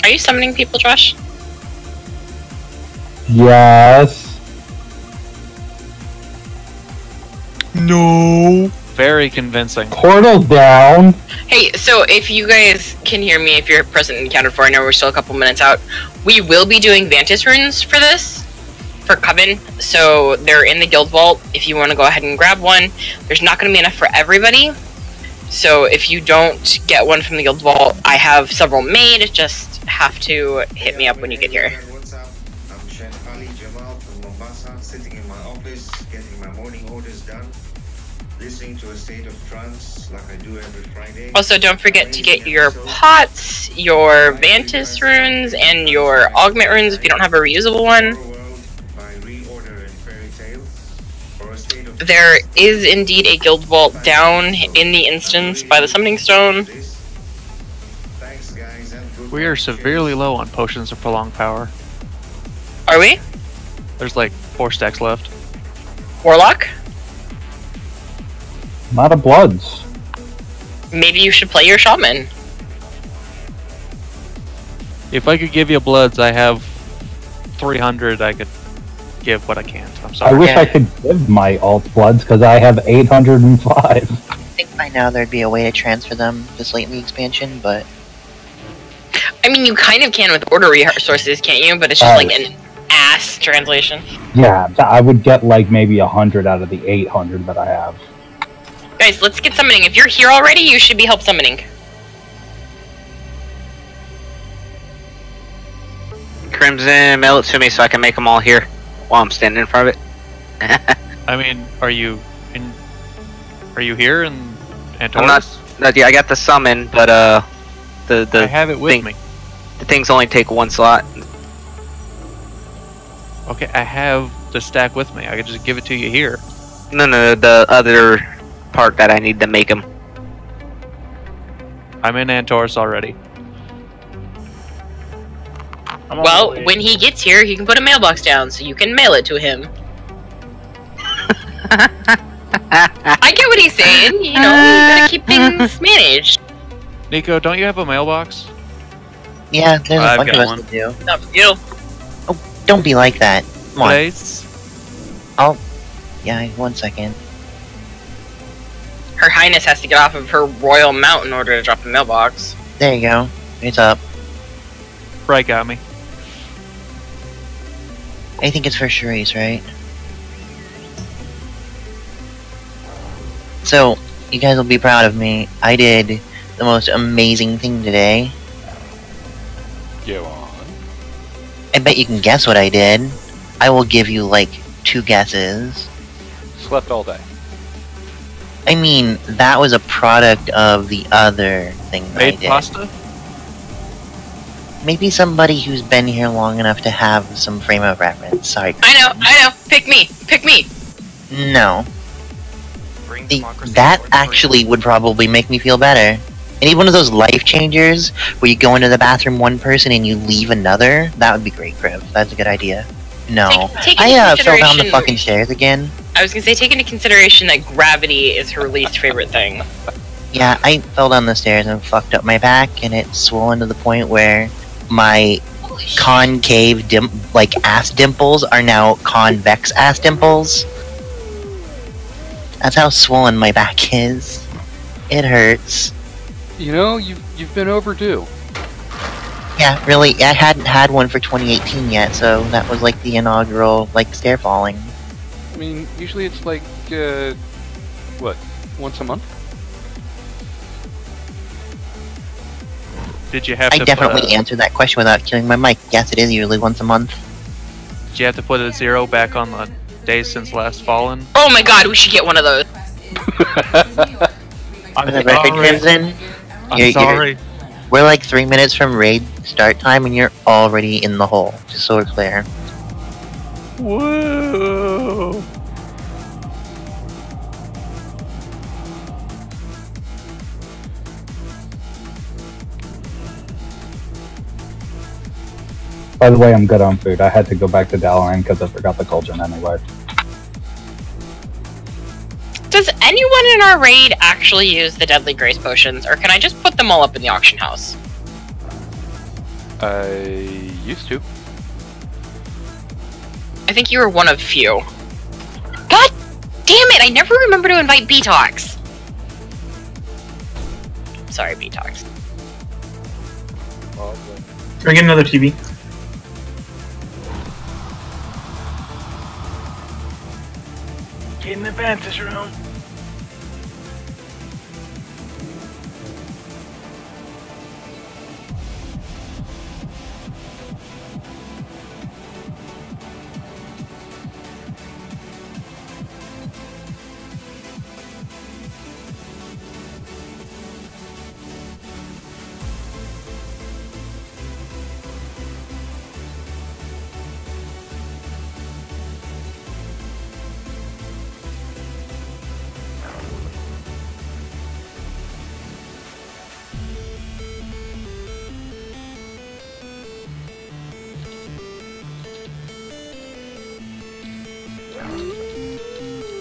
Are you summoning people, Josh? Yes. No. Very convincing. Portal down. Hey, so if you guys can hear me, if you're present and accounted for, I know we're still a couple minutes out. We will be doing Vantis runes for this, for Coven. So they're in the guild vault. If you want to go ahead and grab one, there's not going to be enough for everybody. So if you don't get one from the guild vault, I have several made. Just have to hit me up when you get here. What's up? I'm Ali Jamal from Mombasa, sitting in my office, getting my morning orders done, listening to a state of trance like I do every Friday. Also, don't forget to get your pots, your Vantis runes, and your augment runes if you don't have a reusable one. There is indeed a guild vault down in the instance by the summoning stone. We are severely low on potions of prolonged power. Are we? There's like 4 stacks left. Warlock? I'm out of bloods. Maybe you should play your shaman. If I could give you bloods, I have 300 I could give, but I can't. I'm sorry. I wish I could give my alt bloods because I have 805. I think by now there'd be a way to transfer them this late in the expansion, but... I mean, you kind of can with order resources, can't you? But it's just like an ass translation. Yeah, I would get like maybe 100 out of the 800 that I have. Guys, let's get summoning. If you're here already, you should be help summoning. Crimson, mail it to me so I can make them all here while I'm standing in front of it. I mean, are you here in Antorus? I'm not. Yeah, I got the summon, but the I have it with me. The things only take 1 slot. Okay, I have the stack with me. I could just give it to you here. No, the other part that I need to make them. I'm in Antorus already. Well, when he gets here, he can put a mailbox down so you can mail it to him. I get what he's saying. You know, you gotta keep things managed. Nico, don't you have a mailbox? Yeah, there's a bunch of us that do. Not for you. Oh, don't be like that. Come on. Place? Oh, yeah, 1 second. Her Highness has to get off of her royal mount in order to drop the mailbox. There you go. It's up. Right, got me. I think it's for Charisse, right? So, you guys will be proud of me. I did the most amazing thing today. Go on. I bet you can guess what I did. I will give you, like, 2 guesses. Slept all day. I mean, that was a product of the other thing that I Made did. pasta? Maybe somebody who's been here long enough to have some frame of reference. Sorry. I know. Pick me. Pick me. No. That actually would probably make me feel better. I need one of those life changers where you go into the bathroom one person and you leave another. That would be great, Criv. That's a good idea. No. Take I fell down the fucking stairs again. I was gonna say, take into consideration that gravity is her least favorite thing. Yeah, I fell down the stairs and fucked up my back, and it's swollen to the point where my concave ass dimples are now convex ass dimples. That's how swollen my back is. It hurts. You know, you've been overdue. Yeah, really, I hadn't had one for 2018 yet, so that was like the inaugural, stair falling. I mean, usually it's like, what, once a month? Did you have I to definitely answered that question without killing my mic. Yes, it is usually once a month. Did you have to put a 0 back on the days since last fallen? Oh my god, we should get one of those. For the record, Crimson, I'm sorry. we're like 3 minutes from raid start time and you're already in the hole, just so we're clear. Whoa! By the way, I'm good on food. I had to go back to Dalaran because I forgot the cauldron anyway. Does anyone in our raid actually use the Deadly Grace potions, or can I just put them all up in the auction house? I used to. I think you were one of few. God damn it! I never remember to invite B-Talks. Sorry, B-Talks. Can we get another TV? Get in the Vantage room.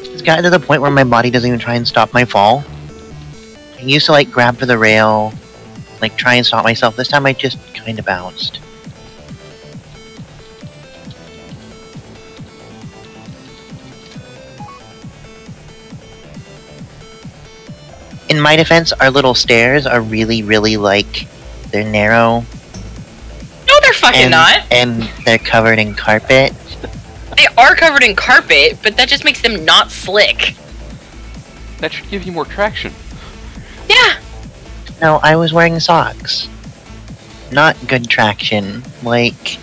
It's gotten to the point where my body doesn't even try and stop my fall. I used to like grab for the rail, like try and stop myself. This time I just kind of bounced. In my defense, our little stairs are really, really like, they're narrow. No, they're fucking not. And they're covered in carpet. They are covered in carpet, but that just makes them not slick. That should give you more traction. Yeah. No, I was wearing socks. Not good traction. Like...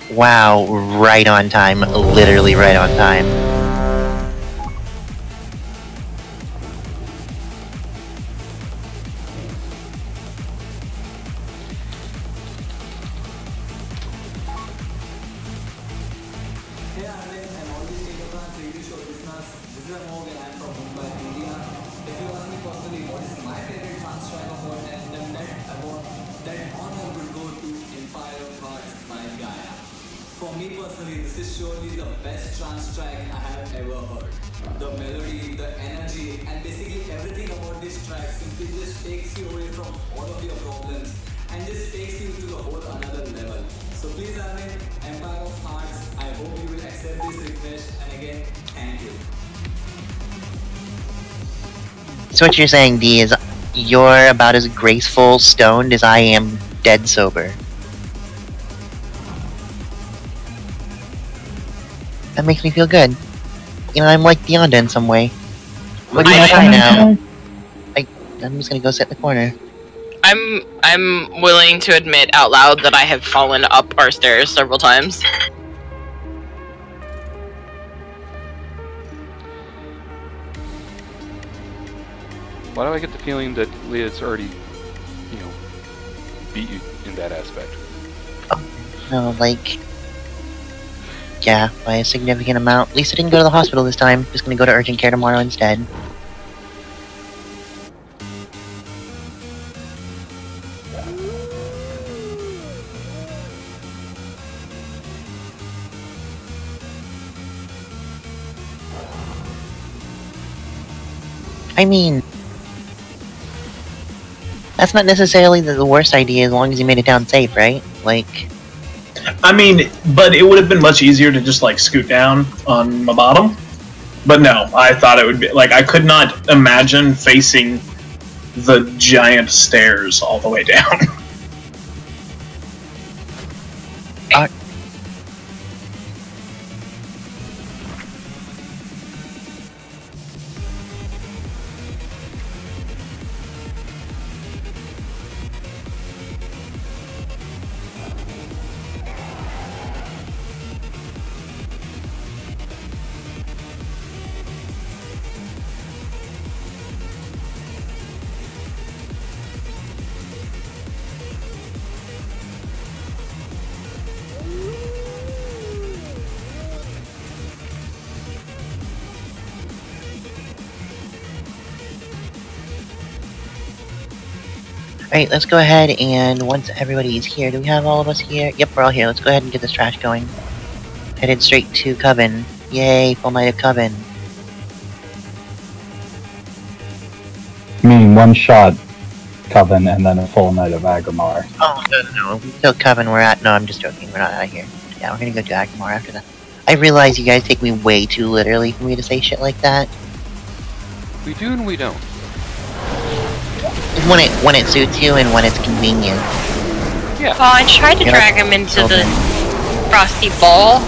Wow, right on time. Literally right on time. So what you're saying, D, is you're about as graceful stoned as I am dead sober. That makes me feel good. You know, I'm like Deonda in some way. What do you try now? I'm just gonna go sit in the corner. I'm willing to admit out loud that I have fallen up our stairs several times. Why do I get the feeling that Leah's already, you know, beat you in that aspect? No, like... Yeah, by a significant amount. At least I didn't go to the hospital this time. Just gonna go to urgent care tomorrow instead. I mean... That's not necessarily the worst idea as long as you made it down safe, right? Like... I mean, but it would have been much easier to just, like, scoot down on my bottom. But no, I thought it would be... Like, I could not imagine facing the giant stairs all the way down. Alright, let's go ahead and once everybody is here, do we have all of us here? Yep, we're all here. Let's go ahead and get this trash going. Headed straight to Coven. Yay, full night of Coven. I mean, one shot Coven and then a full night of Agrimar. Oh, no. We killed Coven, we're at... No, I'm just joking. We're not out of here. Yeah, we're gonna go to Agrimar after that. I realize you guys take me way too literally for me to say shit like that. We do and we don't. When it suits you and when it's convenient. Yeah. Well, I tried to drag him into the frosty ball.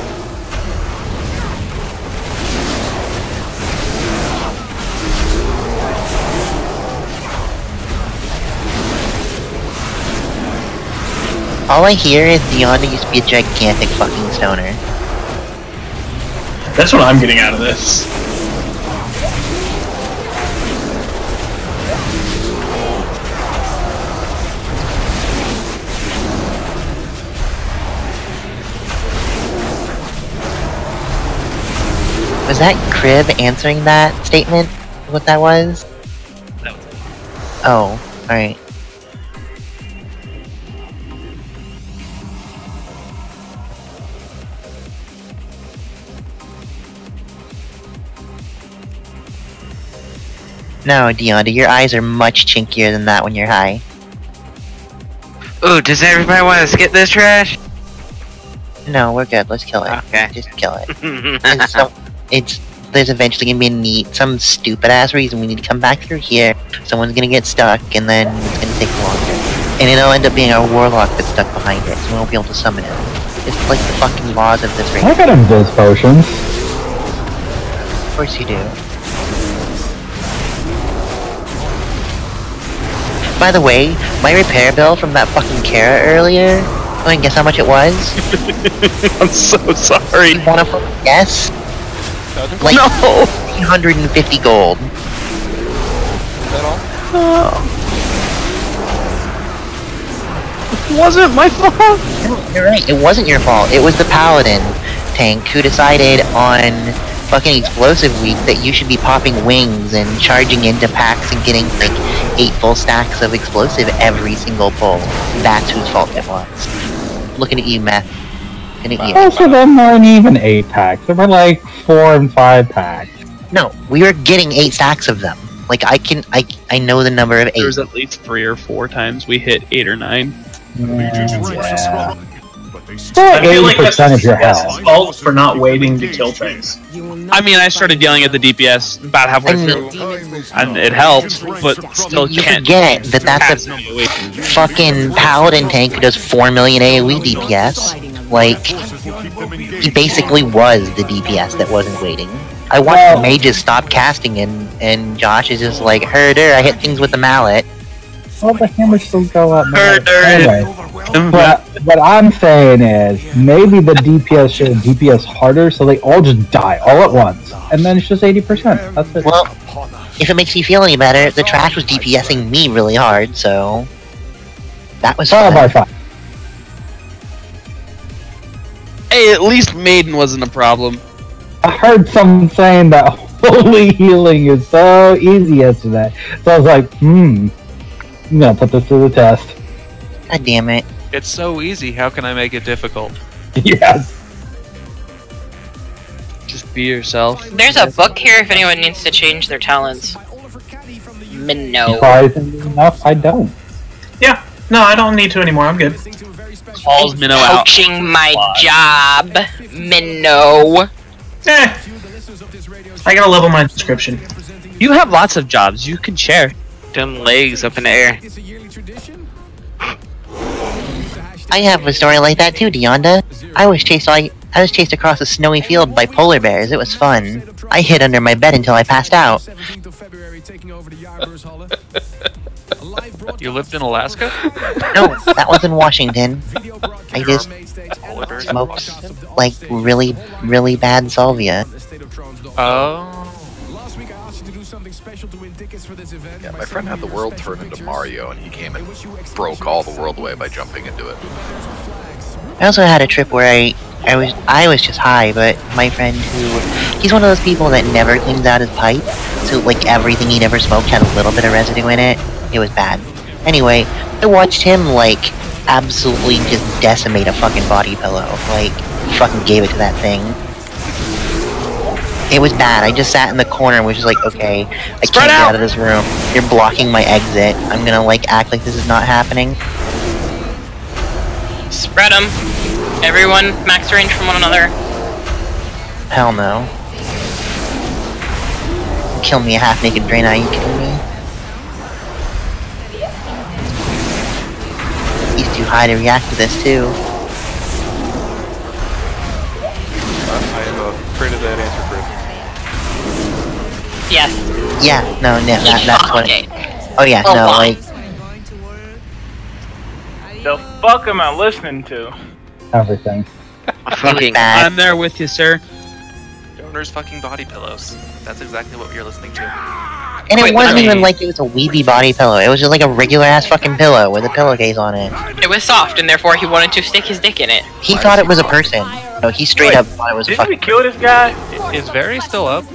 All I hear is Deonda used to be a gigantic fucking stoner. That's what I'm getting out of this. Was that Crib answering that statement? What that was? No. Oh, alright. No, Deonda, your eyes are much chinkier than that when you're high. Ooh, does everybody want to skip this trash? No, we're good. Let's kill it. Okay. Just kill it. There's eventually gonna be some stupid ass reason we need to come back through here. Someone's gonna get stuck, and then it's gonna take longer. And it'll end up being our warlock that's stuck behind it, so we won't be able to summon him. It's like the fucking laws of this race. I got invis potions. Of course you do. By the way, my repair bill from that fucking Kara earlier, I guess how much it was? I'm so sorry. You wanna guess? Like, no! 350 gold. Is that all? It wasn't my fault! You're right, it wasn't your fault. It was the Paladin tank who decided on fucking Explosive Week that you should be popping wings and charging into packs and getting like 8 full stacks of explosive every single pull. That's whose fault it was. Looking at you, Meth. Looking at you. Most of them weren't even 8 packs. They were like 4 and 5 packs. No, we were getting 8 stacks of them. Like I know the number of 8. There was at least 3 or 4 times we hit 8 or 9. Yeah. I feel like that's 80% of your health. fault for not waiting to kill things. I mean, I started yelling at the DPS about halfway through, and it helped, but still You can't. forget that that's a fucking Paladin tank who does 4 million AoE DPS. Like, he basically was the DPS that wasn't waiting. I watched mages stop casting and Josh is just like, herder, I hit things with the mallet. Well, the hammers still go up. Herder. Anyway, what I'm saying is, maybe the DPS should DPS harder so they all just die all at once. And then it's just 80%. That's it. Well, if it makes you feel any better, the trash was DPSing me really hard, so... That was fun. By 5. Hey, at least Maiden wasn't a problem. I heard someone saying that holy healing is so easy yesterday. So I was like, I'm gonna put this to the test. God damn it. It's so easy, how can I make it difficult? Yes. Just be yourself. There's a book here if anyone needs to change their talents. Minnow. Surprisingly enough, I don't. Yeah. No, I don't need to anymore. I'm good. Calls Minnow out. Poaching my job. Minnow. I gotta level my description. You have lots of jobs, you can share. Them legs up in the air. I have a story like that too, Deonda. I was chased across a snowy field by polar bears. It was fun. I hid under my bed until I passed out. You lived in Alaska? No, that was in Washington. I just smoked like really, really bad salvia. Oh. Yeah, my friend had the world turn into Mario, and he came and broke all the world away by jumping into it. I also had a trip where I was just high, but my friend he's one of those people that never cleans out his pipe, so like everything he never smoked had a little bit of residue in it. It was bad. Anyway, I watched him like absolutely just decimate a fucking body pillow. Like, fucking gave it to that thing. It was bad. I just sat in the corner and was just like, okay, I Spread can't get out! out of this room. You're blocking my exit. I'm gonna like act like this is not happening. Spread them. Everyone, max range from one another. Hell no. Kill me a half-naked Draenei, are you kidding me? He's too high to react to this too. I am afraid of that answer, Chris. Yes. Yeah, no, that's what. Okay. Oh yeah, Oh, no, why? like The fuck am I listening to? Everything. Fucking bad. I'm there with you, sir. Donor's fucking body pillows. That's exactly what you're listening to. And it Wait, wasn't I mean- even like it was a weeby body pillow. It was just like a regular ass fucking pillow with a pillowcase on it. It was soft, and therefore he wanted to stick his dick in it. He thought it was a person. No, he straight up thought it was a Didn't we fucking. kill this guy? Is Very still up?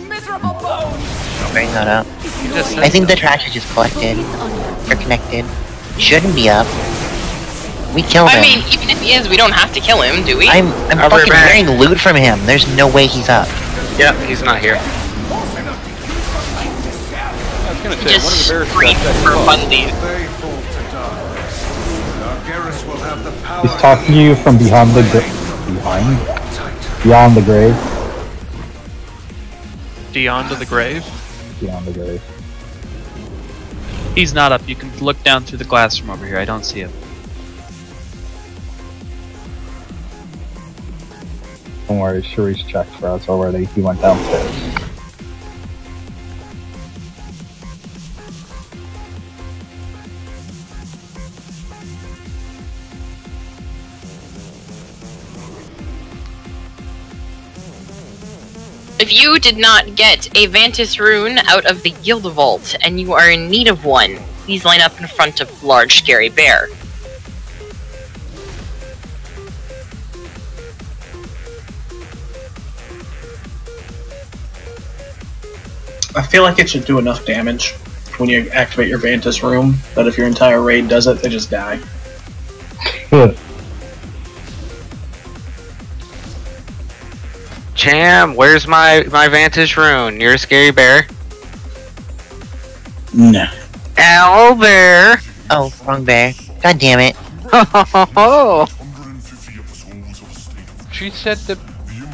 Bring that up. He just I think the trash is just collected or connected. Shouldn't be up. We killed him. I mean, even if he is, we don't have to kill him, do we? I'm I'll be fucking back. wearing loot from him. There's no way he's up. Yep, he's not here. I was gonna say, Just one of the bears scream got that for claw. funsies. He's talking to you from beyond the beyond the grave. Beyond to the grave. Beyond the grave. He's not up. You can look down through the glass from over here. I don't see him. Don't worry, Sharice checked for us already. He went downstairs. If you did not get a Vantis rune out of the Guild Vault, and you are in need of one, please line up in front of Large Scary Bear. I feel like it should do enough damage when you activate your Vantis room that if your entire raid does it, they just die. Cham, where's my Vantage rune? You're a scary bear. No. Owl bear. Oh, wrong bear. God damn it. She said the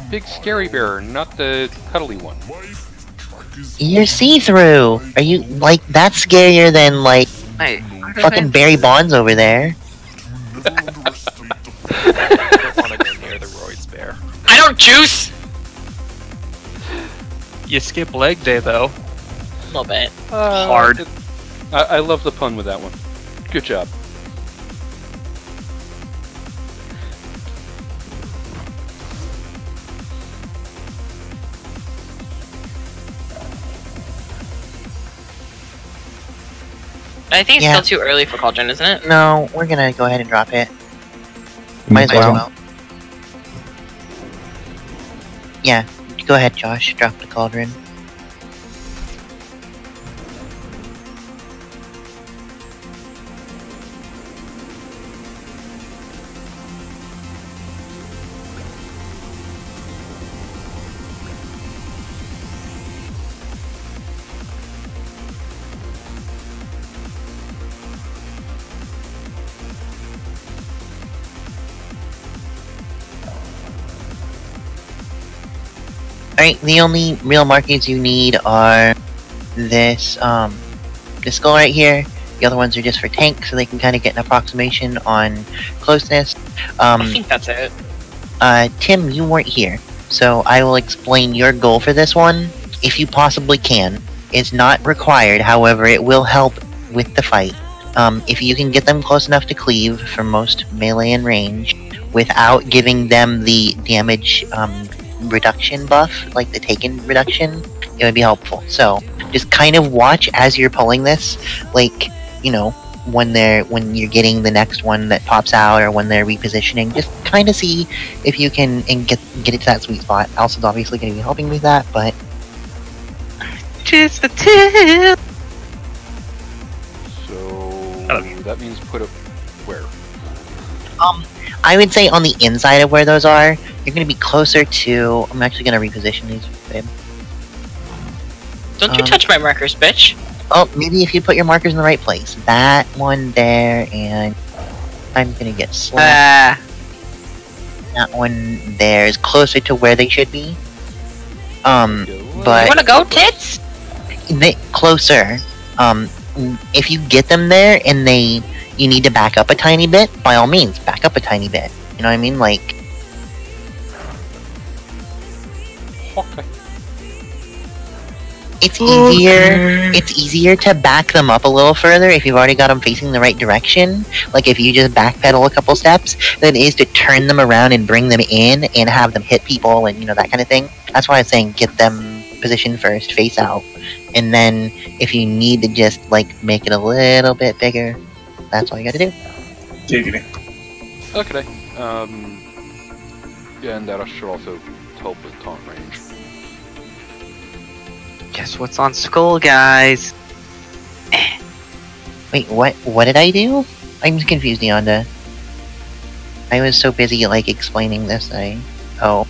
big scary bear, not the cuddly one. You're see-through. Are you like that's scarier than like Hey, fucking Barry Bonds over there? I don't want to go near the roids bear. I don't juice! You skip leg day though. A little bit. Hard. I love the pun with that one. Good job. I think it's Yeah. still too early for Cauldron, isn't it? No, we're gonna go ahead and drop it. Might as well. Yeah, go ahead, Josh. Drop the cauldron. Alright, the only real markings you need are this skull right here. The other ones are just for tank, so they can kind of get an approximation on closeness. I think that's it. Tim, you weren't here, so I will explain your goal for this one, if you possibly can. It's not required, however, it will help with the fight. If you can get them close enough to cleave for most melee and range, without giving them the damage reduction buff, like the taken reduction, it would be helpful. So just kind of watch as you're pulling this, like, you know, when you're getting the next one that pops out or when they're repositioning, just kind of see if you can and get it to that sweet spot. Alsa's obviously going to be helping with that, but just a tip. So that means put it where? I would say on the inside of where those are, you're going to be closer to. I'm actually going to reposition these, babe. Don't you touch my markers, bitch. Oh, maybe if you put your markers in the right place. That one there, and I'm gonna get slapped. That one there is closer to where they should be. But you wanna go, tits? Closer. If you get them there and you need to back up a tiny bit, by all means, back up a tiny bit. You know what I mean? Like. Okay. It's easier. It's easier to back them up a little further if you've already got them facing the right direction. Like if you just backpedal a couple steps, than it is to turn them around and bring them in and have them hit people and that kind of thing. That's why I was saying get them positioned first, face out, and then if you need to just make it a little bit bigger, that's all you got to do. Giggity. Okay. Yeah, and that should also help with taunt range. Guess what's on Skull, guys? Wait, what did I do? I'm confused, Yonda. I was so busy, explaining this, oh.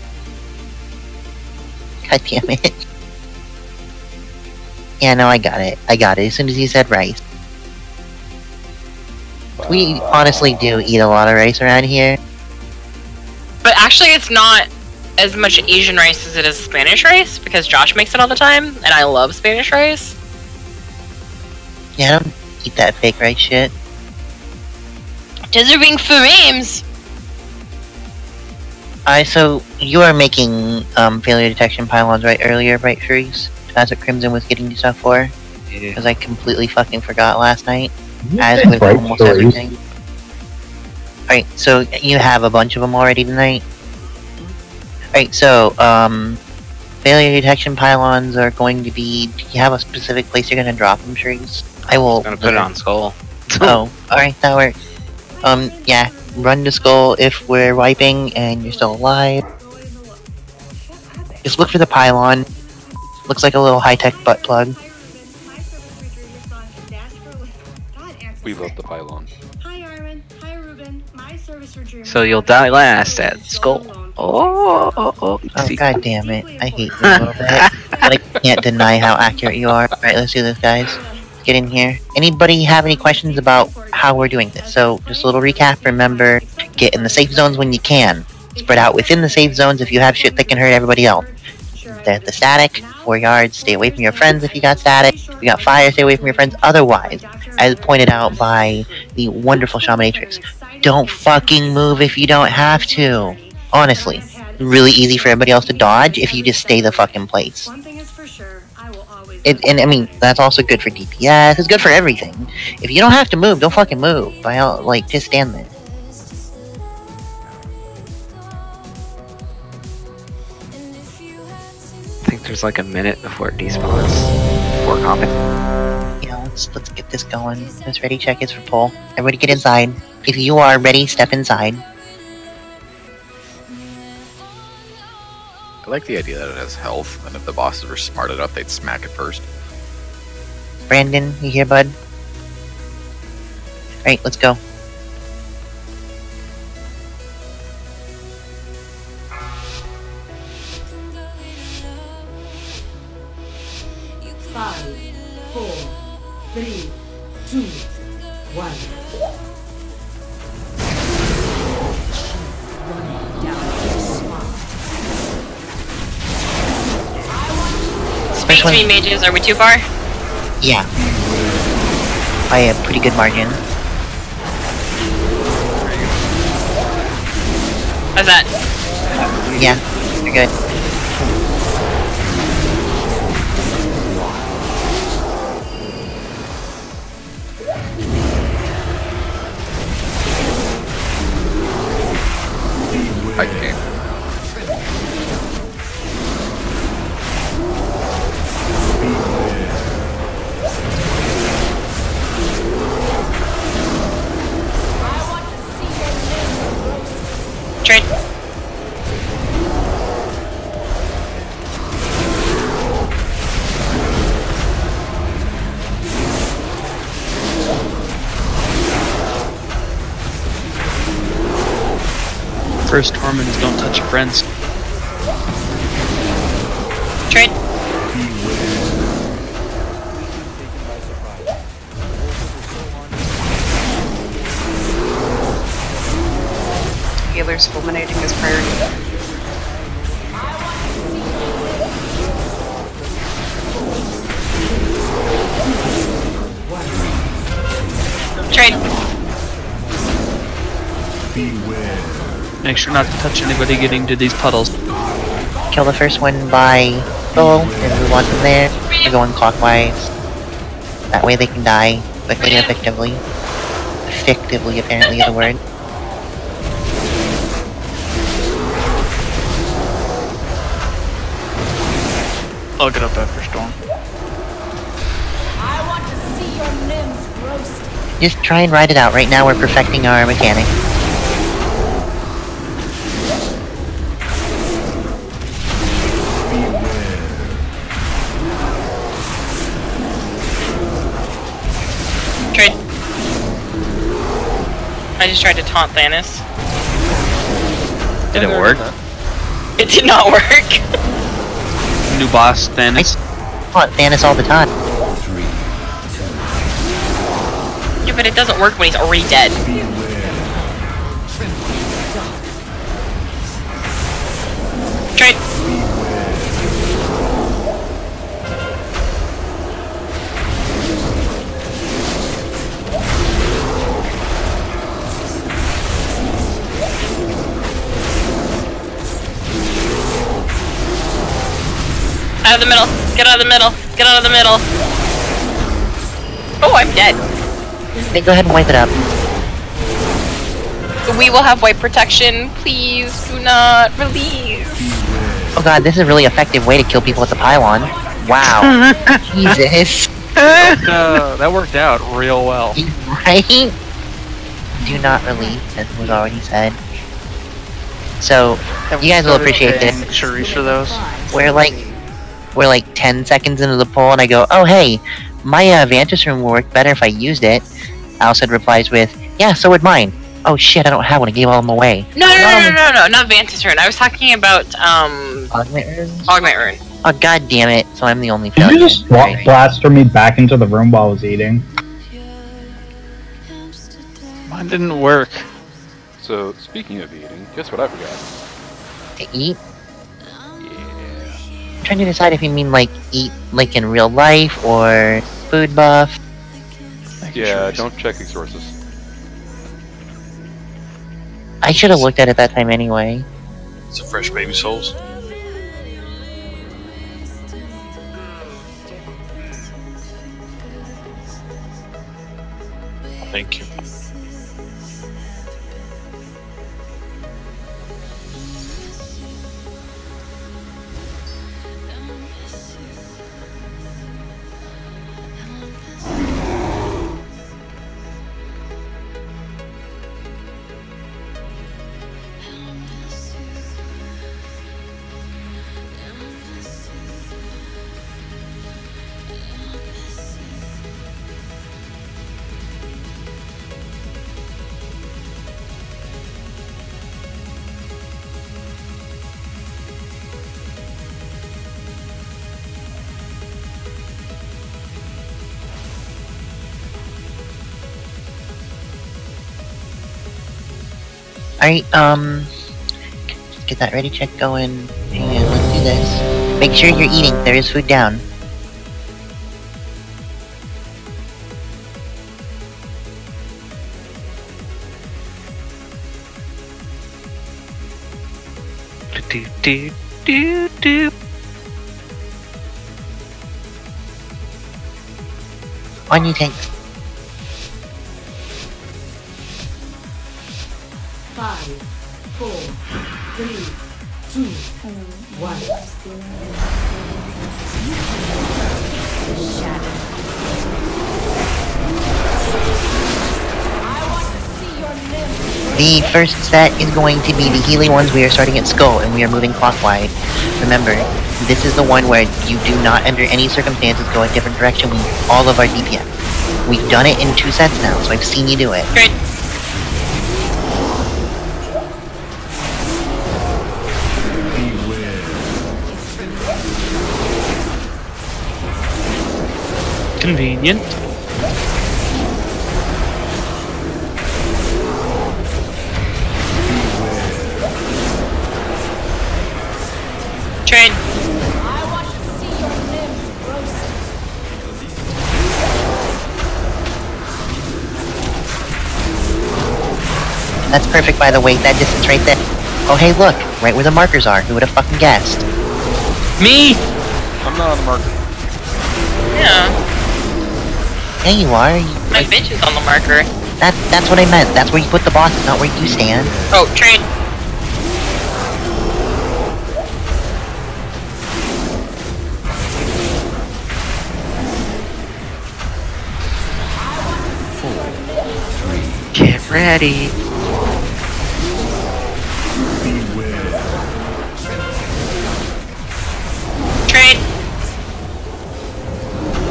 God damn it. Yeah, no, I got it. As soon as you said rice. We honestly do eat a lot of rice around here. But actually, it's not as much Asian rice as it is Spanish rice, because Josh makes it all the time, and I love Spanish rice. Yeah, I don't eat that fake rice shit. Deserving for memes! So you are making failure detection pylons earlier, right, Shreeze? That's what Crimson was getting you stuff for? Because I completely fucking forgot last night. As with almost everything. Alright, so you have a bunch of them already tonight? Alright, so, failure detection pylons are going to be... Do you have a specific place you're going to drop them, Shreeze? I will... I'm gonna put it on Skull. Oh, alright, that works. Yeah, run to Skull if we're wiping and you're still alive. Just look for the pylon. Looks like a little high-tech butt plug. We love the pylon. So you'll die last at Skull. Oh, god damn it. I hate you a little bit. But I can't deny how accurate you are. Alright, let's do this, guys. Let's get in here. Anybody have any questions about how we're doing this? So, just a little recap. Remember, get in the safe zones when you can. Spread out within the safe zones if you have shit that can hurt everybody else. The static, 4 yards, stay away from your friends if you got static. If you got fire, stay away from your friends. Otherwise, as pointed out by the wonderful Shaminatrix, don't fucking move if you don't have to. Honestly, really easy for everybody else to dodge if you just stay the fucking place. And I mean, that's also good for DPS, it's good for everything. If you don't have to move, don't fucking move. Just stand there. I think there's a minute before it despawns. Before comping. Yeah, let's get this going. This ready check is for pull. Everybody get inside. If you are ready, step inside. I like the idea that it has health, and if the bosses were smart enough, they'd smack it first. Brandon, you here, bud? Alright, let's go. Five, 4, 3, 2, 1. Speak to me, mages. Are we too far? Yeah. By a pretty good margin. How's that? Yeah, you're good. I can't. Trade. First torment is don't touch your friends. Trade. there's fulminating as priority. Trade. Make sure not to touch anybody getting to these puddles. Kill the first one by goal and move on from there. We're going clockwise. That way they can die quickly and effectively. Effectively, apparently, is the word. I'll get up after Storm. I want to see your limbs roasted. Just try and ride it out. Right now we're perfecting our mechanic. Trade. I just tried to taunt Thanos. Did it work? It did not work. New boss, Thanos. I taunt Thanos all the time. Yeah, but it doesn't work when he's already dead. Trade. Out of the middle. Get out of the middle. Get out of the middle. Oh, I'm dead. Then go ahead and wipe it up. We will have wipe protection. Please do not release. Oh god, this is a really effective way to kill people with the pylon. Wow. Jesus. That worked out real well. Right? Do not release, as was already said. So, you guys will appreciate this. Sharisha those. We're like 10 seconds into the poll and I go, oh hey, my Vantage room will work better if I used it. Alcid replies with, yeah, so would mine. Oh shit, I don't have one, I gave all of them away. No, not Vantage Rune. I was talking about, Augment Rune? Augment Rune. Oh god damn it, so I'm the only Did you just blaster me back into the room while I was eating? Mine didn't work. So, speaking of eating, guess what I forgot? To eat? I'm trying to decide if you mean like eat like in real life or food buff. Yeah, don't check these sources. I should have looked at it that time anyway. It's a fresh baby souls. Thank you. Alright, get that ready check going, and let's do this. Make sure you're eating, there is food down. On you, tank. 5, 4, 3, 2, 1. The first set is going to be the healing ones. We are starting at Skull, and we are moving clockwise. Remember, this is the one where you do not, under any circumstances, go a different direction with all of our DPS. We've done it in 2 sets now, so I've seen you do it. Great. Convenient. That's perfect, by the way. That distance right there. Oh, hey, look. Right where the markers are. Who would have fucking guessed? Me! I'm not on the marker. Yeah. There you are. My bitch is on the marker. That's what I meant. That's where you put the bosses, not where you stand. Oh, train. Get ready. Train.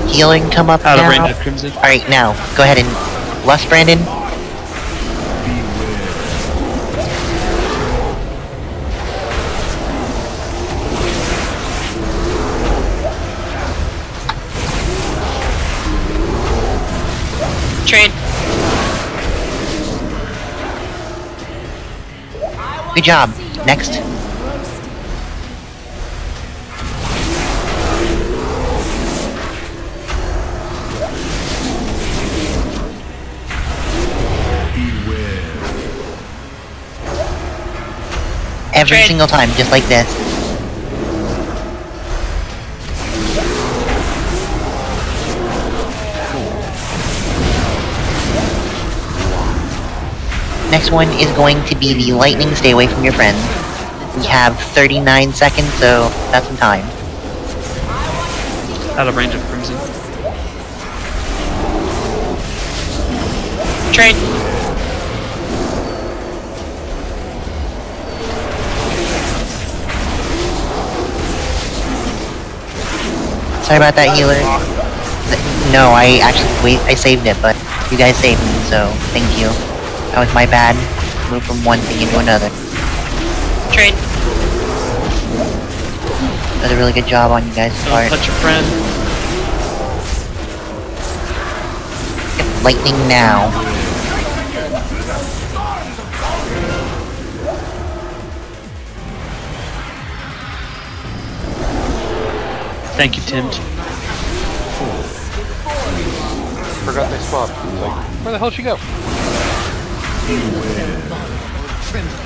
Healing, come up Out of now. range of Crimson. Alright, now, go ahead and lust, Brandon. Train. Good job. Next. Every Train. single time, just like this. Next one is going to be the lightning. Stay away from your friend. We have 39 seconds, so that's some time. Out of range of Crimson. Train. Sorry about that, healer. No, I saved it, but you guys saved me, so thank you. That was my bad. Move from one thing into another. Train. Does a really good job on you guys' part. Touch your friend. Lightning now. Thank you, Tim. Forgot my spot. It's like, where the hell she go?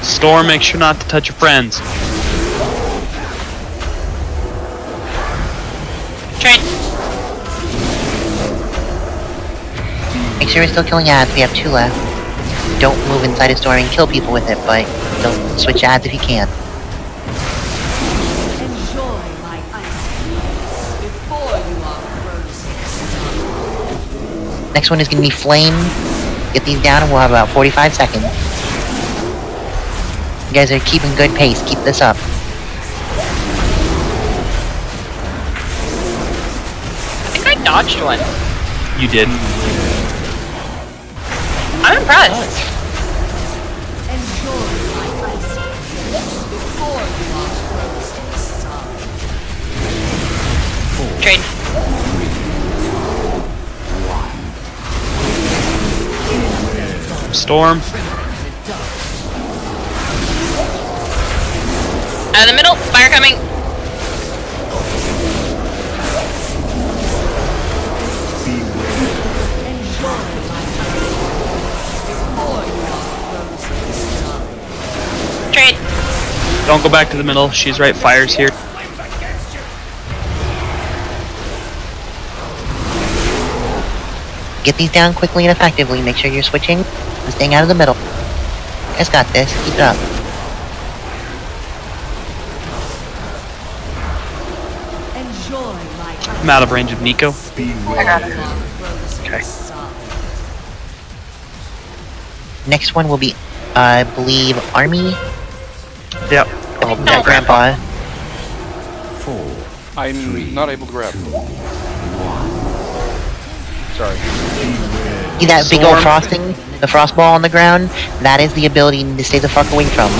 Storm, make sure not to touch your friends. Train. Make sure we're still killing ads. We have 2 left. Don't move inside a store and kill people with it, but don't switch ads if you can. Enjoy my ice before you are frozen. Next one is going to be Flame. Get these down and we'll have about 45 seconds. You guys are keeping good pace. Keep this up. I think I dodged one. You did. I'm impressed. Enjoy my ice before you are frozen. Train. Storm. Out of the middle. Fire coming. Train. Don't go back to the middle. She's right. Fire's here. Get these down quickly and effectively. Make sure you're switching and staying out of the middle. You guys got this. Keep it up. Enjoy my ice. I'm out of range of Nico. I got it. Okay. Next one will be, I believe, Army. Yep. That Grandpa. I'm not able to grab. Sorry. See that big old frosting? The frost ball on the ground? That is the ability to stay the fuck away from.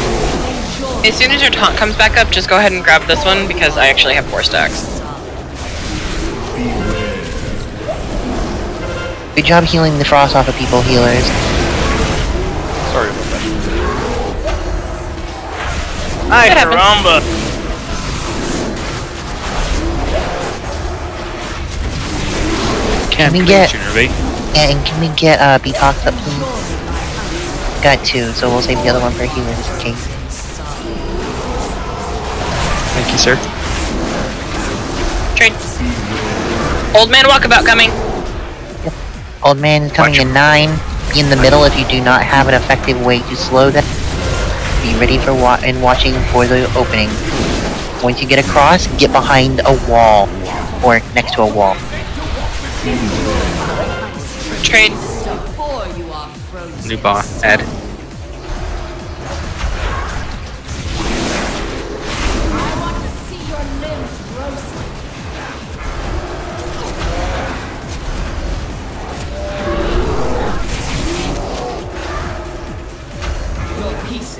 As soon as your taunt comes back up, just go ahead and grab this one because I actually have 4 stacks. Good job healing the frost off of people, healers. Sorry about that. Hi, What happened? caramba! Can't Can we reach get- you, Nervy. And can we get, Betox up, please? got 2, so we'll save the other one for healer just in case. Thank you, sir. Trade. Old man walkabout coming. Old man is coming in 9. Be in the middle if you do not have an effective way to slow them. Be ready for watching for the opening. Once you get across, get behind a wall. Or next to a wall. Trade. New boss, Ed.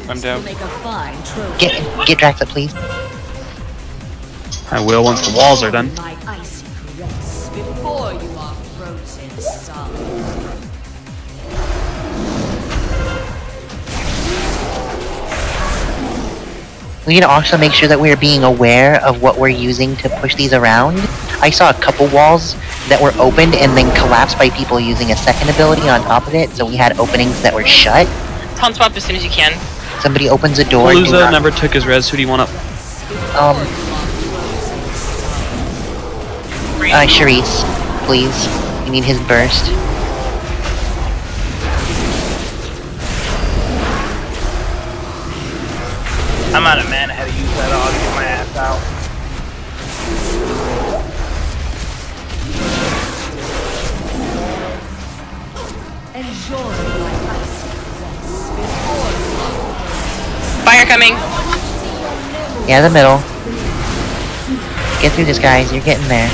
I'm down. Get Drax up, please. I will once the walls are done. My icy caress before you are frozen solid. We need to also make sure that we're being aware of what we're using to push these around. I saw a couple walls that were opened and then collapsed by people using a second ability on top of it, so we had openings that were shut. Taunt swap as soon as you can. Somebody opens a door. Palooza never took his res. Who do you want up? Charisse, please. We need his burst. I'm out of mana. How to use that? I'll get my ass out. Enjoy my icy caress before you are Fire coming. Yeah, the middle. Get through this, guys. You're getting there.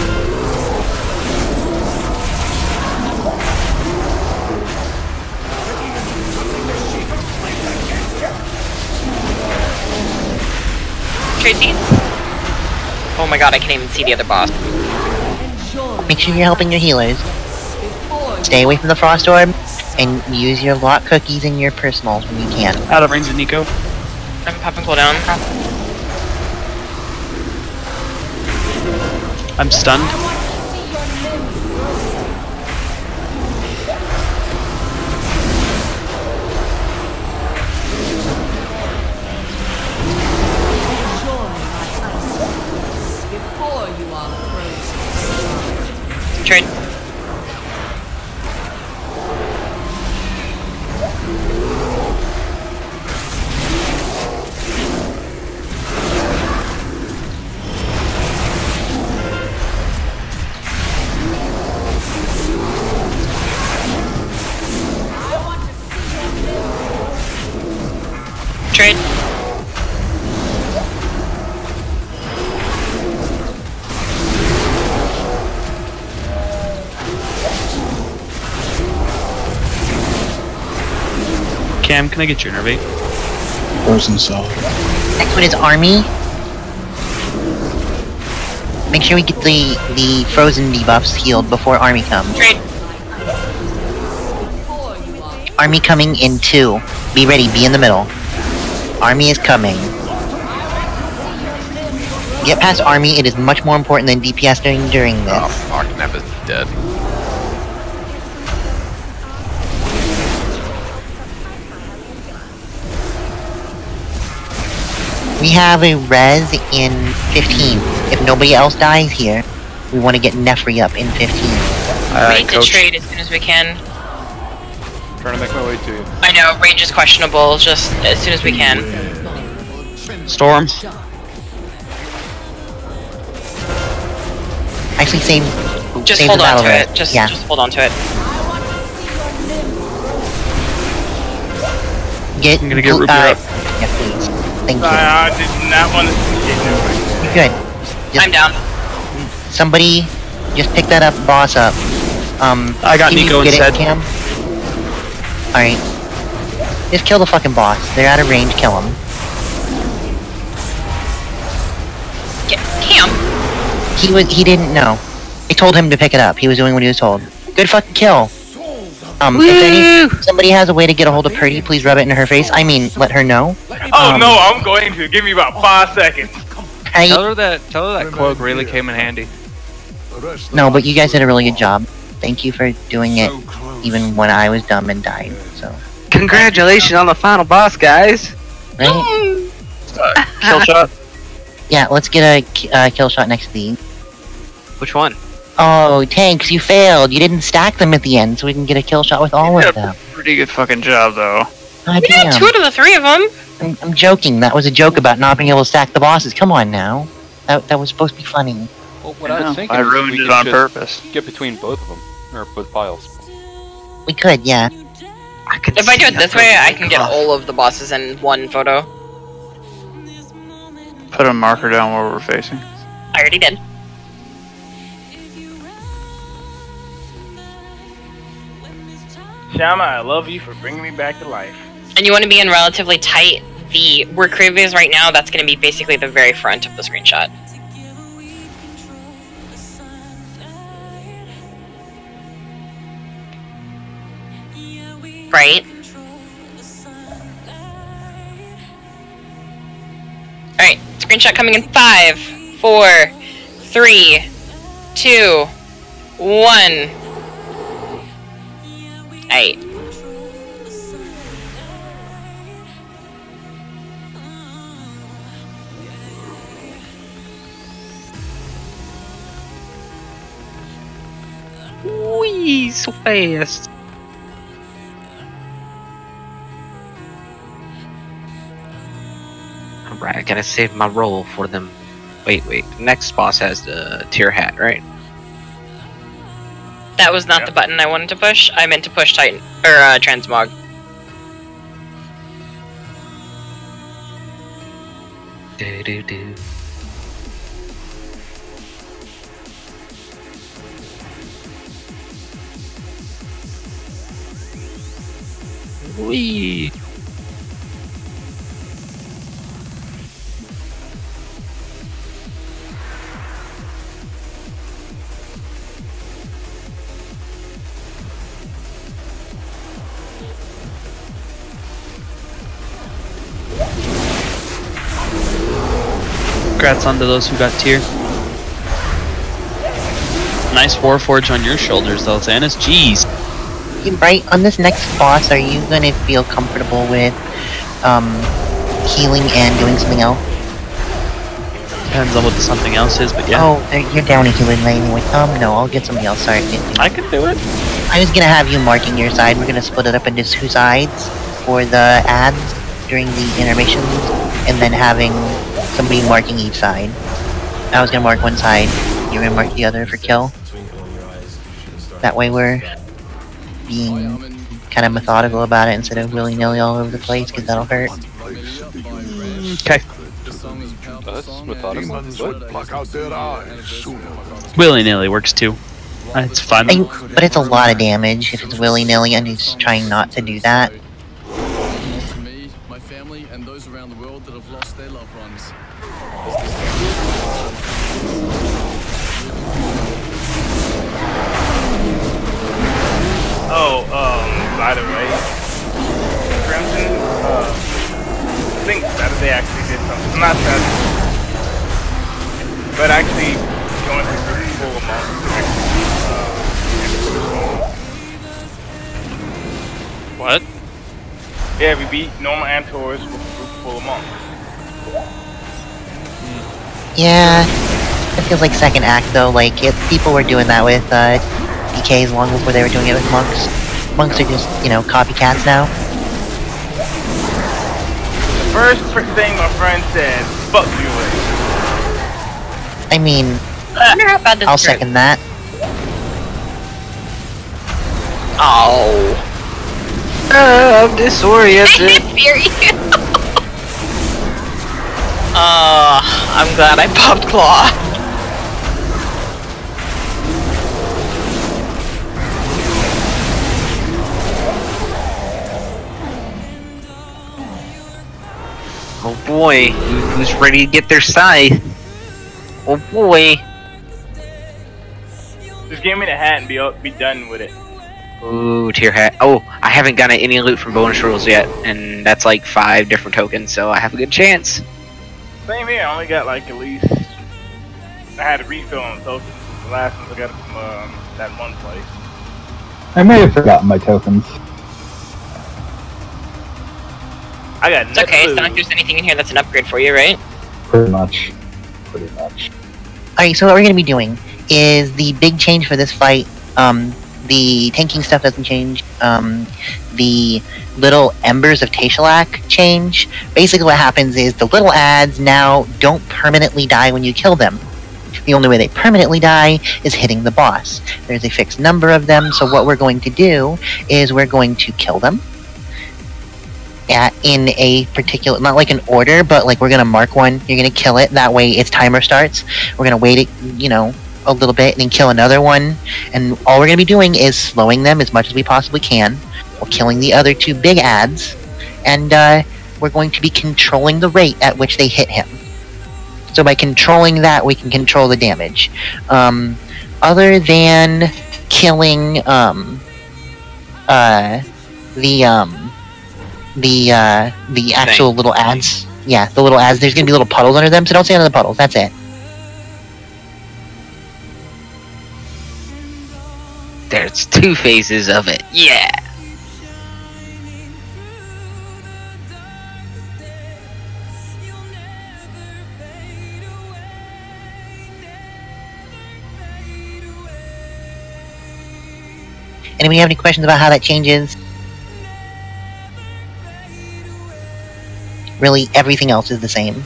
Tracy. Oh my god, I can't even see the other boss. Make sure you're helping your healers. Stay away from the frost orb, and use your lock cookies and your personals when you can. Out of range of Nico. I'm popping cooldown. I'm stunned. before you are frozen. Trade. Trade. Cam, can I get your innervate? Frozen solid. Next one is army. Make sure we get the frozen debuffs healed before army comes. Trade. Army coming in 2. Be ready, be in the middle. Army is coming. Get past army, it is much more important than DPS during this. Oh fuck, Nep is dead. We have a res in 15. If nobody else dies here, we want to get Nefri up in 15. We need to trade as soon as we can. Trying to make my way to you. I know, range is questionable, just as soon as we can. Storm. Actually, save Just save hold the on battle to res. it. Just hold on to it. Get, I'm gonna get Ruby up. Yeah, please. Thank you. I did not want to. You're good. I'm down. Somebody, just pick that up, boss up. I got can you Nico get instead. It, Cam? Alright. Just kill the fucking boss. They're out of range, kill him. Cam? He didn't know. I told him to pick it up. He was doing what he was told. Good fucking kill. If somebody has a way to get a hold of Purdy, please rub it in her face. I mean, let her know. Oh no, I'm going to. Give me about 5 seconds. Tell her that cloak really came in handy. No, but you guys did a really good job. Thank you for doing it, even when I was dumb and died. So. Congratulations on the final boss, guys. Right? Kill shot. Yeah, let's get a kill shot next to these. Which one? Oh, Tanks, you failed. You didn't stack them at the end, so we can get a kill shot with all of them. Pretty good fucking job, though. God We got damn. 2 out of the 3 of them. I'm joking. That was a joke about not being able to stack the bosses. Come on now. That was supposed to be funny. Well, what I was thinking I is ruined we it could on just purpose. Get between both of them, or both piles. We could, yeah. If I do it this way, I can get all of the bosses in one photo. Put a marker down where we're facing. I already did. Shama, I love you for bringing me back to life. And you want to be in relatively tight. Where Crave is right now, that's going to be basically the very front of the screenshot. Right? Alright, screenshot coming in 5, 4, 3, 2, 1. Alright. Wee, so fast. Alright, I gotta save my roll for them. Wait. The next boss has the tier hat, right? That was not the button I wanted to push. I meant to push Titan or Transmog. Do. Wee. Congrats on to those who got tier. Nice Warforge on your shoulders, though, Thanos. Jeez. Right, on this next boss, are you gonna feel comfortable with healing and doing something else? Depends on what the something else is, but yeah. Oh, you're down a healing lane anyway. No, I'll get something else. Sorry, I didn't do I can do it. I was gonna have you marking your side. We're gonna split it up into 2 sides for the ads during the intermissions, and then having somebody marking each side. I was gonna mark one side, you're gonna mark the other for kill. That way we're being kind of methodical about it instead of willy-nilly all over the place, because that'll hurt. Okay. That's methodical. Willy-nilly works too. It's fun. But it's a lot of damage if it's willy-nilly, and just trying not to do that. To me, my family, and those around the world that have lost their loved ones. By the way, Crimson, I think Saturday actually did something. Not Saturday, but actually joined the group full of monks. What? Yeah, we beat normal Antorus with a group full of monks. Yeah, it feels like second act though. Like people were doing that with DKs long before they were doing it with monks. Monks are just, copycats now. The first thing my friend said, "Fuck you." I mean, I'll second that. Oh. I'm disoriented. I'm glad I popped Claw. Oh boy, who's ready to get their scythe? Oh boy. Just give me the hat and be done with it. Ooh, tier hat. Oh, I haven't gotten any loot from bonus rules yet, and that's like 5 different tokens, so I have a good chance. Same here, I only got like at least... I had a refill on tokens. The last ones I got from that one place. I may have forgotten my tokens. I got It's okay, it's not like there's anything in here that's an upgrade for you, right? Pretty much. Pretty much. Alright, so what we're gonna be doing is the big change for this fight. The tanking stuff doesn't change. The little embers of Tashalak change. Basically what happens is the little ads now don't permanently die when you kill them. The only way they permanently die is hitting the boss. There's a fixed number of them, so what we're going to do is we're going to kill them in a particular, not like an order, but like we're going to mark one, you're going to kill it, that way its timer starts. We're going to wait it, you know, a little bit and then kill another one, and all we're going to be doing is slowing them as much as we possibly can while killing the other two big ads, and we're going to be controlling the rate at which they hit him. So by controlling that, we can control the damage. Other than killing the actual little ads, yeah, the little ads, there's going to be little puddles under them, so don't stay under the puddles, that's it. There's 2 phases of it. Yeah. Anybody have any questions about how that changes? Really, everything else is the same.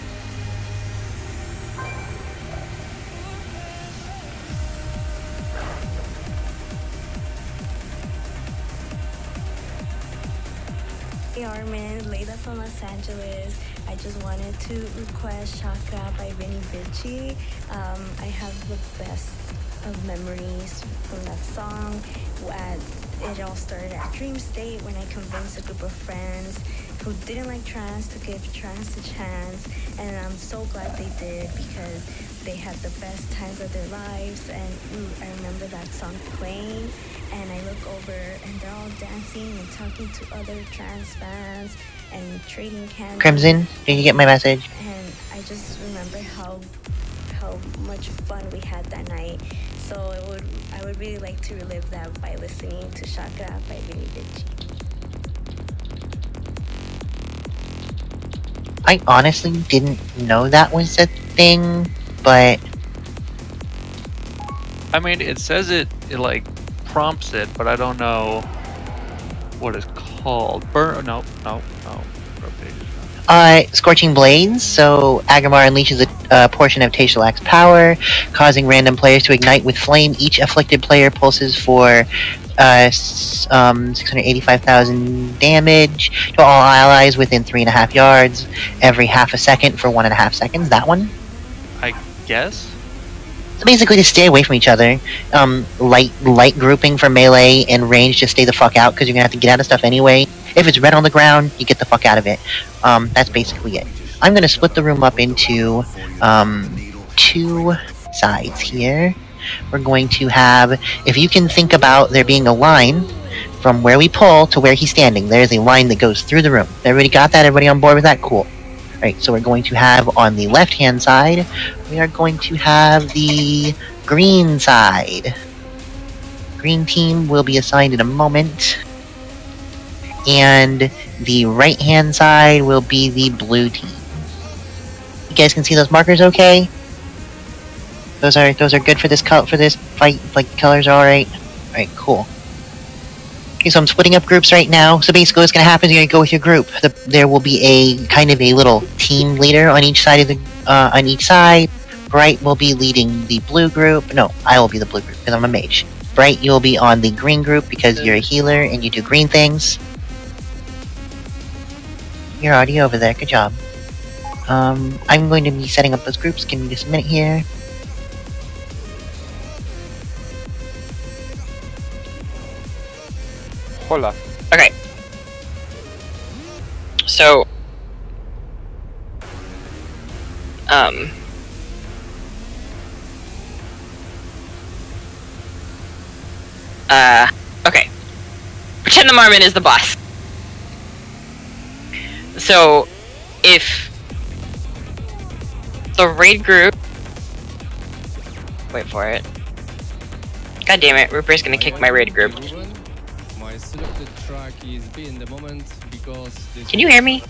Hey Armin, Leila from Los Angeles. I just wanted to request Chakra by Vinny Vici. I have the best of memories from that song. It all started at Dream State when I convinced a group of friends who didn't like trance to give trance a chance, and I'm so glad they did because they had the best times of their lives. And I remember that song playing, and I look over and they're all dancing and talking to other trance fans and trading candy. Crimson, did you get my message? And I just remember how much fun we had that night. So I would really like to relive that by listening to Chakra by Vinny Vici. I honestly didn't know that was a thing, but I mean, it says it like prompts it, but I don't know what it's called. No. Scorching Blades. So Agamar unleashes a portion of Tashalak's power, causing random players to ignite with flame. Each afflicted player pulses for 685,000 damage to all allies within 3.5 yards every half a second for 1.5 seconds. That one? I guess? So basically to stay away from each other. Light grouping for melee and range, just stay the fuck out because you're gonna have to get out of stuff anyway. If it's red on the ground, you get the fuck out of it. That's basically it. I'm gonna split the room up into 2 sides here. We're going to have, if you can think about there being a line from where we pull to where he's standing, there's a line that goes through the room. Everybody got that? Everybody on board with that? Cool. Alright, so we're going to have on the left hand side, we are going to have the green side. Green team will be assigned in a moment. And the right hand side will be the blue team. You guys can see those markers okay? Those are good for this fight, like the colors are alright? Alright, cool. Okay, so I'm splitting up groups right now. So basically what's gonna happen is you're gonna go with your group. There will be a kind of a little team leader on each side of the on each side. Bright will be leading the blue group. No, I will be the blue group because I'm a mage. Bright, you'll be on the green group because you're a healer and you do green things. You're already over there, good job. I'm going to be setting up those groups. Give me just a minute here. Hola. Okay. So, okay. Pretend the Marmon is the boss. So, if the raid group... Wait for it. God damn it, Rupert's gonna kick my raid group. My selected Can you hear me?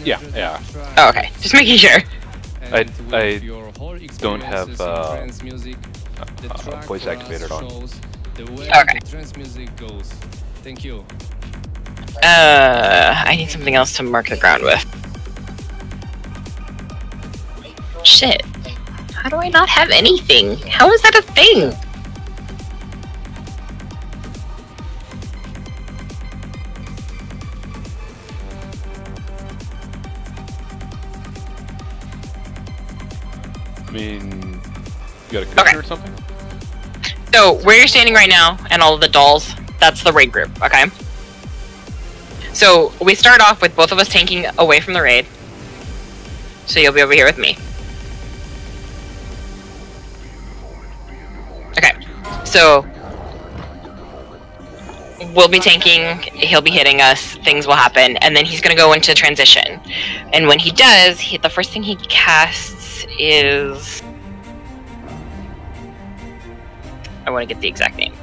Yeah, yeah. Oh, okay. Just making sure. I don't have voice activated on. Okay. Thank you. I need something else to mark the ground with. Shit. How do I not have anything? How is that a thing? I mean, you got a connection or something? So, where you're standing right now, and all of the dolls, that's the raid group, okay? So, we start off with both of us tanking away from the raid. So you'll be over here with me. Okay, so we'll be tanking, he'll be hitting us, things will happen, and then he's gonna go into transition. And when he does, the first thing he casts is... I want to get the exact name.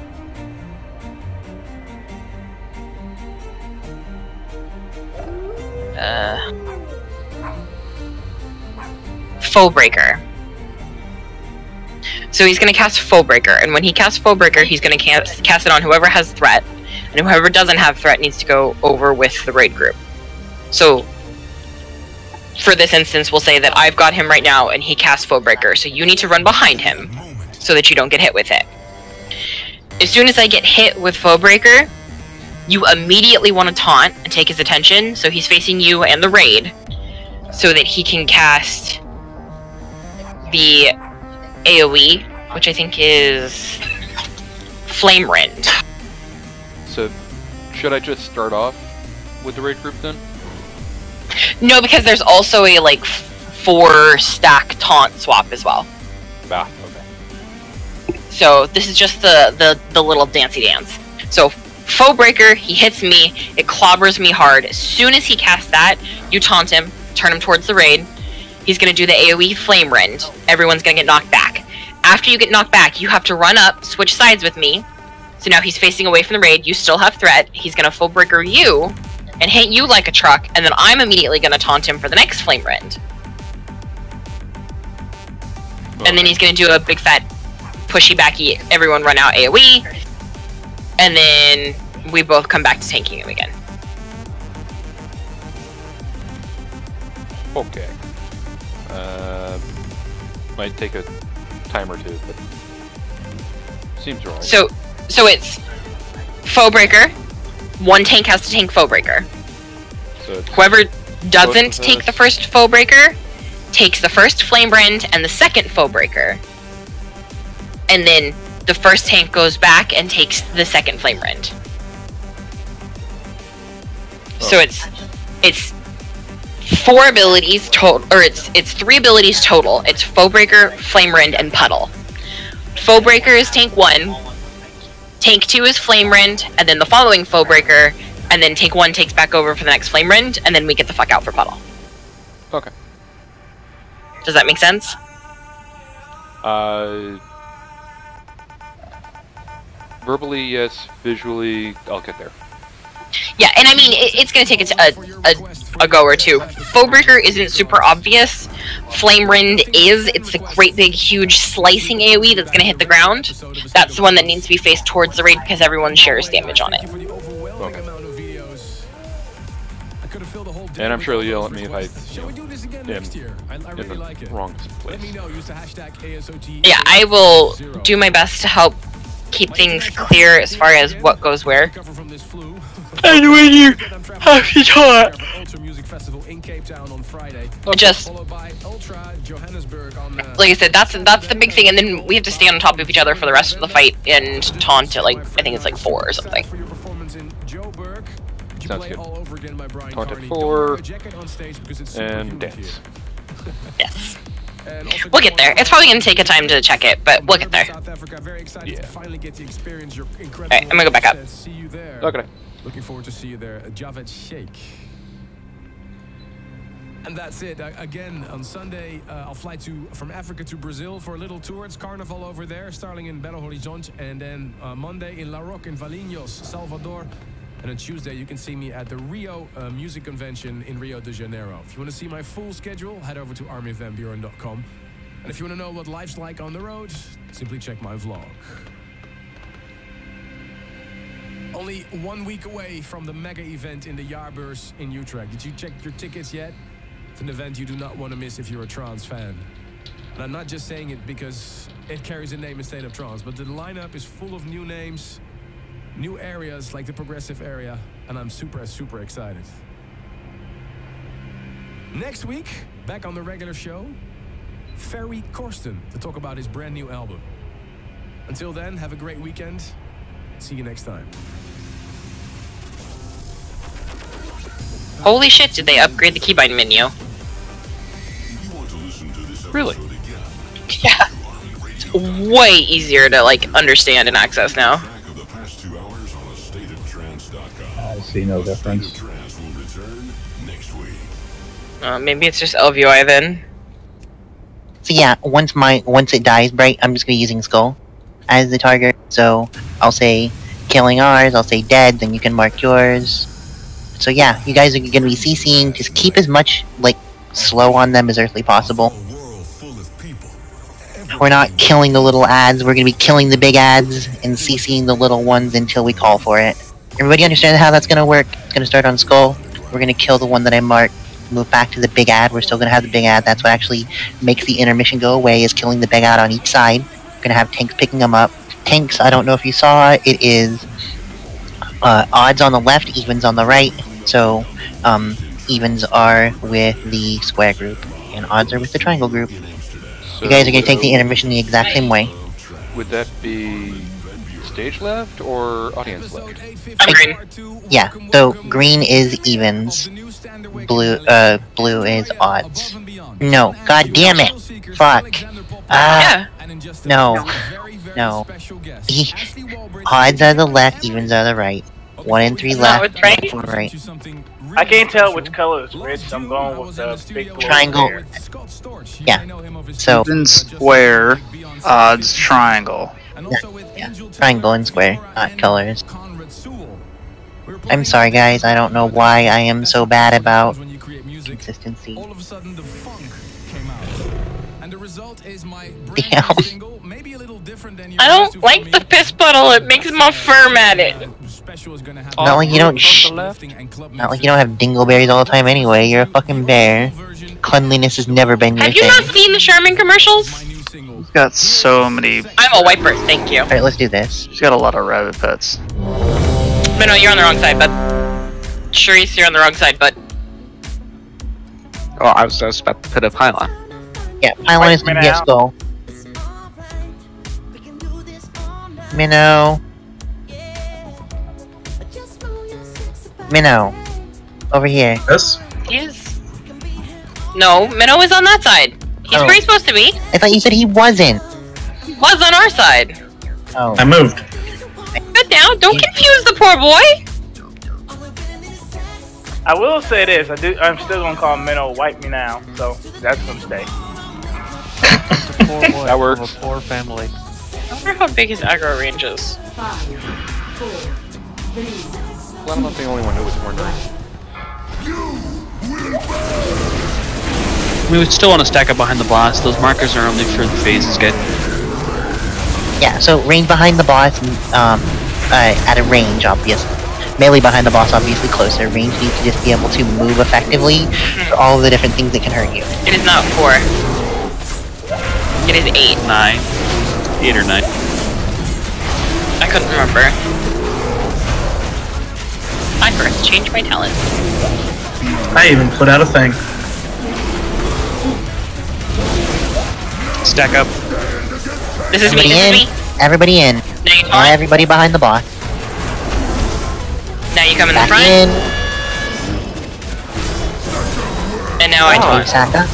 Foebreaker. So he's going to cast Foebreaker, and when he casts Foebreaker, he's going to cast it on whoever has threat, and whoever doesn't have threat needs to go over with the raid group. So, for this instance, we'll say that I've got him right now, and he casts Foebreaker, so you need to run behind him, so that you don't get hit with it. As soon as I get hit with Foebreaker, you immediately want to taunt and take his attention, so he's facing you and the raid, so that he can cast the AoE, which I think is Flame Rend. So, should I just start off with the raid group then? No, because there's also a, like, 4-stack taunt swap as well. Ah, okay. So, this is just the little dancey dance. So, Foebreaker, he hits me, it clobbers me hard. As soon as he casts that, you taunt him, turn him towards the raid. He's going to do the AoE Flame Rend. Everyone's going to get knocked back. After you get knocked back, you have to run up, switch sides with me. So now he's facing away from the raid, you still have threat. He's going to Foebreaker you, and hit you like a truck, and then I'm immediately going to taunt him for the next Flame Rend. Okay. And then he's going to do a big fat pushy backy, everyone run out AoE, and then we both come back to tanking him again. Okay. Might take a time or two, but seems right. So it's Foebreaker. One tank has to tank Foebreaker. So whoever doesn't take the first Foebreaker takes the first Flame Rend and the second Foebreaker. And then the first tank goes back and takes the second Flame Rend. Oh. So it's 4 abilities total, or it's 3 abilities total. It's Foebreaker, Flame Rend, and Puddle. Foebreaker is tank 1, tank 2 is Flame Rend, and then the following Foebreaker, and then tank 1 takes back over for the next Flame Rend, and then we get the fuck out for Puddle. Okay. Does that make sense? Verbally, yes. Visually, I'll get there. Yeah, and I mean, it's going to take a go or two. Foebreaker isn't super obvious. Flame Rend is. It's the great big huge slicing AoE that's going to hit the ground. That's the one that needs to be faced towards the raid because everyone shares damage on it. Okay. And I'm sure you'll yell at me if I am in the wrong place. Yeah, I will do my best to help keep things clear as far as what goes where. And when you have to talk, just like I said, that's the big thing, and then we have to stay on top of each other for the rest of the fight and taunt at, like, I think it's like 4 or something. Sounds good. Taunt at 4 and dance. Yes. We'll get there. It's probably going to take a time to check it, but we'll get there. Yeah. Alright, I'm going to go back up. Okay. Looking forward to see you there, Javed Sheikh. And that's it. Again, on Sunday, I'll fly from Africa to Brazil for a little tour. It's Carnival over there, starting in Belo Horizonte, and then Monday in La Roque in Valinhos, Salvador. And on Tuesday, you can see me at the Rio Music Convention in Rio de Janeiro. If you want to see my full schedule, head over to armyvanburen.com. And if you want to know what life's like on the road, simply check my vlog. Only 1 week away from the mega event in the Jaarbeurs in Utrecht. Did you check your tickets yet? It's an event you do not want to miss if you're a trance fan. And I'm not just saying it because it carries the name and State of Trance, but the lineup is full of new names, new areas like the progressive area, and I'm super excited. Next week, back on the regular show, Ferry Corsten to talk about his brand new album. Until then, have a great weekend. See you next time. Holy shit, did they upgrade the keybind menu? Really? Yeah. It's way easier to like understand and access now. I see no difference. Maybe it's just LVI then. So yeah, once it dies, Bright, I'm just gonna be using Skull as the target. So I'll say killing ours, I'll say dead, then you can mark yours. So yeah, you guys are gonna be CCing. Just keep as much like slow on them as earthly possible. We're not killing the little ads, we're gonna be killing the big ads and CCing the little ones until we call for it. Everybody understand how that's gonna work? It's gonna start on Skull. We're gonna kill the one that I marked. Move back to the big ad. We're still gonna have the big ad. That's what actually makes the intermission go away, is killing the big ad on each side. We're gonna have tanks picking them up. Tanks, I don't know if you saw, it is odds on the left, evens on the right. So evens are with the square group, and odds are with the triangle group. So you guys are gonna take the intermission the exact same way. Would that be stage left or audience left? Green. Yeah. So green is evens. Blue is odds. No. God damn it. Fuck. Ah. No. No. Odds are the left, evens are the right. 1 and 3 left, 4 right. I can't tell which color is which, so I'm going with the big blue. Triangle. Yeah. So. Square, odds, triangle. Yeah. Triangle and square, not colors. I'm sorry guys, I don't know why I am so bad about consistency. Damn. I don't like the piss puddle, it makes my fur mad at it. Not like you don't not like you don't have dingleberries all the time anyway, you're a fucking bear. Cleanliness has never been your thing. Have you not seen the Charmin commercials? He's got so many... I'm a wiper, thank you. Alright, let's do this. She's got a lot of rabbit pets. But no, you're on the wrong side, bud. Charisse, you're on the wrong side, bud. Oh, I was about to put a pylon. Yeah, pylon is gonna be a skull. Minnow. Minnow. Over here. Yes? Yes. No, Minnow is on that side. He's where he's supposed to be. I thought you said he wasn't. He was on our side. Oh. I moved. Good now, don't confuse the poor boy. I will say this, I'm still gonna call Minnow Wipe Me Now, so that's gonna stay. Poor boy, that works. A poor family. I wonder how big his aggro range is. 5, 4, 3. Well, I'm not the only one who was warned of. We would still want to stack up behind the boss. Those markers are only for the phases, good. Yeah, so range behind the boss, at a range, obviously. Melee behind the boss, obviously closer. Range needs to just be able to move effectively for all of the different things that can hurt you. It is not 4. It is 8. 9. 8 or 9. I couldn't remember. I forgot to change my talent. I even put out a thing. Stack up. This is me, this is me. Everybody in. Now everybody behind the boss. Now you come in the Back front. In. And now I taunt. Saka.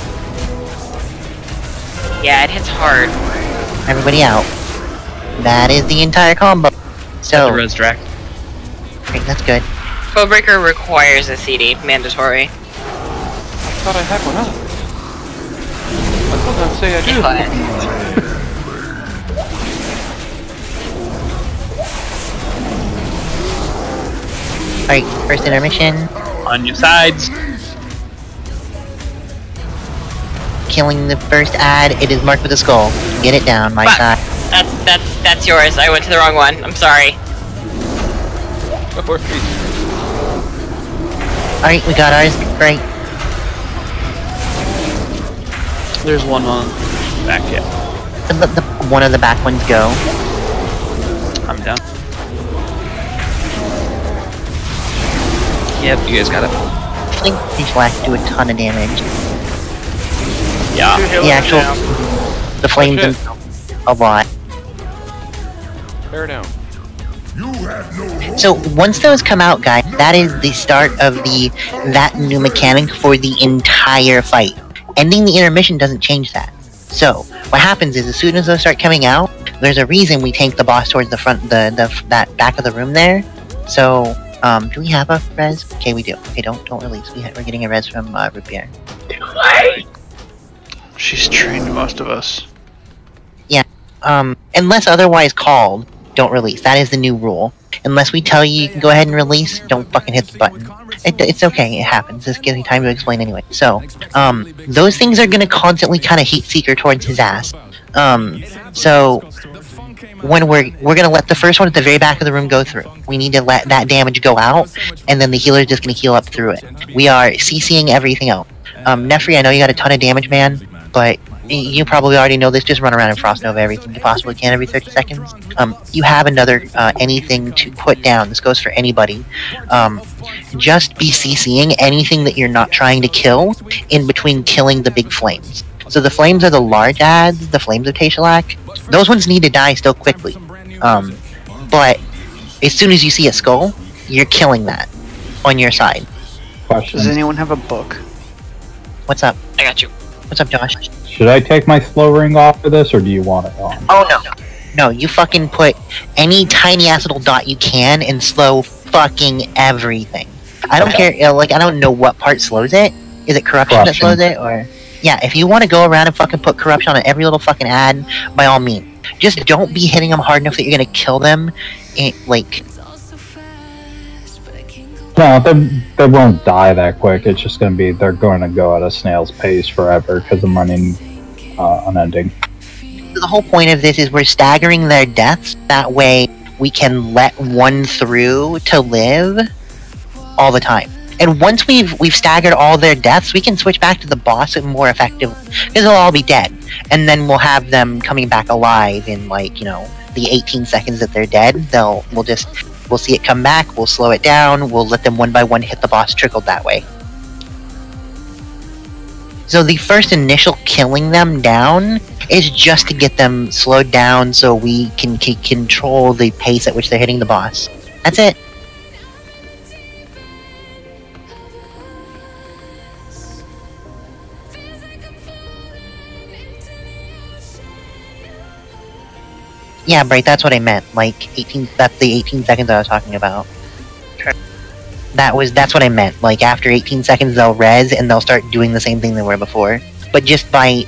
Yeah, it hits hard. Everybody out. That is the entire combo. So. The res Drax. Great, that's good. Foebreaker requires a CD, mandatory. I thought I had one up. I thought I'd say I do. Alright, first intermission. On your sides. Killing the first ad. It is marked with a skull. Get it down, my side. That's yours. I went to the wrong one. I'm sorry. Alright, we got ours. Great. There's one on back yet. One of the back ones go. I'm down. Yep, you guys got it. I think these blacks do a ton of damage. Yeah. The actual... The flames and a lot. Bear down. So once those come out, guys, that is the start of that new mechanic for the entire fight. Ending the intermission doesn't change that. So what happens is, as soon as those start coming out, there's a reason we tank the boss towards the front, that back of the room there. So do we have a res? Okay, we do. Okay, don't release. We're getting a res from Root Beer. She's trained most of us. Yeah. Unless otherwise called, don't release. That is the new rule. Unless we tell you can go ahead and release, don't fucking hit the button. It's okay, it happens. Just give me time to explain anyway. So, those things are gonna constantly kind of heat seeker towards his ass. So when we're gonna let the first one at the very back of the room go through. We need to let that damage go out, and then the healer's just gonna heal up through it. We are CCing everything else. Nefri, I know you got a ton of damage, man, but you probably already know this. Just run around and Frost Nova everything you possibly can every 30 seconds. You have another anything to put down. This goes for anybody. Just be CCing anything that you're not trying to kill in between killing the big flames. So the flames are the large ads, the flames of Tashalak. Those ones need to die still quickly. But as soon as you see a skull, you're killing that on your side. Question. Does anyone have a book? What's up? I got you. What's up, Josh? Should I take my slow ring off for this, or do you want it on? Oh, no. No, you fucking put any tiny ass little dot you can and slow fucking everything. I don't care, like, I don't know what part slows it. Is it corruption that slows it, or... Yeah, if you want to go around and fucking put corruption on every little fucking ad, by all means. Just don't be hitting them hard enough that you're gonna kill them, like... No, they won't die that quick. It's just gonna be, they're going to go at a snail's pace forever, because I'm running unending. The whole point of this is we're staggering their deaths, that way we can let one through to live all the time. And once we've staggered all their deaths, we can switch back to the boss more effectively, because they'll all be dead. And then we'll have them coming back alive in, like, you know, the 18 seconds that they're dead. We'll see it come back, we'll slow it down, we'll let them one by one hit the boss trickled that way. So the first initial killing them down is just to get them slowed down so we can control the pace at which they're hitting the boss. That's it. Yeah, Bright, that's what I meant. Like, 18, that's the 18 seconds I was talking about. Okay. That's what I meant. Like, after 18 seconds, they'll res, and they'll start doing the same thing they were before. But just by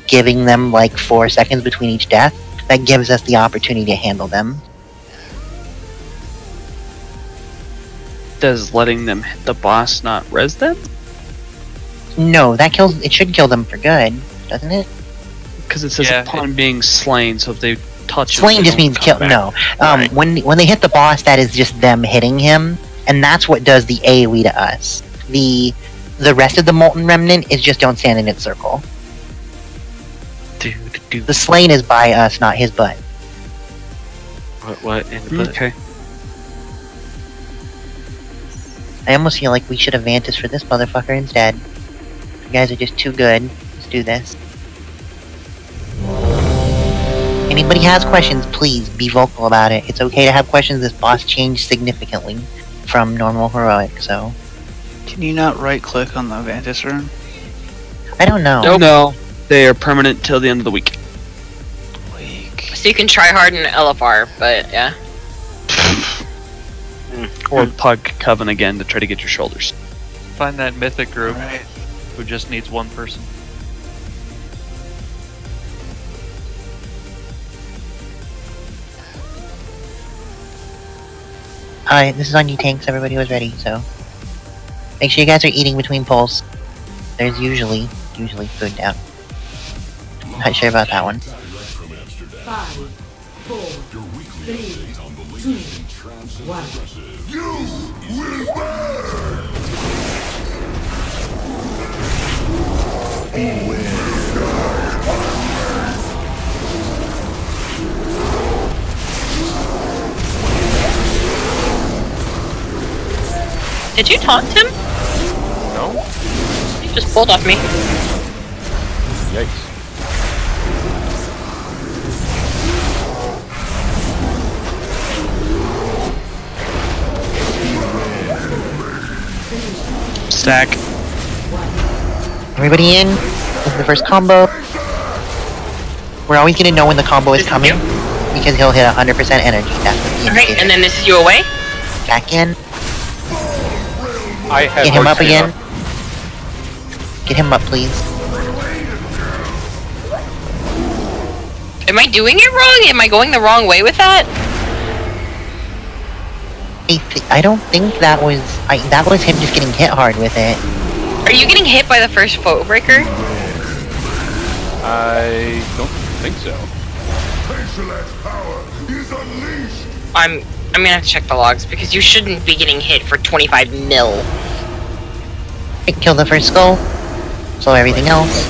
giving them, like, 4 seconds between each death, that gives us the opportunity to handle them. Does letting them hit the boss not res them? No, it should kill them for good, doesn't it? Because it says upon being slain, so if they touch slain just means kill. No, right. When they hit the boss, that is just them hitting him, and that's what does the AoE to us. The rest of the Molten Remnant is just don't stand in its circle. The slain is by us, not his butt. What in the butt? Okay. I almost feel like we should have Vantis for this motherfucker instead. You guys are just too good. Let's do this. Anybody has questions, please be vocal about it. It's okay to have questions. This boss changed significantly from normal heroic, so... Can you not right-click on the Vantis rune? I don't know. Nope. No, they are permanent till the end of the week. So you can try hard in LFR, but yeah. Or Pug Coven again to try to get your shoulders. Find that mythic group who just needs one person. Alright, this is on you tanks, everybody was ready, so... Make sure you guys are eating between pulls. There's usually food down. Not sure about that one. 5, 4, 3, 2, 1. You will burn! Did you taunt him? No. You just pulled off me. Yikes. Stack. Everybody in. This is the first combo. We're always gonna know when the combo is coming because he'll hit 100% energy. That's what the Alright, and then this is you away? Back in. I have Get him up Archie again. Get him up, please. Am I doing it wrong? Am I going the wrong way with that? I don't think that was... that was him just getting hit hard with it. Are you getting hit by the first foe breaker? I don't think so. I'm gonna have to check the logs because you shouldn't be getting hit for 25 mil. Kill the first skull. Slow everything else.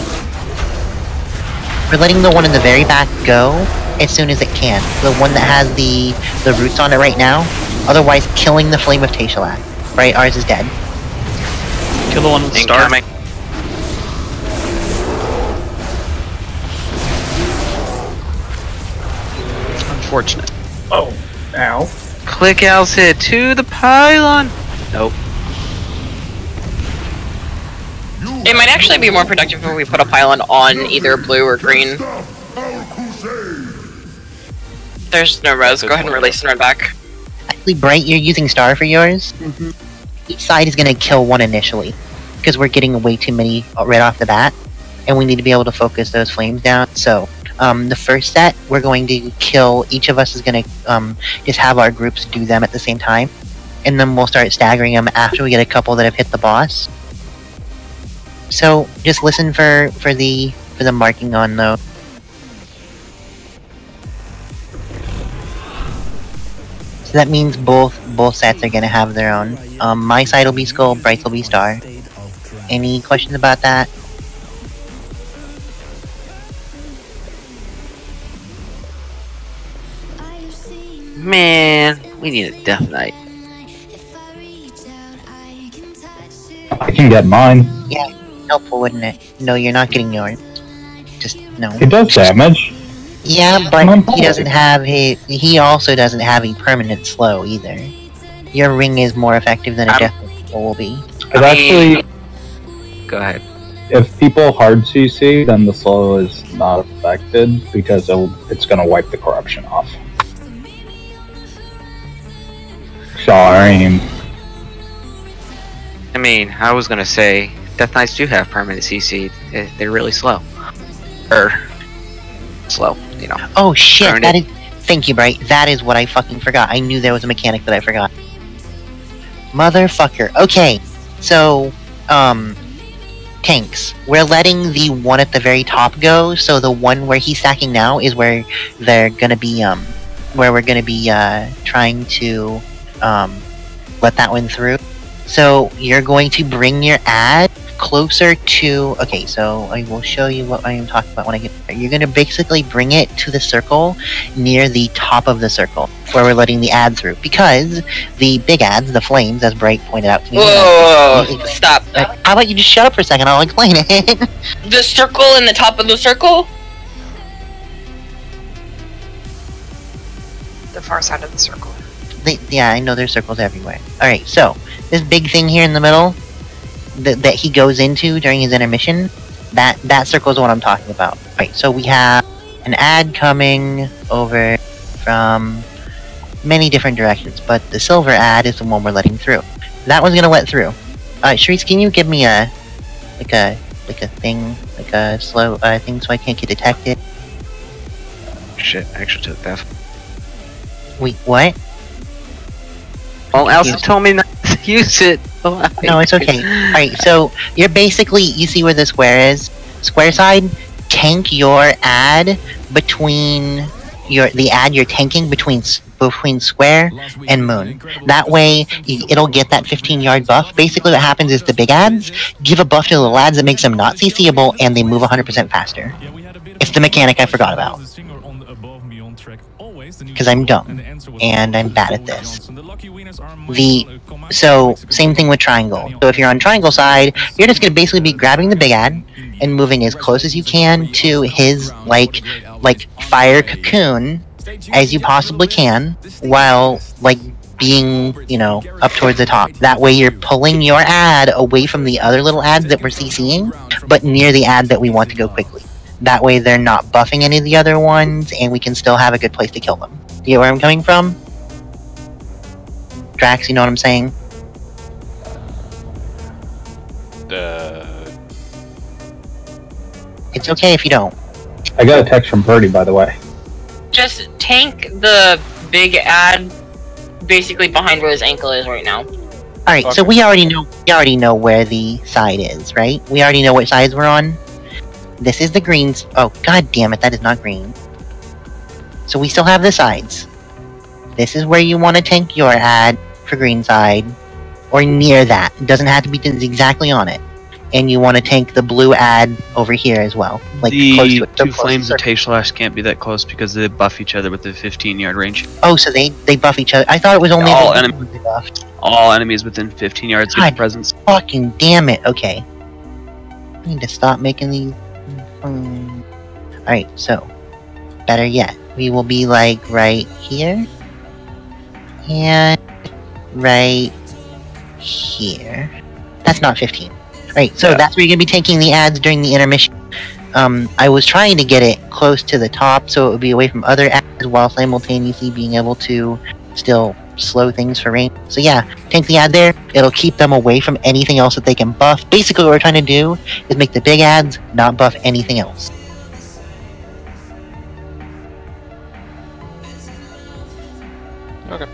We're letting the one in the very back go as soon as it can. The one that has the roots on it right now. Otherwise, killing the Flame of Tashalak. Right, ours is dead. Kill the one with the star. Incoming. Unfortunate. Oh, ow. Click else hit to the pylon. Nope. It might actually be more productive if we put a pylon on either blue or green. There's no res. Go ahead and release and run back. Actually, Bright, you're using star for yours. Each side is going to kill one initially, because we're getting way too many right off the bat, and we need to be able to focus those flames down. So, the first set, we're going to kill, each of us is going to just have our groups do them at the same time, and then we'll start staggering them after we get a couple that have hit the boss. So, just listen for the marking on those. So that means both sets are gonna have their own. My side will be skull, Bright's will be star. Any questions about that? Man, we need a Death Knight. I can get mine. Yeah, helpful, wouldn't it? No, you're not getting yours. Just no. It does damage. Yeah, but he doesn't have he also doesn't have a permanent slow either. Your ring is more effective than a death slow will be. It actually... Go ahead. If people hard CC, then the slow is not affected because it's going to wipe the corruption off. Sorry. I mean, I was gonna say, Death Knights do have permanent CC. They're really slow. Slow, you know. Oh shit, thank you, Bright. That is what I fucking forgot. I knew there was a mechanic that I forgot. Motherfucker. Okay, so, tanks. We're letting the one at the very top go, so the one where he's stacking now is where they're gonna be, where we're gonna be, trying to, let that one through. So, you're going to bring your ad closer to... Okay, so I will show you what I am talking about when I get there. You're going to basically bring it to the circle near the top of the circle, where we're letting the ad through. Because the big ads, the flames, as Bright pointed out to me... Whoa, stop. How about you just shut up for a second, I'll explain it. The circle in the top of the circle? The far side of the circle. Yeah, I know there's circles everywhere. Alright, so, this big thing here in the middle, that he goes into during his intermission, that circle is what I'm talking about. Right, so we have an ad coming over from many different directions, but the silver ad is the one we're letting through. That one's gonna let through. Sharice, can you give me a thing, like a slow thing so I can't get detected? Shit, I actually took that. Wait, what? Well, Elsa told me not to use it. No, it's okay. Alright, so you're basically, you see where the square is? Square side, tank your ad between the ad you're tanking between square and moon. That way, it'll get that 15-yard buff. Basically, what happens is the big ads give a buff to the little ads that makes them not CCable, and they move 100% faster. It's the mechanic I forgot about. Because I'm dumb, and I'm bad at this. So, same thing with triangle. So if you're on triangle side, you're just going to basically be grabbing the big ad and moving as close as you can to his, like fire cocoon as you possibly can, while, being, up towards the top. That way you're pulling your ad away from the other little ads that we're CCing, but near the ad that we want to go quickly. That way they're not buffing any of the other ones, and we can still have a good place to kill them. You get where I'm coming from? Drax, you know what I'm saying? It's okay if you don't. I got a text from Birdie, by the way. Just tank the big ad basically behind where his ankle is right now. Alright, okay. So we already know where the side is, right? We already know what sides we're on. This is the greens. Oh, god damn it, that is not green. So we still have the sides. This is where you want to tank your ad for green side, or near that. It doesn't have to be exactly on it. And you want to tank the blue ad over here as well. Close to it. Two flames of Tashlash can't be that close because they buff each other with the 15-yard range. Oh, so they buff each other. I thought it was only all enemies within 15 yards of presence. Fucking damn it. Okay. I need to stop making these. Alright, so. Better yet. We will be right here. And right here. That's not 15. Right, so that's where you're going to be taking the ads during the intermission. I was trying to get it close to the top so it would be away from other ads while simultaneously being able to still slow things for range. So yeah, tank the ad there. It'll keep them away from anything else that they can buff. Basically what we're trying to do is make the big ads not buff anything else. Okay.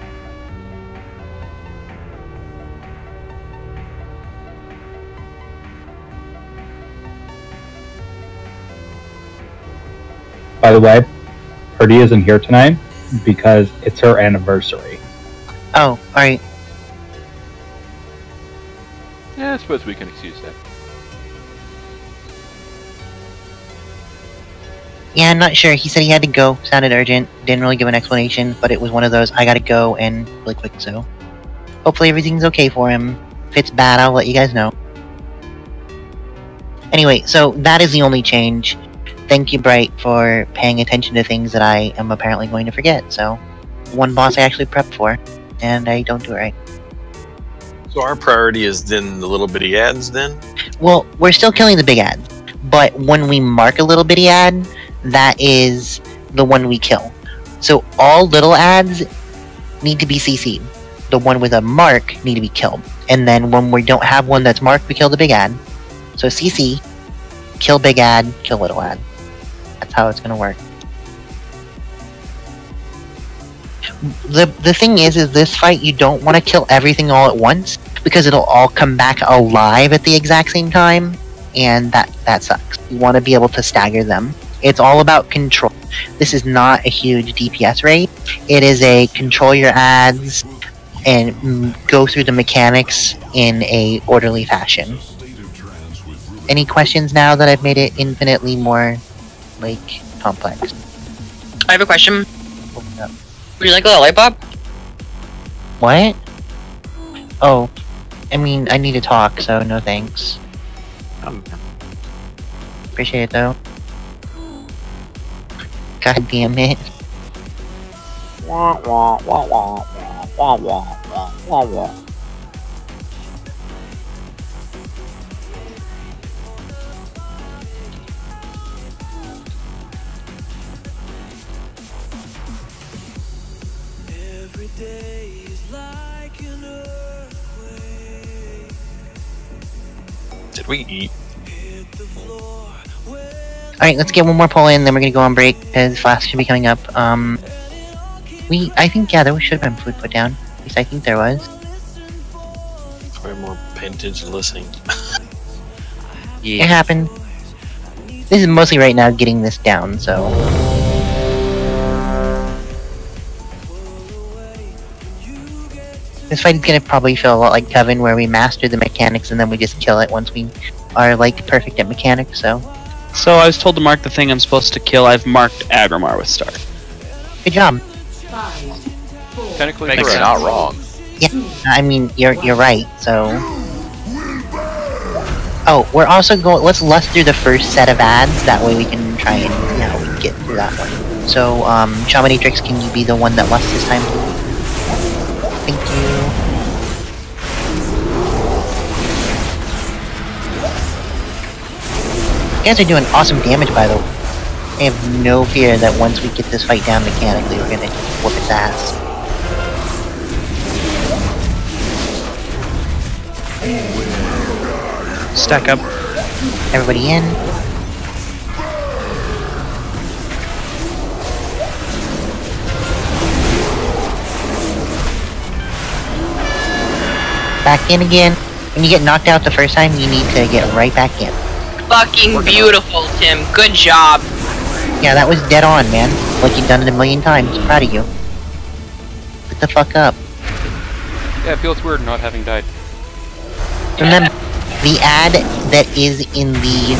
By the way, Purdy isn't here tonight because it's her anniversary. Oh, alright. Yeah, I suppose we can excuse that. Yeah, I'm not sure. He said he had to go. Sounded urgent. Didn't really give an explanation, but it was one of those, I gotta go, and really quick, so. Hopefully everything's okay for him. If it's bad, I'll let you guys know. Anyway, so that is the only change. Thank you, Bright, for paying attention to things that I am apparently going to forget, so. One boss I actually prepped for, and I don't do it right. So our priority is then the little bitty ads, then? Well, we're still killing the big ads, but when we mark a little bitty ad, that is the one we kill. So all little ads need to be CC'd. The one with a mark need to be killed. And then when we don't have one that's marked, we kill the big ad. So CC, kill big ad, kill little ad. That's how it's gonna work. The thing is this fight you don't want to kill everything all at once, because it'll all come back alive at the exact same time, and that sucks. You want to be able to stagger them. It's all about control. This is not a huge DPS rate. It is a control your ads and go through the mechanics in a orderly fashion. Any questions now that I've made it infinitely more, complex? I have a question. Would you like a lollipop? What? Oh, I mean, I need to talk, so no thanks. Appreciate it, though. God damn it. Wah, wah, wah, wah, wah, wah, wah, wah. Every day is like an earthquake. Did we eat? Alright, let's get one more pull in, then we're gonna go on break, because Flask should be coming up. I think, yeah, there should have been food put down. At least I think there was. Probably more paying attention to listening. It happened. This is mostly right now getting this down, so. This fight is gonna probably feel a lot like Coven, where we master the mechanics and then we just kill it once we are like perfect at mechanics, so. So I was told to mark the thing I'm supposed to kill. I've marked Adramar with star. Good job. Technically, you're not wrong. Yeah, I mean, you're right, so. Oh, we're also going. Let's lust through the first set of ads. That way we can try and see how we get through that one. So, Shamantrix, can you be the one that lusts this time? Thank you. You guys are doing awesome damage, by the way. I have no fear that once we get this fight down mechanically, we're gonna whoop its ass. Stack up. Everybody in. Back in again. When you get knocked out the first time, you need to get right back in. Fucking beautiful, Tim. Good job. Yeah, that was dead on, man. Like you've done it a million times. Proud of you. Get the fuck up. Yeah, it feels weird not having died. Remember, the ad that is in the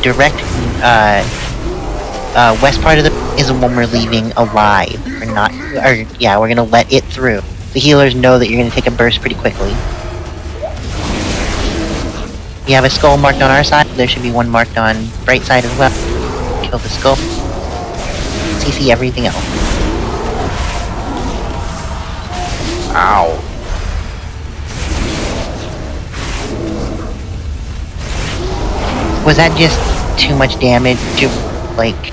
direct west part of the is the one we're leaving alive. We're not, or yeah, we're gonna let it through. The healers know that you're gonna take a burst pretty quickly. We have a skull marked on our side. There should be one marked on right side as well. Kill the skull. CC everything else. Ow. Was that just too much damage? Like...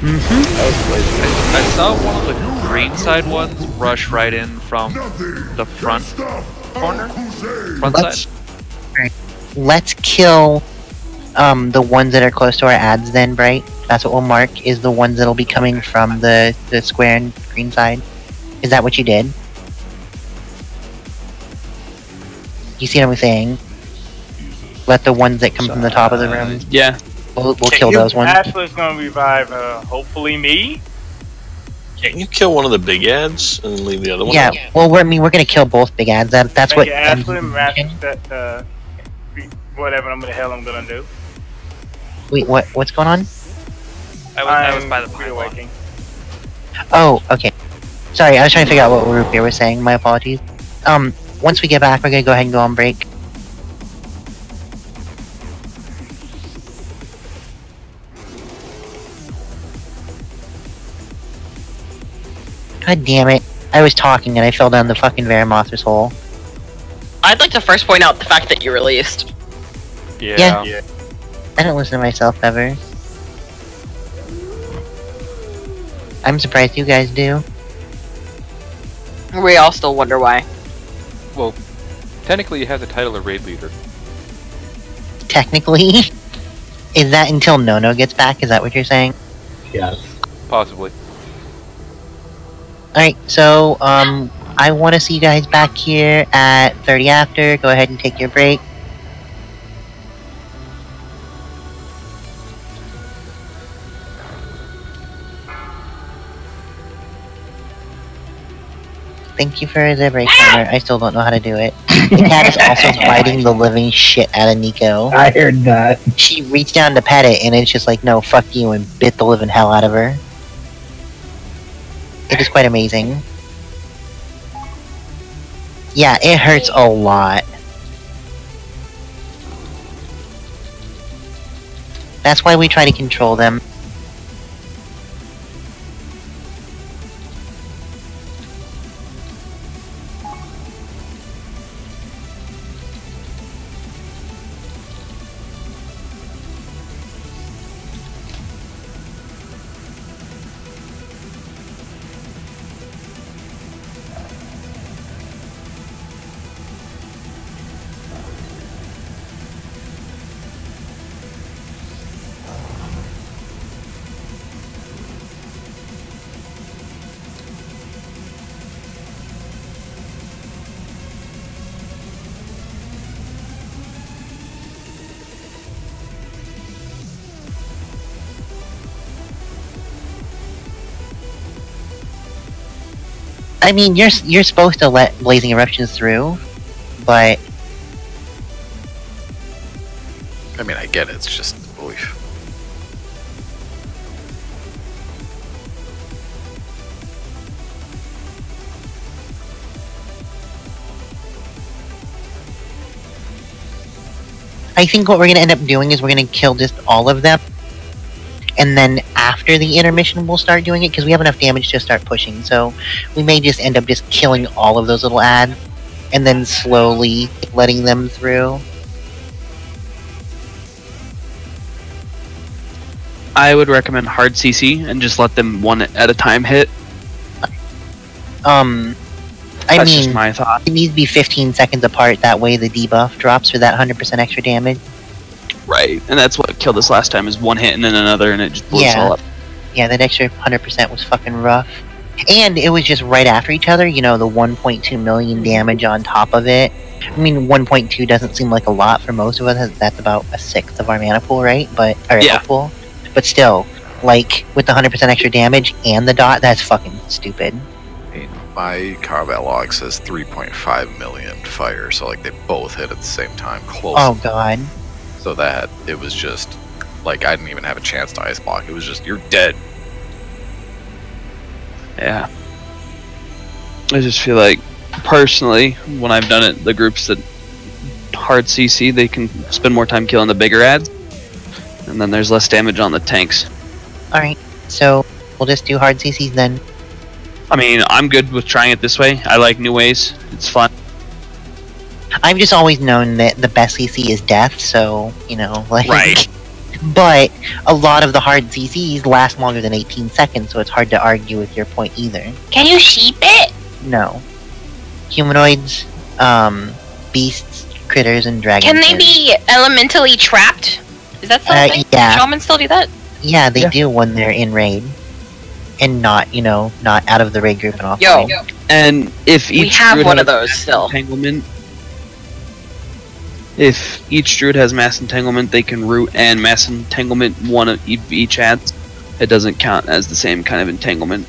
I saw one of the green side ones rush right in from the front corner. Front side. Let's kill the ones that are close to our ads then, Bright. That's what we'll mark, is the ones that'll be coming from the square and green side. Is that what you did? You see what I'm saying? Let the ones that come from the top of the room. Yeah. We'll kill those ones. Ashley's gonna revive, hopefully me. Can't you kill one of the big ads and then leave the other one? Yeah, well, we're gonna kill both big ads. That's what. Ashley, whatever the hell I'm gonna do. Wait, what's going on? I was by the pylon. Oh, okay. Sorry, I was trying to figure out what Root Beer was saying. My apologies. Once we get back, we're gonna go ahead and go on break. God damn it. I was talking and I fell down the fucking Varamoth's hole. I'd like to first point out the fact that you released. Yeah. I don't listen to myself ever. I'm surprised you guys do. We all still wonder why. Well, technically you have the title of raid leader. Technically? Is that until Nono gets back? Is that what you're saying? Yes. Possibly. Alright, so, I want to see you guys back here at 30 after. Go ahead and take your break. Thank you for the break timer. I still don't know how to do it. The cat is also biting the living shit out of Nico. I heard that. She reached down to pet it, and it's just like, no, fuck you, and bit the living hell out of her. It is quite amazing. Yeah, it hurts a lot. That's why we try to control them. I mean, you're supposed to let blazing eruptions through, but I mean, I get it. It's just, oof. I think what we're gonna end up doing is we're gonna kill just all of them, and then after the intermission we'll start doing it because we have enough damage to start pushing. So we may just end up just killing all of those little ads, and then slowly letting them through. I would recommend hard CC and just let them one at a time hit. That's just my thought. It needs to be 15 seconds apart, that way the debuff drops for that 100% extra damage. Right, and that's what killed us last time, is one hit and then another, and it just blew us all up. Yeah, that extra 100% was fucking rough. And it was just right after each other, you know, the 1.2 million damage on top of it. I mean, 1.2 doesn't seem like a lot for most of us, that's about a sixth of our mana pool, right? But, or health pool. But still, like, with the 100% extra damage and the dot, that's fucking stupid. My combat log says 3.5 million fire, so like they both hit at the same time, close. Oh god. So that it was just like I didn't even have a chance to ice block. It was just you're dead. Yeah. I just feel like personally, when I've done it, the groups that hard CC, they can spend more time killing the bigger ads, and then there's less damage on the tanks. Alright, so we'll just do hard CCs then. I mean, I'm good with trying it this way. I like new ways. It's fun. I've just always known that the best CC is death, so, you know, like... Right. But a lot of the hard CCs last longer than 18 seconds, so it's hard to argue with your point either. Can you sheep it? No. Humanoids, beasts, critters, and dragons. Can they be elementally trapped? Is that something? Yeah. Shamans still do that? Yeah, they do when they're in raid. And not, you know, not out of the raid group and offline. Yo, and if each we have druid one of has those still. Entanglement, if each druid has mass entanglement, they can root and mass entanglement one of each ads. It doesn't count as the same kind of entanglement.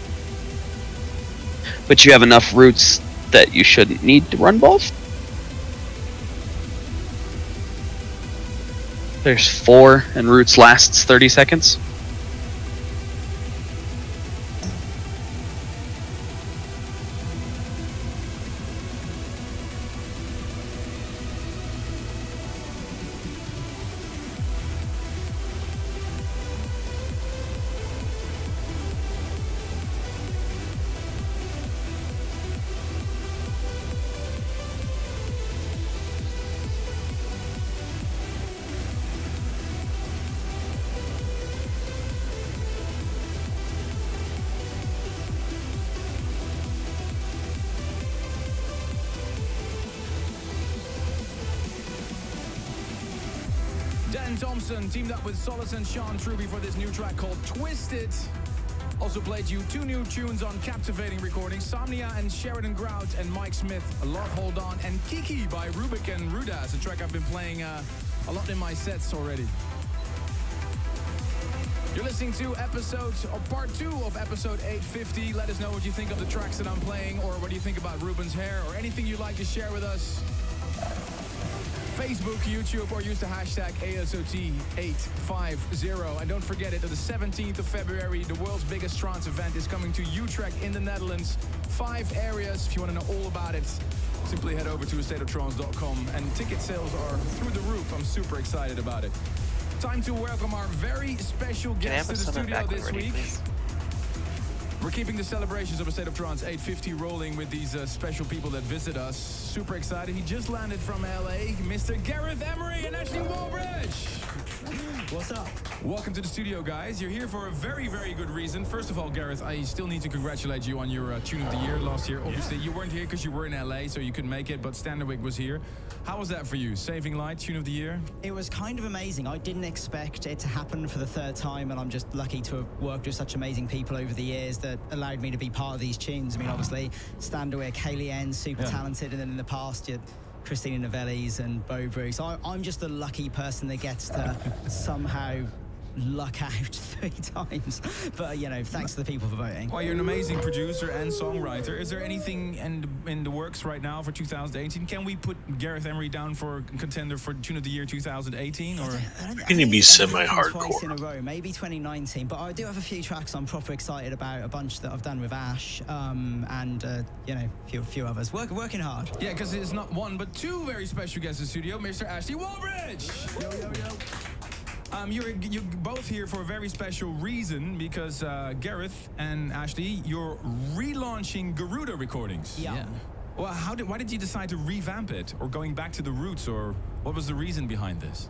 But you have enough roots that you shouldn't need to run both. There's 4, and roots lasts 30 seconds. Dan Thompson teamed up with Solace and Sean Truby for this new track called Twisted. Also played you 2 new tunes on captivating recordings, Somnia and Sheridan Grout and Mike Smith, Love Hold On, and Kiki by Rubik and Rudas, a track I've been playing a lot in my sets already. You're listening to part 2 of episode 850. Let us know what you think of the tracks that I'm playing, or what do you think about Ruben's hair, or anything you'd like to share with us. Facebook, YouTube, or use the hashtag ASOT850. And don't forget it, on the 17th of February, the world's biggest trance event is coming to Utrecht in the Netherlands. 5 areas. If you want to know all about it, simply head over to astateoftrance.com. And ticket sales are through the roof. I'm super excited about it. Time to welcome our very special guest to the studio this week. Please? We're keeping the celebrations of A State of Trance 850 rolling with these special people that visit us. Super excited. He just landed from LA, Mr. Gareth Emery and Ashley Walbridge. What's up? Welcome to the studio, guys. You're here for a very, very good reason. First of all, Gareth, I still need to congratulate you on your Tune of the Year last year. Obviously, you weren't here because you were in LA, so you couldn't make it, but Standerwick was here. How was that for you? Saving Light, Tune of the Year? It was kind of amazing. I didn't expect it to happen for the 3rd time, and I'm just lucky to have worked with such amazing people over the years that allowed me to be part of these tunes. I mean, obviously, Standerwick, Hayley N, super talented, and then in the past, you Christina Novellis and Bo Bruce. So I'm just the lucky person that gets to somehow luck out 3 times. But, you know, thanks to the people for voting. Well, you're an amazing producer and songwriter. Is there anything in the works right now for 2018? Can we put Gareth Emery down for contender for Tune of the Year 2018? Or Can you be twice in a semi-hardcore? row, maybe 2019. But I do have a few tracks I'm proper excited about. A bunch that I've done with Ash, and you know, a few others. Working hard. yeah, because it's not one but 2 very special guests in the studio, Mr. Ashley Walbridge. Yo, yo, yo. You're both here for a very special reason because Gareth and Ashley, you're relaunching Garuda Recordings. Yeah. Well, why did you decide to revamp it, or going back to the roots, or what was the reason behind this?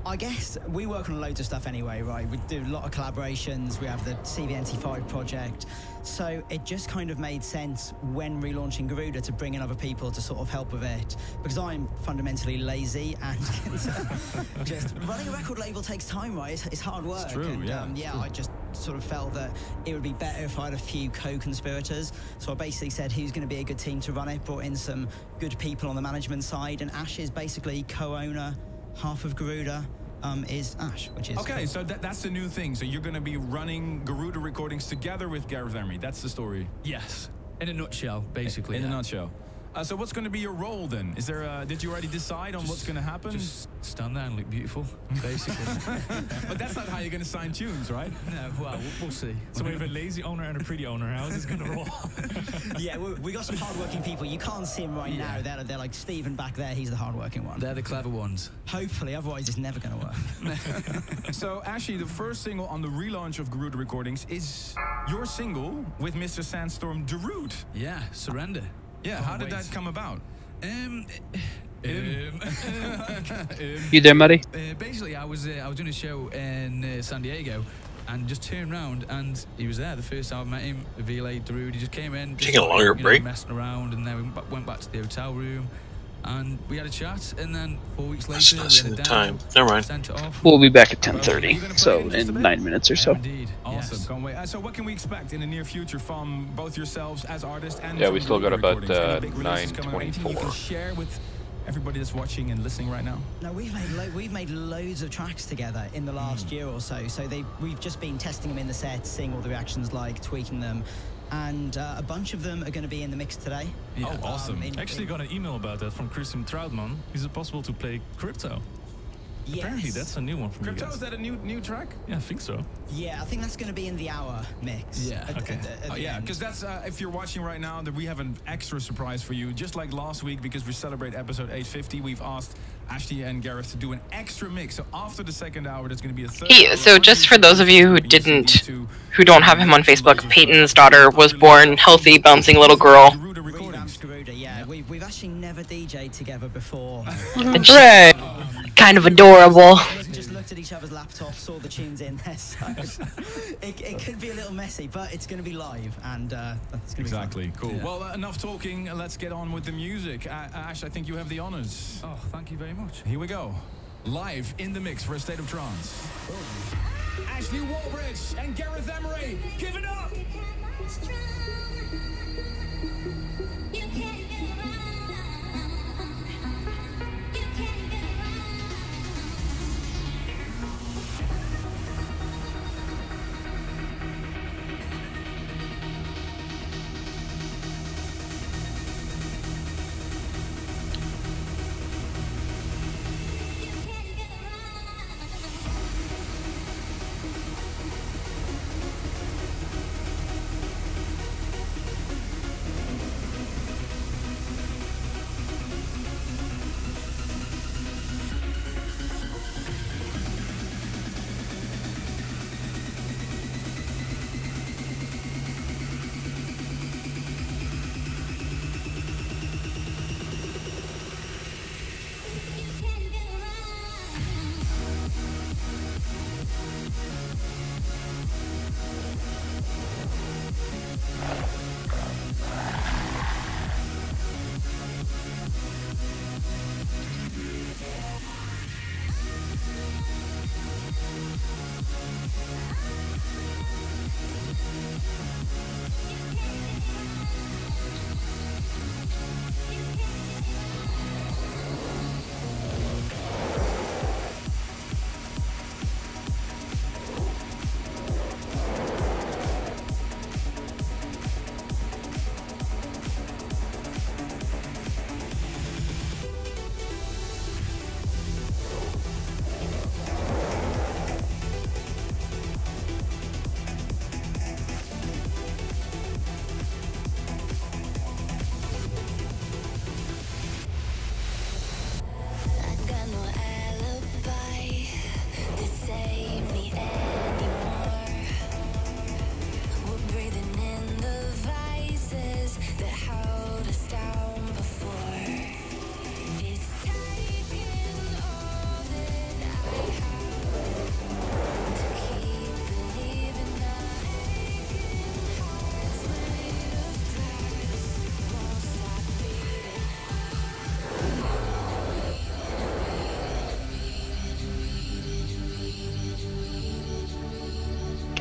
I guess we work on loads of stuff anyway, right? We do a lot of collaborations. We have the CVNT5 project. So it just kind of made sense when relaunching Garuda to bring in other people to sort of help with it. Because I'm fundamentally lazy and just running a record label takes time, right? It's hard work. It's true, and, yeah. I just sort of felt that it would be better if I had a few co-conspirators. So I basically said, who's going to be a good team to run it? Brought in some good people on the management side. And Ash is basically co-owner. Half of Garuda is Ash, which is okay. So that's the new thing. So you're going to be running Garuda Recordings together with Gareth Emery. That's the story. Yes, in a nutshell, basically. In a nutshell. So what's going to be your role then? Is there? Did you already decide on what's going to happen? Just stand there and look beautiful, basically. But that's not how you're going to sign tunes, right? No, well, we'll see. So we have a lazy owner and a pretty owner. How is this going to roll? Yeah, we got some hardworking people. You can't see them right now. They're like Stephen back there. He's the hardworking one. They're the clever ones. Hopefully, otherwise it's never going to work. So, Ashley, the first single on the relaunch of Garuda Recordings is your single with Mr. Sandstorm, Darude. Yeah, Surrender. Yeah, how did that come about? You there, Muddy? Basically, I was doing a show in San Diego, and just turned around and he was there. The first time I met him, VLA Darude, he just came in, just taking a longer break, messing around, and then we went back to the hotel room. And we had a chat, and then 4 weeks later, That's not seeing the time. Never mind. Sent it off. We'll be back at 10:30, so in 9 minutes or so. Indeed. Awesome. Yes. Can't wait. So what can we expect in the near future from both yourselves as artists and Yeah, from we still got Garuda about Recordings? Any big releases coming out? Anything you can 9:24. share with everybody that's watching and listening right now? No, we've made loads of tracks together in the last year or so. So we've just been testing them in the set, seeing what the reactions like, tweaking them. And a bunch of them are going to be in the mix today. Yeah. Oh, awesome. Actually got an email about that from Christian Troutman. Is it possible to play Crypto? Yes. Apparently that's a new one from Crypto, you guys. is that a new track? Yeah, I think so. Yeah, I think that's going to be in the hour mix. Yeah, okay. Yeah, because that's, if you're watching right now, that we have an extra surprise for you. Just like last week, because we celebrate episode 850, we've asked Ashley and Gareth to do an extra mix. So after the second hour, there's going to be a third hour. So just for those of you who don't have him on Facebook, Peyton's daughter was born healthy, bouncing little girl. Garuda, yeah. We've actually never DJ'd together before. Right. Kind of adorable. Just looked at each other's laptops, saw the tunes in there. So it could be a little messy, but it's going to be live, and it's going to be fun. Cool. Yeah. Well, enough talking. Let's get on with the music. Ash, I think you have the honors. Oh, thank you very much. Here we go. Live in the mix for A State of Trance. Ashley Walbridge and Gareth Emery. Give it up!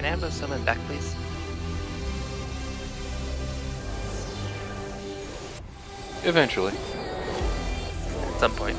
Can I have those summon back, please? Eventually. At some point.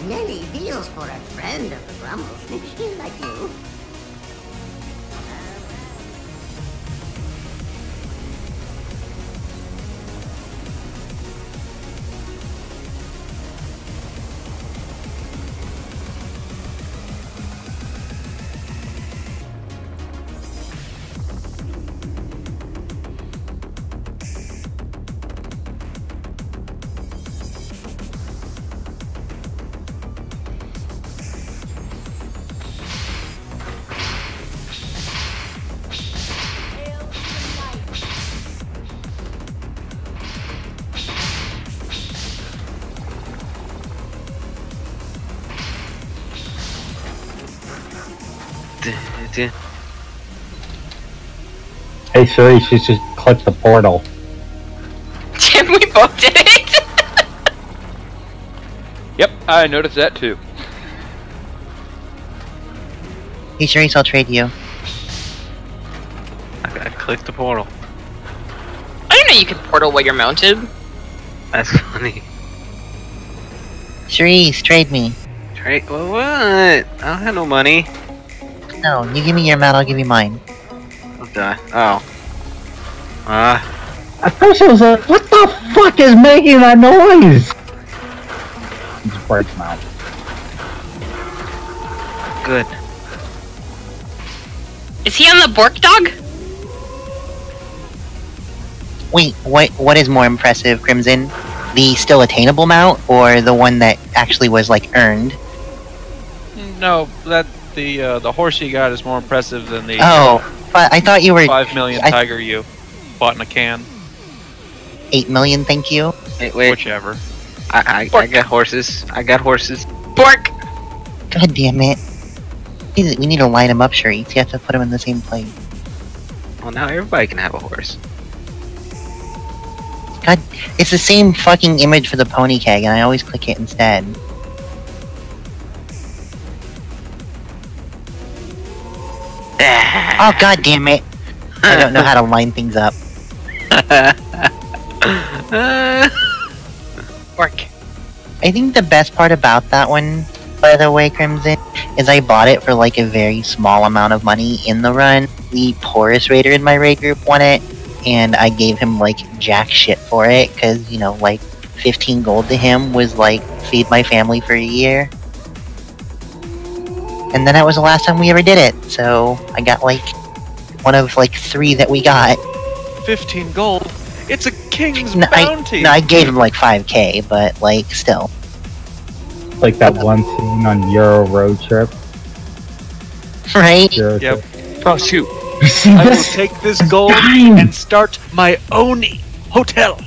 Nelly deals for a friend of the Grumbles. He's like you. Hey Siri, you should just click the portal. Tim, we both did it! Yep, I noticed that too. Hey Sharice, I'll trade you. I clicked the portal. I didn't know you could portal while you're mounted. That's funny. Sharice, trade me. Trade? Well, what? I don't have no money. No, you give me your mount, I'll give you mine. Okay. Oh. At first I was like, what the fuck is making that noise? It just breaks him out. Good. Is he on the Bork dog? Wait, what is more impressive, Crimson? The still attainable mount, or the one that actually was, like, earned? No, that the horse you got is more impressive than the but I thought you were 5 million tiger you bought in a can. 8 million, thank you. Wait. Whichever. I got horses. I got horses. Bork! God damn it. We need to line them up, Sharice. You have to put them in the same place. Well, now everybody can have a horse. God, it's the same fucking image for the pony keg, and I always click it instead. Oh, god damn it. I don't know how to line things up. Work. I think the best part about that one, by the way, Crimson, is I bought it for like a very small amount of money in the run. The poorest raider in my raid group won it, and I gave him like jack shit for it, because, you know, like, 15 gold to him was like feed my family for a year. And then that was the last time we ever did it, so I got like one of like 3 that we got. 15 gold? It's a king's bounty! I gave him like 5k, but like still. Like that one scene on Euro Road Trip. Right? Euro Yep. Trip. Oh shoot. I will take this gold and start my own hotel.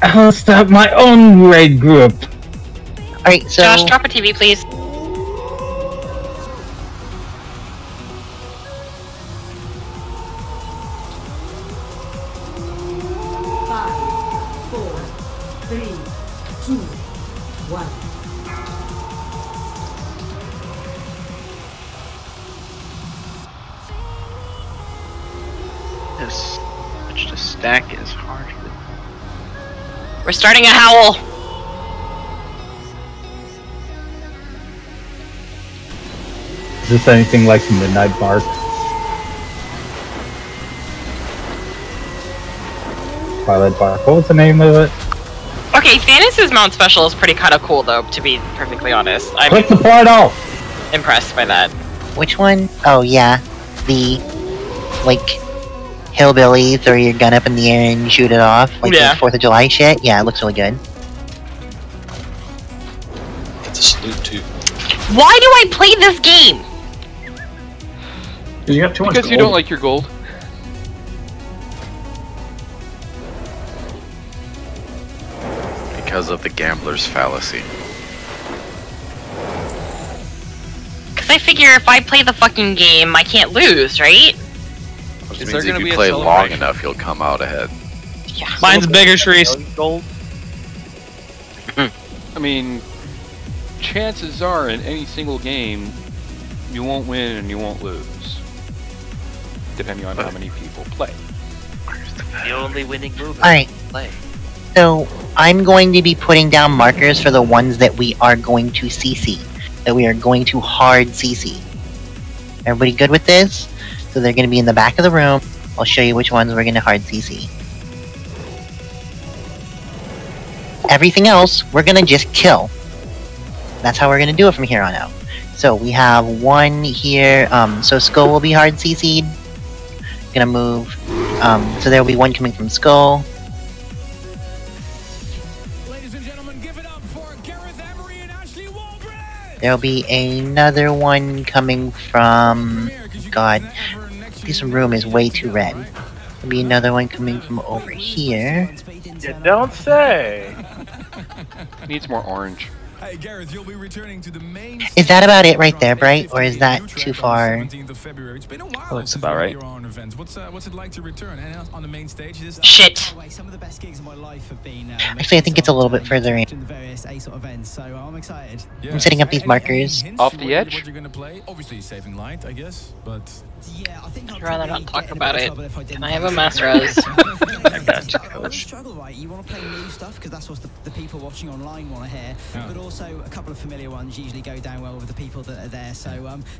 I'll start my own raid group. Alright, so... Josh, drop a TV, please. This switch to stack is hard. We're starting a howl. Is this anything like Midnight Bark? Twilight Bark. What was the name of it? Okay, Thanos' mount special is pretty kind of cool, though, to be perfectly honest. I'm Click the portal! impressed by that. Which one? Oh yeah, the like hillbilly throw your gun up in the air and shoot it off, like Yeah. the 4th of July shit. Yeah, it looks really good. Get the salute too. Why do I play this game? Because you have too much Because you don't like your gold. Because of the gambler's fallacy. Because I figure if I play the fucking game, I can't lose, right? Which Is means there if gonna you be a play long celebration? enough, you'll come out ahead. Yeah. Mine's bigger, Shreese. Gold. I mean, chances are in any single game, you won't win and you won't lose. Depending on how many people play. The only winning move is Alright. to play. So I'm going to be putting down markers for the ones that we are going to CC. That we are going to hard CC. Everybody good with this? So they're going to be in the back of the room. I'll show you which ones we're going to hard CC. Everything else, we're going to just kill. That's how we're going to do it from here on out. So we have one here, so Skull will be hard CC'd. Gonna move, so there will be one coming from Skull. There'll be another one coming from... God, this room is way too red. There'll be another one coming from over here. You don't say. Needs more orange. Hey Gareth, you'll be returning to the main. Is that about it right there, Bright? Or is that too far? Looks about right. What's it like to return? And on the main stage, Shit. Some of the best gigs of my life have been. Actually, I think it's a little bit further in. The various ASOT events, so I'm excited. I'm setting up these markers. Off the edge? What you're gonna play? Obviously, saving light, I guess, but. Yeah, I think I'd rather not talk about it. Can I have a mass res? I struggle, right? You want to play new stuff because that's what the people watching online want to hear. Yeah. But also, a couple of familiar ones usually go down well with the people that are there. So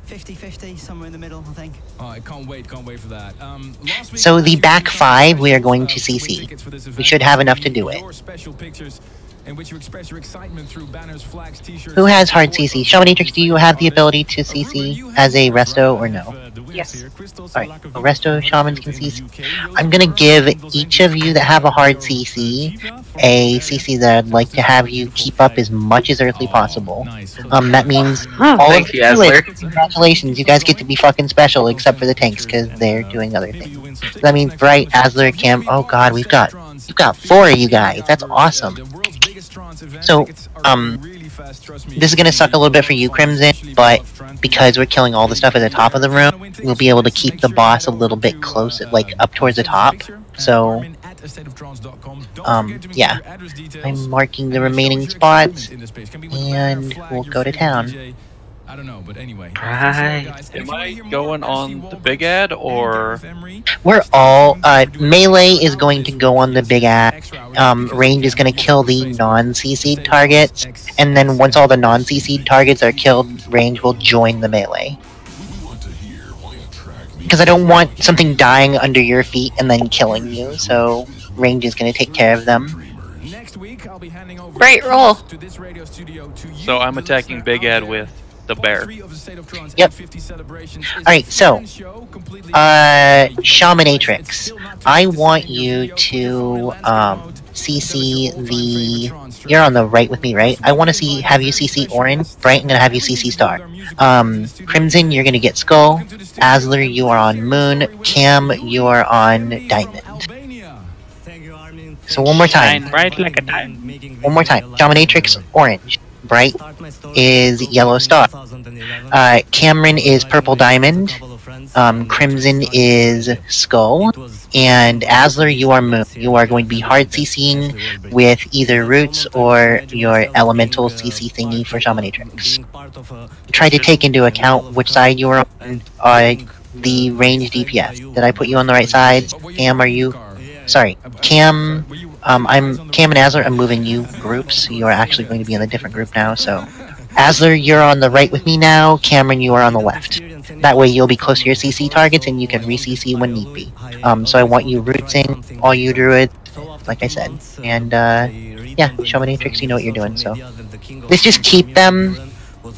50-50, somewhere in the middle, I think. Oh, I can't wait for that. Last week, So the back 5 we are going to CC. We should have enough to do it. Special pictures in which you express your excitement through banners, flags, t-shirts. Who has hard CC? Shamanetrix, do you have the ability to CC as a resto or no? Yes. Alright, resto shamans can CC. I'm gonna give each of you that have a hard CC a CC that I'd like to have you keep up as much as earthly possible. That means all Thank of you, Asler. Congratulations, you guys get to be fucking special except for the tanks because they're doing other things. So that means Bright, Asler, Cam. Oh god, we've got 4 of you guys. That's awesome. So, this is gonna suck a little bit for you, Crimson, but because we're killing all the stuff at the top of the room, we'll be able to keep the boss a little bit closer, like up towards the top. So, yeah. I'm marking the remaining spots, and we'll go to town. I don't know, but anyway. Right. Am I going on the big ad or? We're all, melee is going to go on the big ad, range is going to kill the non-CC'd targets, and then once all the non-CC'd targets are killed, range will join the melee. because I don't want something dying under your feet and then killing you. So range is going to take care of them. Great roll. So I'm attacking Big Ed with the bear. Yep. Alright, so Shaminatrix, I want you to CC the... You're on the right with me, right? I want to have you CC Orin. Bright, I'm going to have you CC Star. Crimson, you're going to get Skull. Asler, you are on Moon. Cam, you are on Diamond. So one more time. Bright like a diamond. One more time. Dominatrix, Orange. Bright is Yellow Star. Cameron is Purple Diamond. Crimson is Skull. And Asler, you are Moon. You are going to be hard CCing with either Roots or your Elemental CC thingy for Shaminatrix. Try to take into account which side you are on the range DPS. Did I put you on the right side? Cam, are you... Sorry, Cam... Cam and Asler, I'm moving you groups. You are actually going to be in a different group now, so... Asler, you're on the right with me now. Cameron, you are on the left. That way you'll be close to your CC targets and you can re-CC when need be. So I want you rootsing, all you druids, like I said. And, yeah, Shaminatrix, you know what you're doing, so... Let's just keep them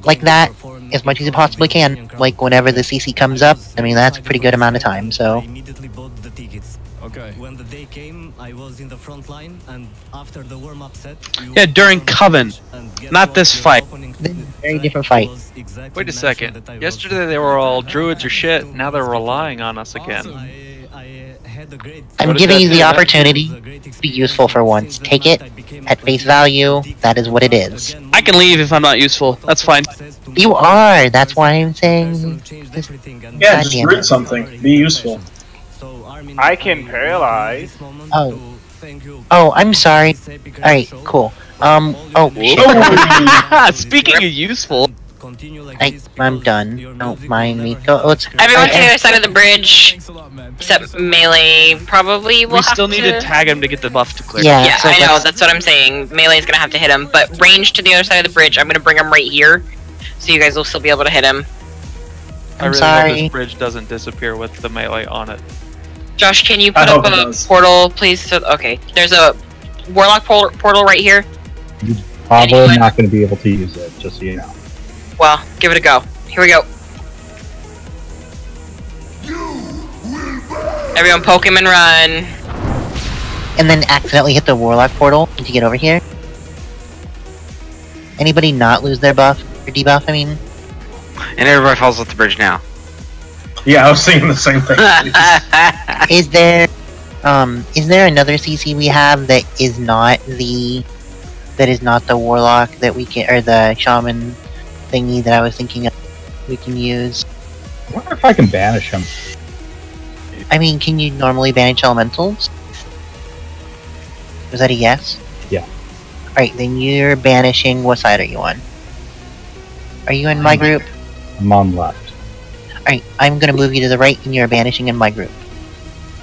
like that as much as you possibly can. Like, whenever the CC comes up, I mean, that's a pretty good amount of time, so... When the day came, I was in the front line, and after the warm-up set... Yeah, during Coven, not this fight. Very different fight. Wait a second. Yesterday they were all druids or shit, now they're relying on us again. I'm giving you the opportunity to be useful for once. Take it at face value. That is what it is. I can leave if I'm not useful. That's fine. You are. That's why I'm saying... Yeah, just root something. Be useful. I can paralyze. Oh. Oh, I'm sorry. Alright, cool. Oh. Speaking of useful... I'm done. Don't mind me. Everyone to the other side of the bridge, except Melee probably will We still need to tag him to get the buff to clear. Yeah, I know, that's what I'm saying. Melee's gonna have to hit him, but range to the other side of the bridge, I'm gonna bring him right here, so you guys will still be able to hit him. I really hope this bridge doesn't disappear with the melee on it. Josh, can you put up a portal, please? So, okay, there's a Warlock portal right here. You're probably not going to be able to use it, just so you know. Well, give it a go. Here we go. Everyone poke him and run. And then accidentally hit the Warlock portal to get over here. Anybody not lose their buff or debuff, I mean? And everybody falls off the bridge now. Yeah, I was thinking the same thing. Is there another CC we have that is not the Warlock that we can, or the Shaman thingy that I was thinking of we can use? I wonder if I can banish him. I mean, can you normally banish elementals? Was that a yes? Yeah. Alright, then you're banishing. What side are you on? Are you in my group? I'm on left. Alright, I'm gonna move you to the right and you're banishing in my group.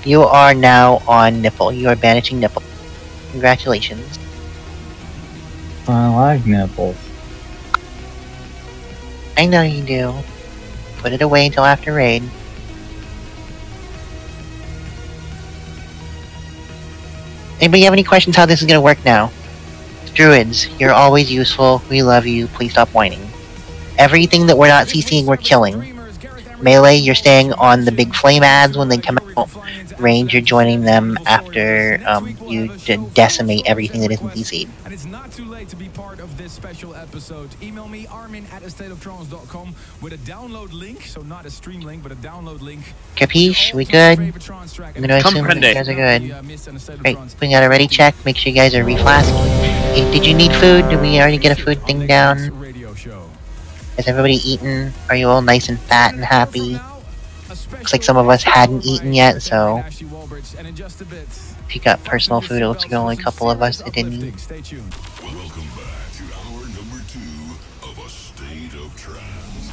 You are now on Nipple. You are banishing Nipple. Congratulations. I like nipples. I know you do. Put it away until after raid. Anybody have any questions how this is gonna work now? Druids, you're always useful. We love you. Please stop whining. Everything that we're not CCing, we're killing. Melee, you're staying on the big flame ads when they come out. Range, you're joining them after you decimate everything that isn't CC'd. And it's not too late to be part of this special episode. Email me, armin@astateoftrance.com with a download link. So not a stream link, but a download link. Capiche? We good? I'm gonna assume that you guys are good. Great, we got a ready check. Make sure you guys are reflasking. Hey, did you need food? Did we already get a food thing down? Has everybody eaten? Are you all nice and fat and happy? Looks like some of us hadn't eaten yet, so... If you got personal food, it looks like only a couple of us that didn't eat. Welcome back to hour number 2 of A State of Trance.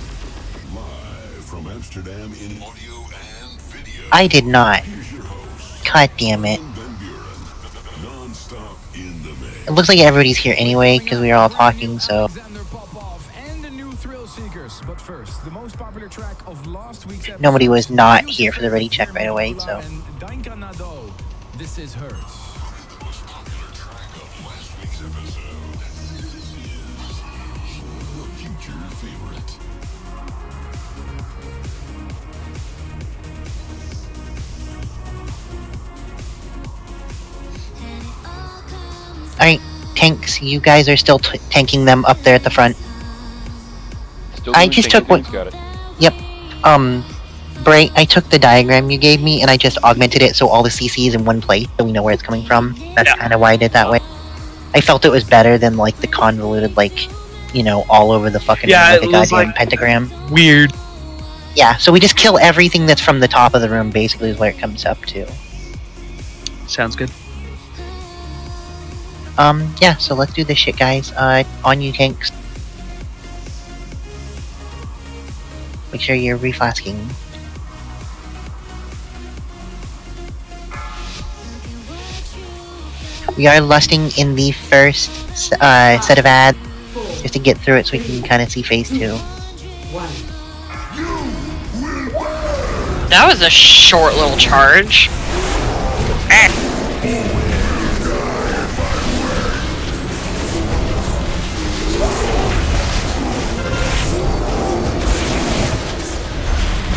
Live from Amsterdam in audio and video. I did not. God damn it. It looks like everybody's here anyway, because we are all talking, so... first. The most popular track of last week's episode. Nobody was not here for the ready check right away, so. This is hers. Alright, tanks, you guys are still tanking them up there at the front. I just took one. Yep. Bray, I took the diagram you gave me and I just augmented it so all the CC is in one place so we know where it's coming from. That's kind of why I did that way. I felt it was better than like the convoluted, like, you know, all over the fucking room, like a goddamn pentagram. Weird. Yeah, so we just kill everything that's from the top of the room, basically, is where it comes up to. Sounds good. Yeah, so let's do this shit, guys. On you, tanks. Make sure you're reflasking. We are lusting in the first set of ads, just to get through it so we can kind of see phase 2. That was a short little charge.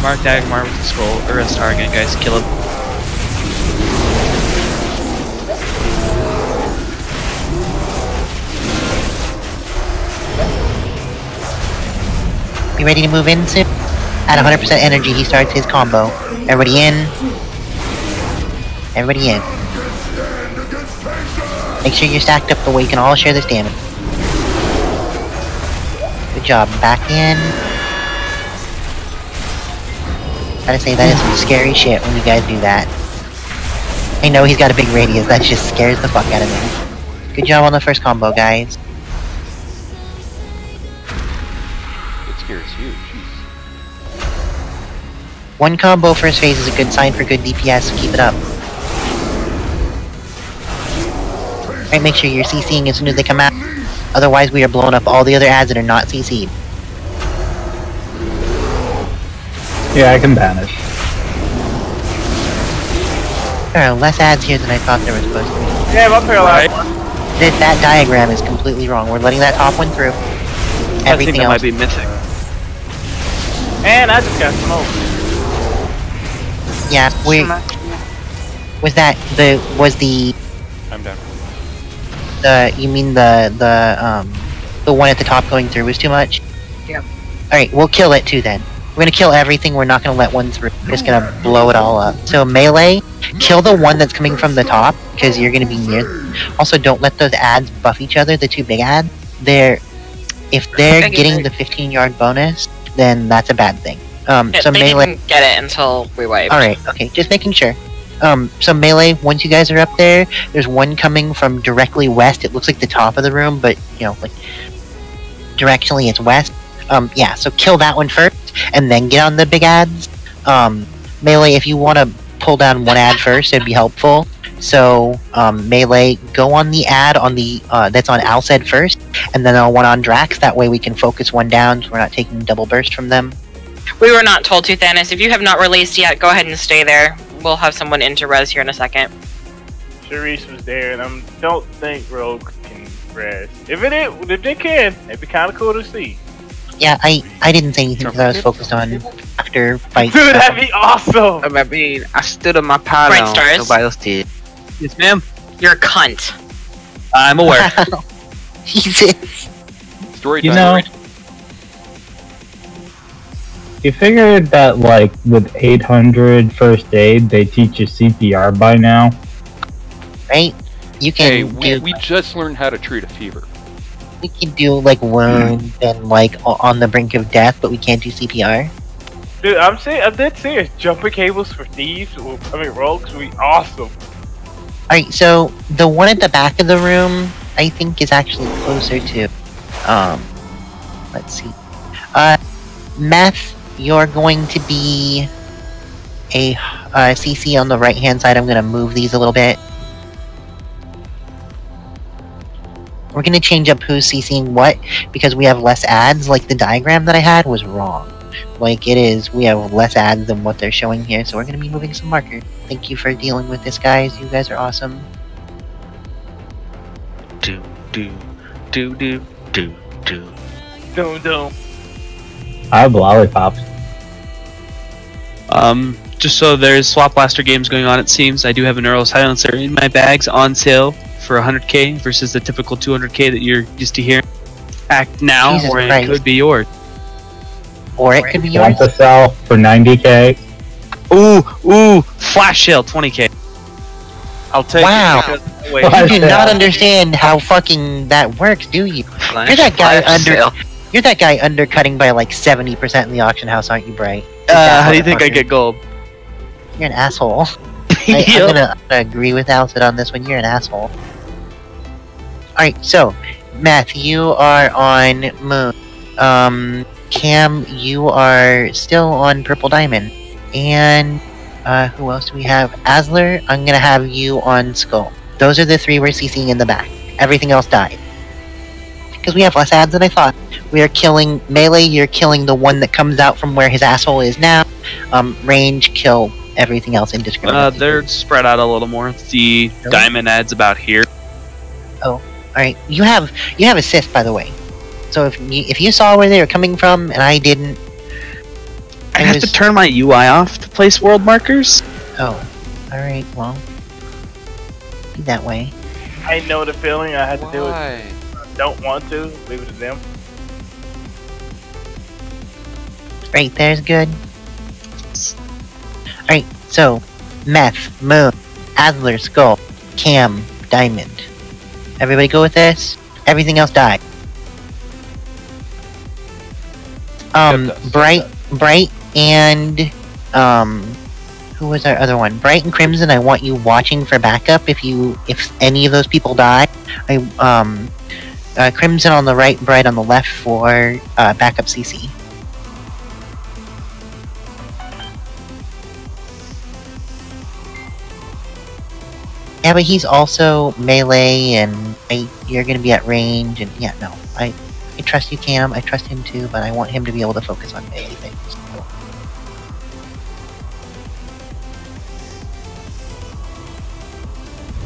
Mark Dagmar with the skull. Arrest target, guys. Kill him. Be ready to move in soon? At 100% energy, he starts his combo. Everybody in. Everybody in. Make sure you're stacked up the way you can all share this damage. Good job. Back in. Gotta say, that is some scary shit when you guys do that. I know he's got a big radius, that just scares the fuck out of me. Good job on the first combo, guys. It scares you, jeez. One combo first phase is a good sign for good DPS, so keep it up. Alright, make sure you're CCing as soon as they come out. Otherwise, we are blowing up all the other ads that are not CC'd. Yeah, I can banish. There are less ads here than I thought there was supposed to be. Yeah, I'm up here alive. That diagram is completely wrong. We're letting that top one through. Everything else might be missing. And I just got smoked. Yeah, we. Was that the? I'm down. You mean the one at the top going through was too much? Yeah. All right, we'll kill it too then. We're gonna kill everything. We're not gonna let one through. We're just gonna blow it all up. So melee, kill the one that's coming from the top because you're gonna be near. Also, don't let those ads buff each other. The two big ads. If they're getting the 15-yard bonus, then that's a bad thing. So they melee. didn't get it until we wiped. All right. Okay. Just making sure. So melee. Once you guys are up there, there's one coming from directly west. It looks like the top of the room, but you know, like directionally it's west. Yeah, so kill that one first, and then get on the big ads. Melee, if you want to pull down one ad first, it'd be helpful. So, Melee, go on the ad on the, that's on Alced first, and then on one on Drax, that way we can focus one down, so we're not taking double burst from them. We were not told to, Thanos. If you have not released yet, go ahead and stay there. We'll have someone in to res here in a second. Sharice was there, and I don't think Rogue can res. If they can, it'd be kind of cool to see. Yeah, I didn't say anything because I was focused on after fight. Dude, that'd be awesome! I mean, I stood on my pylon. Bright stars. Nobody else did. Yes, ma'am. You're a cunt. I'm aware. Story You time. know, you figured that, like, with 800 first aid, they teach you CPR by now? Right? You can Hey, we just learned how to treat a fever. We can do, like, wounds and, like, on the brink of death, but we can't do CPR. Dude, I'm dead serious. Jumping cables for thieves, rogues would be awesome. Alright, so the one at the back of the room, I think, is actually closer to, let's see. Meth, you're going to be a CC on the right-hand side. I'm going to move these a little bit. We're gonna change up who's CCing what because we have less ads. Like the diagram that I had was wrong. Like it is, we have less ads than what they're showing here, so we're gonna be moving some markers. Thank you for dealing with this, guys. You guys are awesome. Do do do do do do. Don't. I have lollipops. Just so there's Swap Blaster games going on, it seems. I do have a Neural Silencer in my bags on sale for 100k versus the typical 200k that you're used to hearing. Act now, Jesus or it Christ. could be yours. Or it could be Want yours. to sell for 90k? Ooh, Flash Sale 20k. I'll take Wow. it. You do not understand how fucking that works, do you? You're that guy You're that guy undercutting by like 70% in the auction house, aren't you, Bright? How do you think I get gold? You're an asshole. I'm gonna agree with Alcid on this one. You're an asshole. Alright, so, Math, you are on Moon. Cam, you are still on Purple Diamond. And, who else do we have? Asler, I'm gonna have you on Skull. Those are the three we're CCing in the back. Everything else died. Because we have less ads than I thought. We are killing Melee, you're killing the one that comes out from where his asshole is now. Range, kill everything else indiscriminately. They're spread out a little more. The diamond ad's about here. Oh, alright. You have assist, by the way. So if you saw where they were coming from, and I didn't... I have to turn my UI off to place world markers? Oh, alright, well... Be that way. I know the feeling. I had to do it. I don't want to. Leave it to them. Right there's good. Alright, so... Meth, Moon, Adler, Skull, Cam, Diamond. Everybody go with this? Everything else died. Bright, and, who was our other one? Bright and Crimson, I want you watching for backup if any of those people die. Crimson on the right, Bright on the left for, backup CC. Yeah, but he's also melee, and you're gonna be at range, and yeah, no, I trust you, Cam. I trust him too, but I want him to be able to focus on melee things.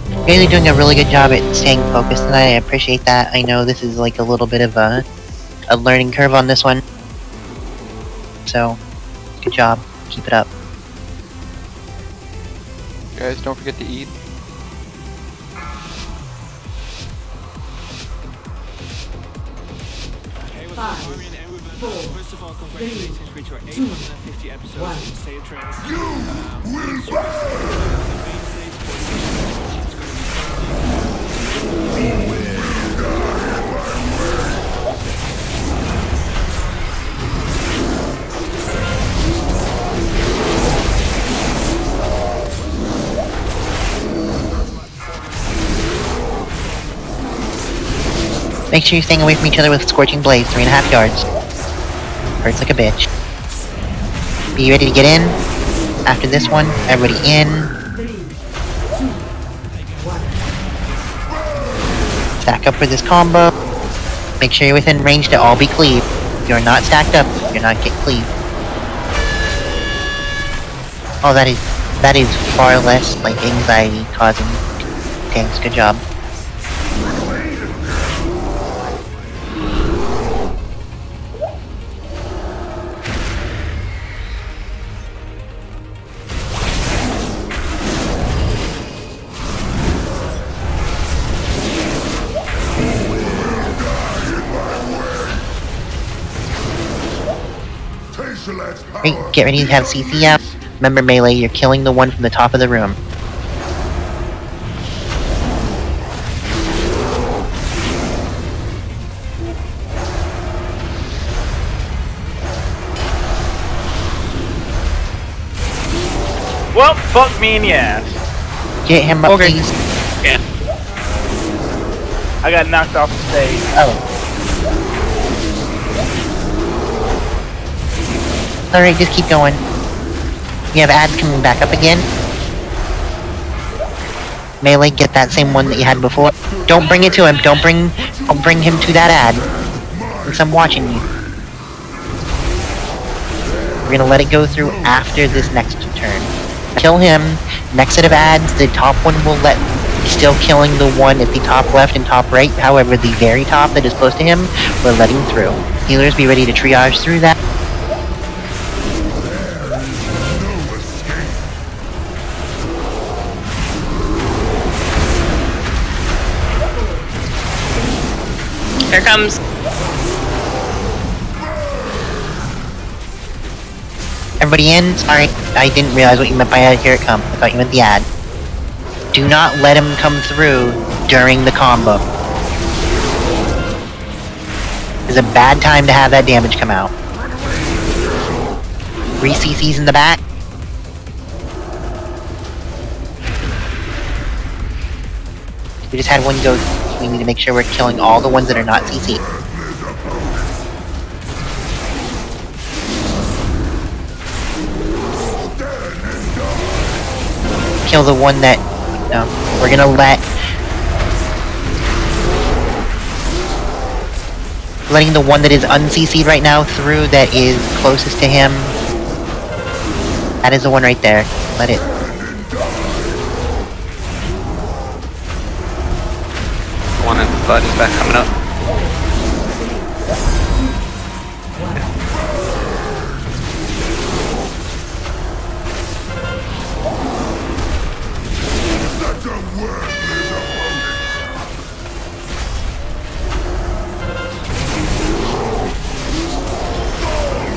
You guys are doing a really good job at staying focused tonight. I appreciate that. I know this is like a little bit of a learning curve on this one. So, good job. Keep it up. Guys, don't forget to eat. First of all, congratulations with your 850 episodes of Save Trends. Make sure you're staying away from each other with Scorching Blades, 3.5 yards. Hurts like a bitch. Be ready to get in. After this one, everybody in. Stack up for this combo. Make sure you're within range to all be cleaved. If you're not stacked up, you're not get cleaved. Oh, that is far less like anxiety causing. Thanks, good job. Right, get ready to have CC out. Remember melee, you're killing the one from the top of the room. Well, fuck me in the ass. Get him up, please. Yeah. I got knocked off the stage. Oh. Alright, just keep going. We have ads coming back up again. Melee, get that same one that you had before. Don't bring it to him. Don't bring him to that ad. Since I'm watching you. We're gonna let it go through after this next turn. Kill him. Next set of ads, the top one will let... Still killing the one at the top left and top right. However, the very top that is close to him, we're letting through. Healers, be ready to triage through that. Here comes. Everybody in? Sorry, I didn't realize what you meant by ad. Here it comes. I thought you meant the ad. Do not let him come through during the combo. It's a bad time to have that damage come out. 3 CCs in the back. We just had one go. We need to make sure we're killing all the ones that are not CC. Kill the one that... we're gonna let... Letting the one that is un-CC'd right now through that is closest to him. That is the one right there. Let it... One in the butt is back coming up.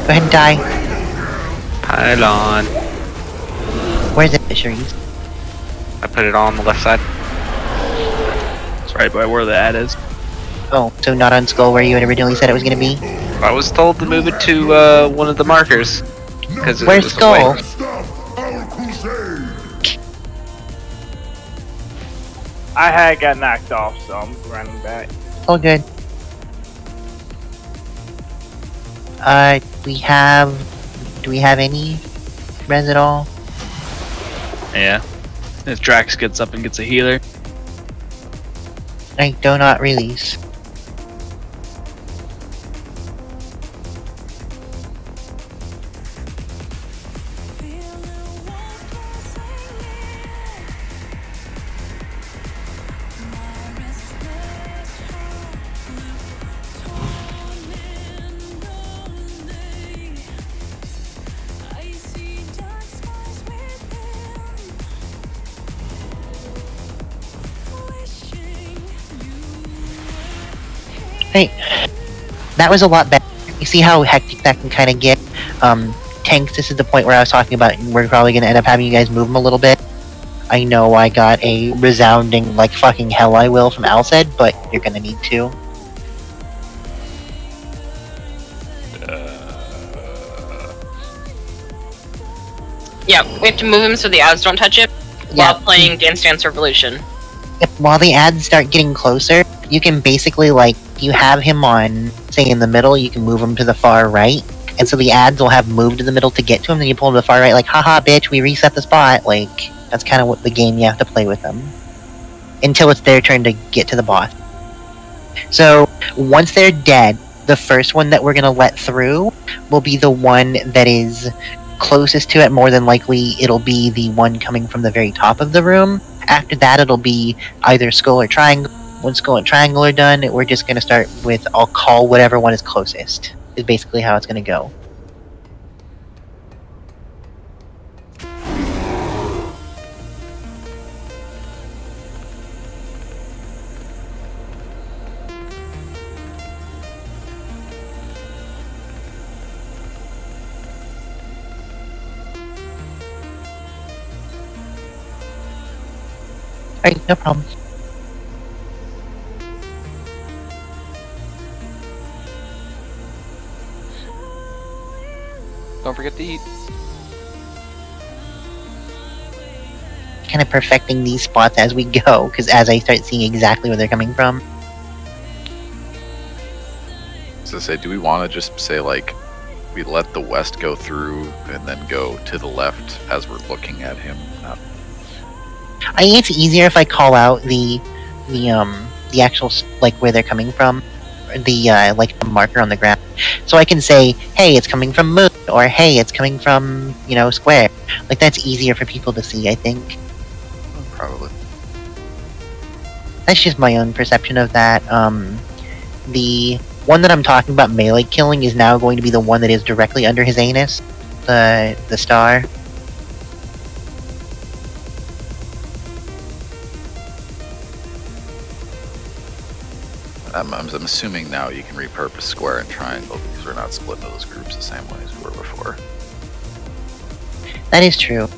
Go ahead and die. Pylon. Where's it, Cherise? I put it all on the left side. It's right by where the ad is. Oh, so not on Skull where you had originally said it was gonna be? I was told to move it to one of the markers. Where's Skull? I had got knocked off, so I'm running back. All good. Do we have any res at all? Yeah. If Drax gets up and gets a healer. I do not release. Hey, that was a lot better. You see how hectic that can kind of get? Tanks, this is the point where I was talking about we're probably going to end up having you guys move them a little bit. I know I got a resounding, like, fucking hell I will from Alced, but you're going to need to. Yeah, we have to move him so the ads don't touch it while playing Dance Dance Revolution. Yep, while the ads start getting closer, you can basically, like, you have him on, say, in the middle, you can move him to the far right, and so the ads will have moved to the middle to get to him, then you pull him to the far right, like, haha, bitch, we reset the spot, like, that's kind of what the game you have to play with them. Until it's their turn to get to the boss. So, once they're dead, the first one that we're gonna let through will be the one that is closest to it. More than likely, it'll be the one coming from the very top of the room. After that, it'll be either Skull or Triangle. When Skull and Triangle are done, we're just going to start with, I'll call whatever one is closest, is basically how it's going to go. Alright, no problem. Don't forget to eat. Kind of perfecting these spots as we go, because as I start seeing exactly where they're coming from. So say, do we want to just say, like, we let the west go through and then go to the left as we're looking at him? I think it's easier if I call out the actual like where they're coming from, the like the marker on the ground, so I can say, hey, it's coming from moon, or hey, it's coming from square. Like that's easier for people to see, I think. Probably. That's just my own perception of that. The one that I'm talking about melee killing is now going to be the one that is directly under his anus, the star. I'm assuming now you can repurpose square and triangle because we're not split into those groups the same way as we were before. That is true.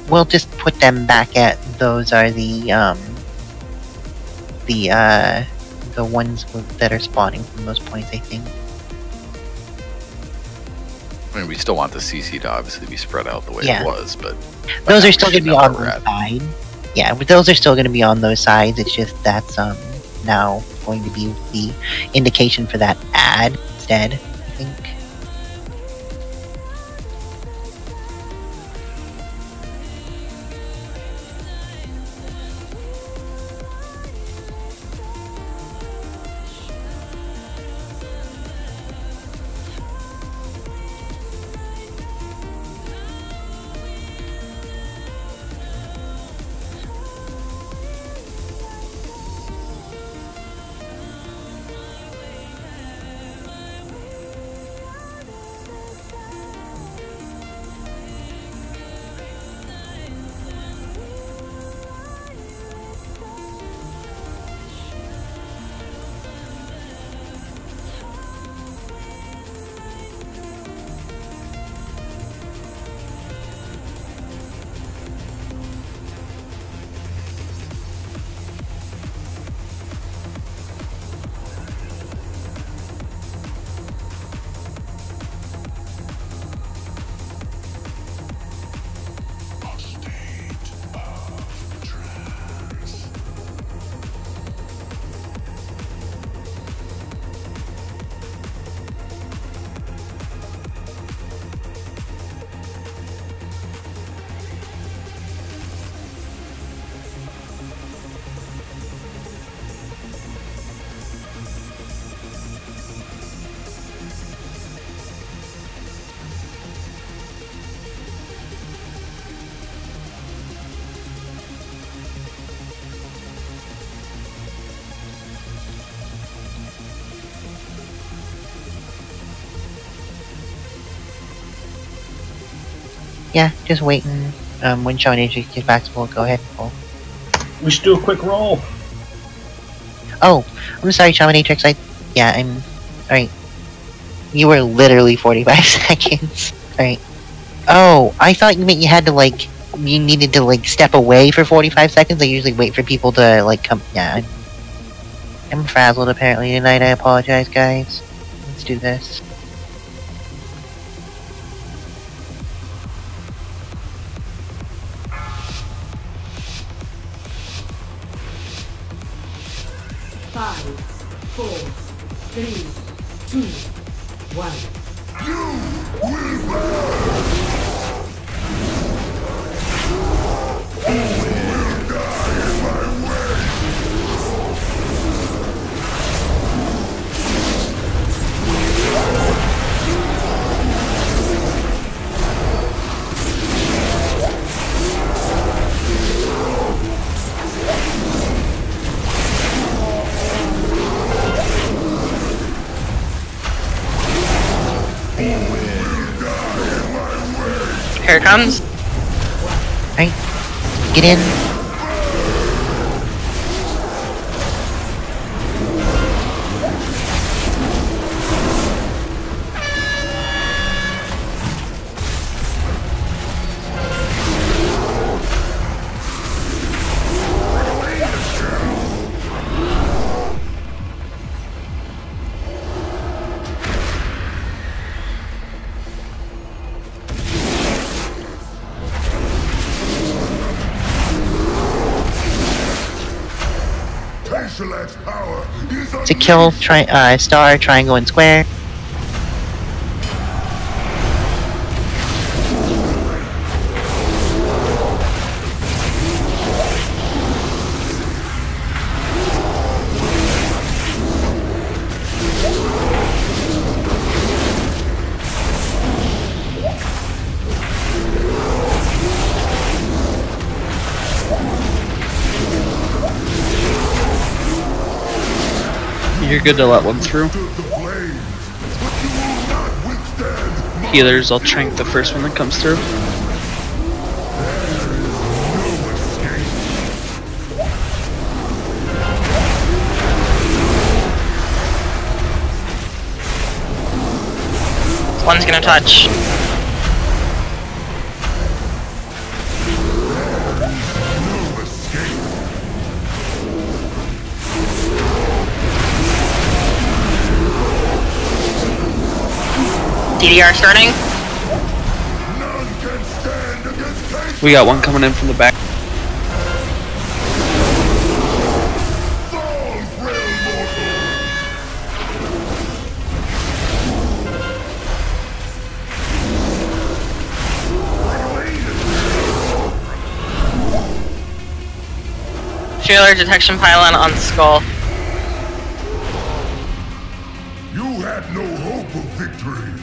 We'll just put them back at those are the ones that are spawning from those points, I think. I mean, we still want the CC to obviously be spread out the way Yeah. it was, but Those are still going to be on the side. Yeah, but those are still going to be on those sides. It's just that's now going to be the indication for that ad instead, I think. Yeah, just waiting. When Shaman Atrix gets back, we'll go ahead and pull. We should do a quick roll. Oh, I'm sorry, Shaman Atrix. I'm. Alright. You were literally 45 seconds. Alright. Oh, I thought you meant you had to, like, you needed to, like, step away for 45 seconds. I usually wait for people to, like, come. Yeah, I'm frazzled apparently tonight. I apologize, guys. Let's do this. Five, 4, 3, 2, 1. Here it comes. Right. Get in. To kill star, triangle, and square. You're good to let one through. Healers, I'll trank the first one that comes through. One's gonna touch. DDR starting. We got one coming in from the back. Trailer detection pylon on skull. You had no hope of victory.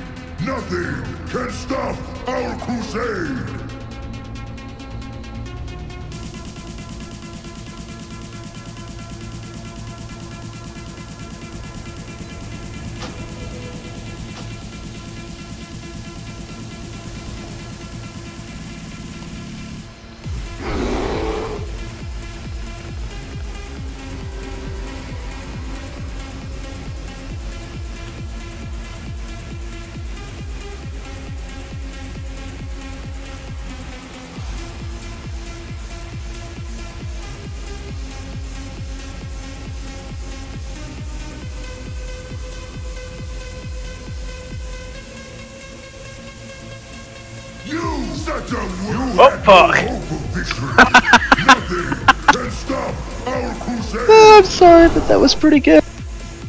Nothing can stop our crusade. Oh fuck! Oh, I'm sorry, but that was pretty good.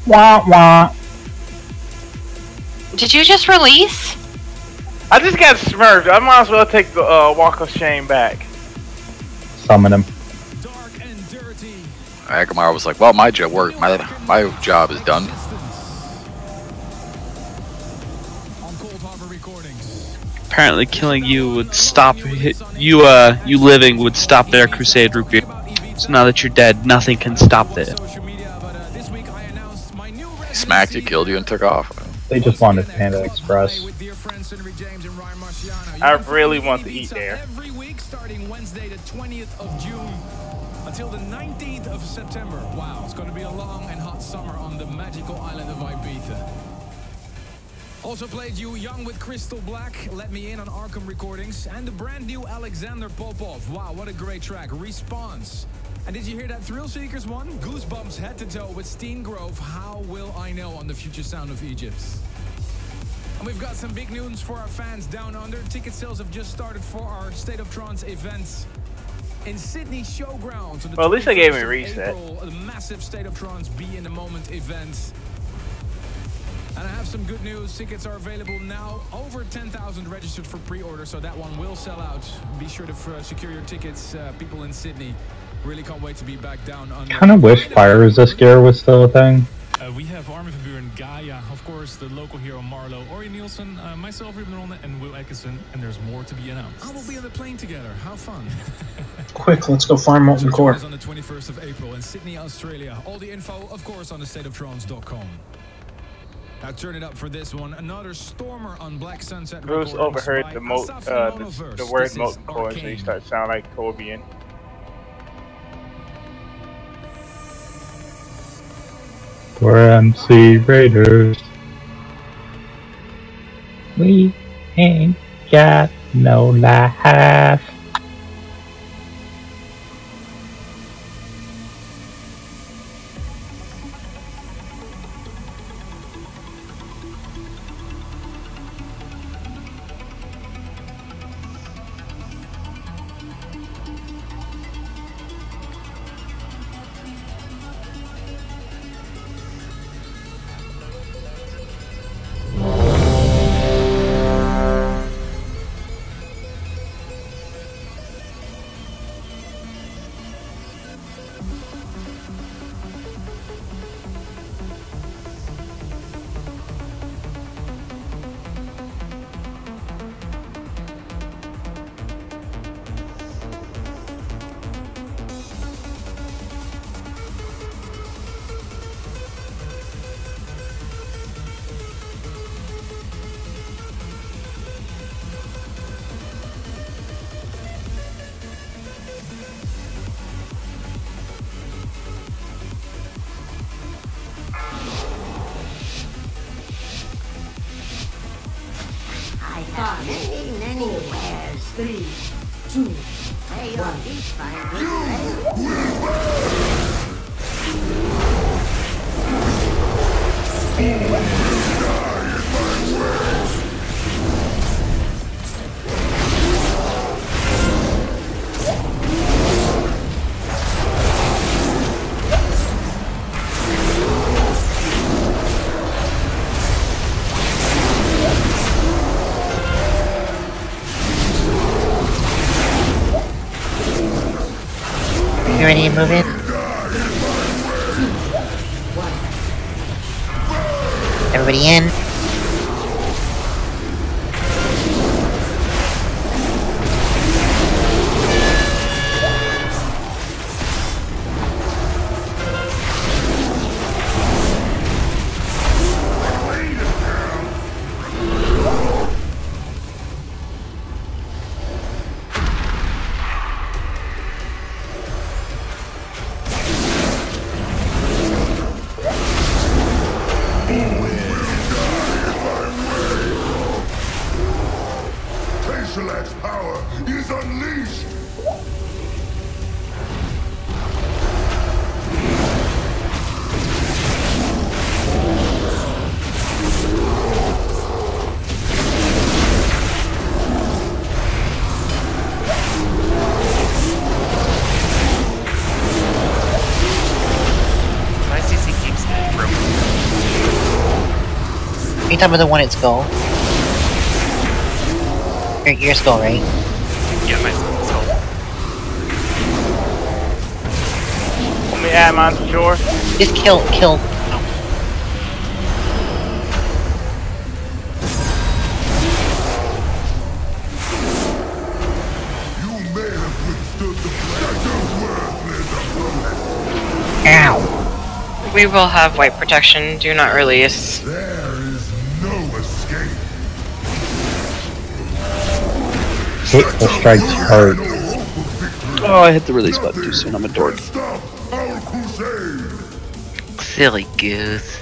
Wah wah. Did you just release? I just got smurfed. I might as well take the Walk of Shame back. Summon him. Agamar was like, well, my job is done. Apparently killing you would stop you living would stop their crusade root beer. So now that you're dead, nothing can stop it. He smacked you, killed you, and took off. They just wanted Panda Express. I really want to eat there. Every week starting Wednesday the 20th of June until the 19th of September. Wow, it's going to be a long and hot summer on the magical island of Ibiza. Also played you Young with Crystal Black, Let Me In on Arkham Recordings, and the brand new Alexander Popov. Wow, what a great track. Response. And did you hear that Thrill Seekers one? Goosebumps head to toe with Steen Grove, How Will I Know on the future sound of Egypt. And we've got some big news for our fans down under. Ticket sales have just started for our State of Trance events in Sydney Showgrounds. Well, at least they gave me a reset. April, a massive State of Trance Be in the Moment event. And I have some good news. Tickets are available now. Over 10,000 registered for pre-order, so that one will sell out. Be sure to secure your tickets, people in Sydney. Really can't wait to be back down under. Kind of wish fire resist gear was still a thing. We have Armin van Buuren, Gaia, of course, the local hero Marlo, Ori Nielsen, myself, Ruben Ronde, and Will Atkinson, and there's more to be announced. Oh, we'll be on the plane together. How fun! Quick, let's go farm molten core. On the 21st of April in Sydney, Australia. All the info, of course, on thestateoftrance.com. Now turn it up for this one. Another stormer on Black Sunset. Bruce overheard the word molten core, so he started sounding like Corbian. We're MC Raiders. We ain't got no life. 3, 2, 1. You ready to move in? Everybody in? Tashalak's power is unleashed! My CC keeps getting broken. Are you talking about the one at Skull? Your Skull, right? Yeah, my skull. Let me add mine to yours. Just kill. Ow! We will have white protection. Do not release. There is no escape. Hit the strikes hard. Oh, I hit the release button too soon. I'm a dork. Silly goose.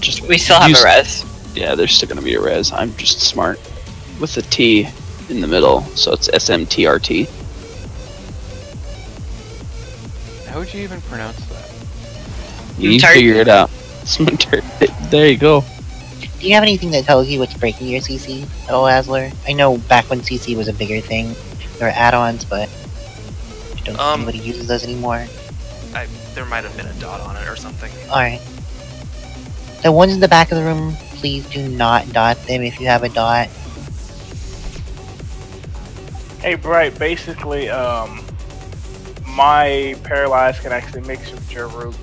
Just We still have a res. Yeah, there's still gonna be a res. I'm just smart. With the T in the middle, so it's SMTRT. How would you even pronounce that? You figure it out. There you go. Do you have anything that tells you what's breaking your CC at all, Asler? I know back when CC was a bigger thing, there were add-ons, but I don't think anybody uses those anymore. There might have been a dot on it or something. Alright. The ones in the back of the room, please do not dot them if you have a dot. Hey, Bright, basically, my paralyzed can actually mix with your roots.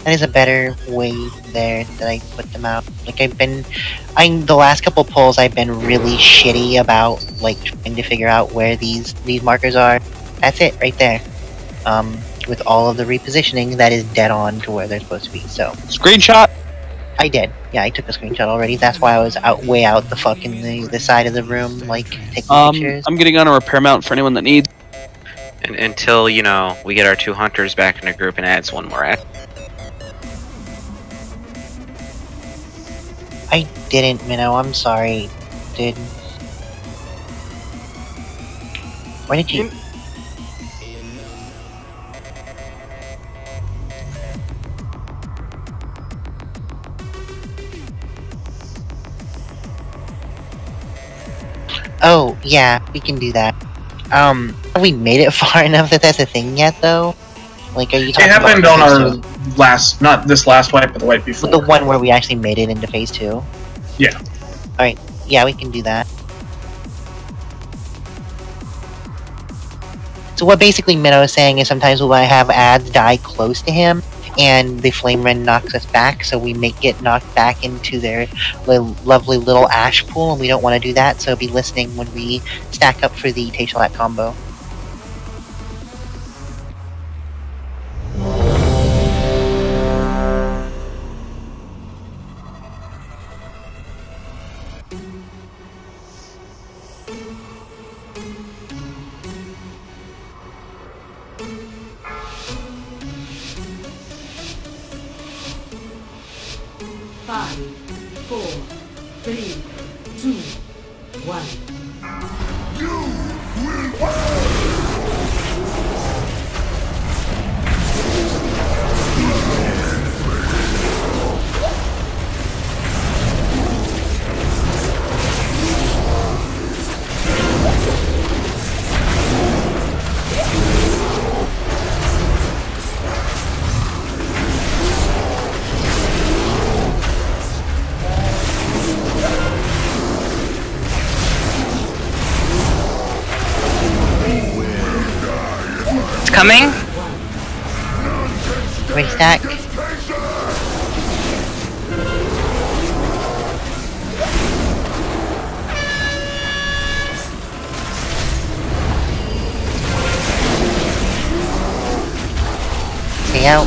That is a better way there that I put them out. Like the last couple pulls I've been really shitty about like trying to figure out where these markers are. That's it right there. With all of the repositioning, that is dead on to where they're supposed to be. So screenshot. I did. Yeah, I took a screenshot already. That's why I was way out the fucking the side of the room, like taking pictures. I'm getting on a repair mount for anyone that needs. And until we get our 2 hunters back in a group and adds one more ad. I didn't, Minnow. I'm sorry, dude. Where did you? Oh, yeah, we can do that. Have we made it far enough that that's a thing yet, though? Like, are you talking about... It happened on our last, not this last wipe, but the wipe before. The one where we actually made it into phase 2? Yeah. Alright, yeah, we can do that. So what basically Minnow is saying is sometimes we'll have ads die close to him, and the Flame Rend knocks us back, so we get knocked back into their lovely little ash pool, and we don't want to do that, so be listening when we stack up for the Tashalak combo. coming. Restack. Stay out.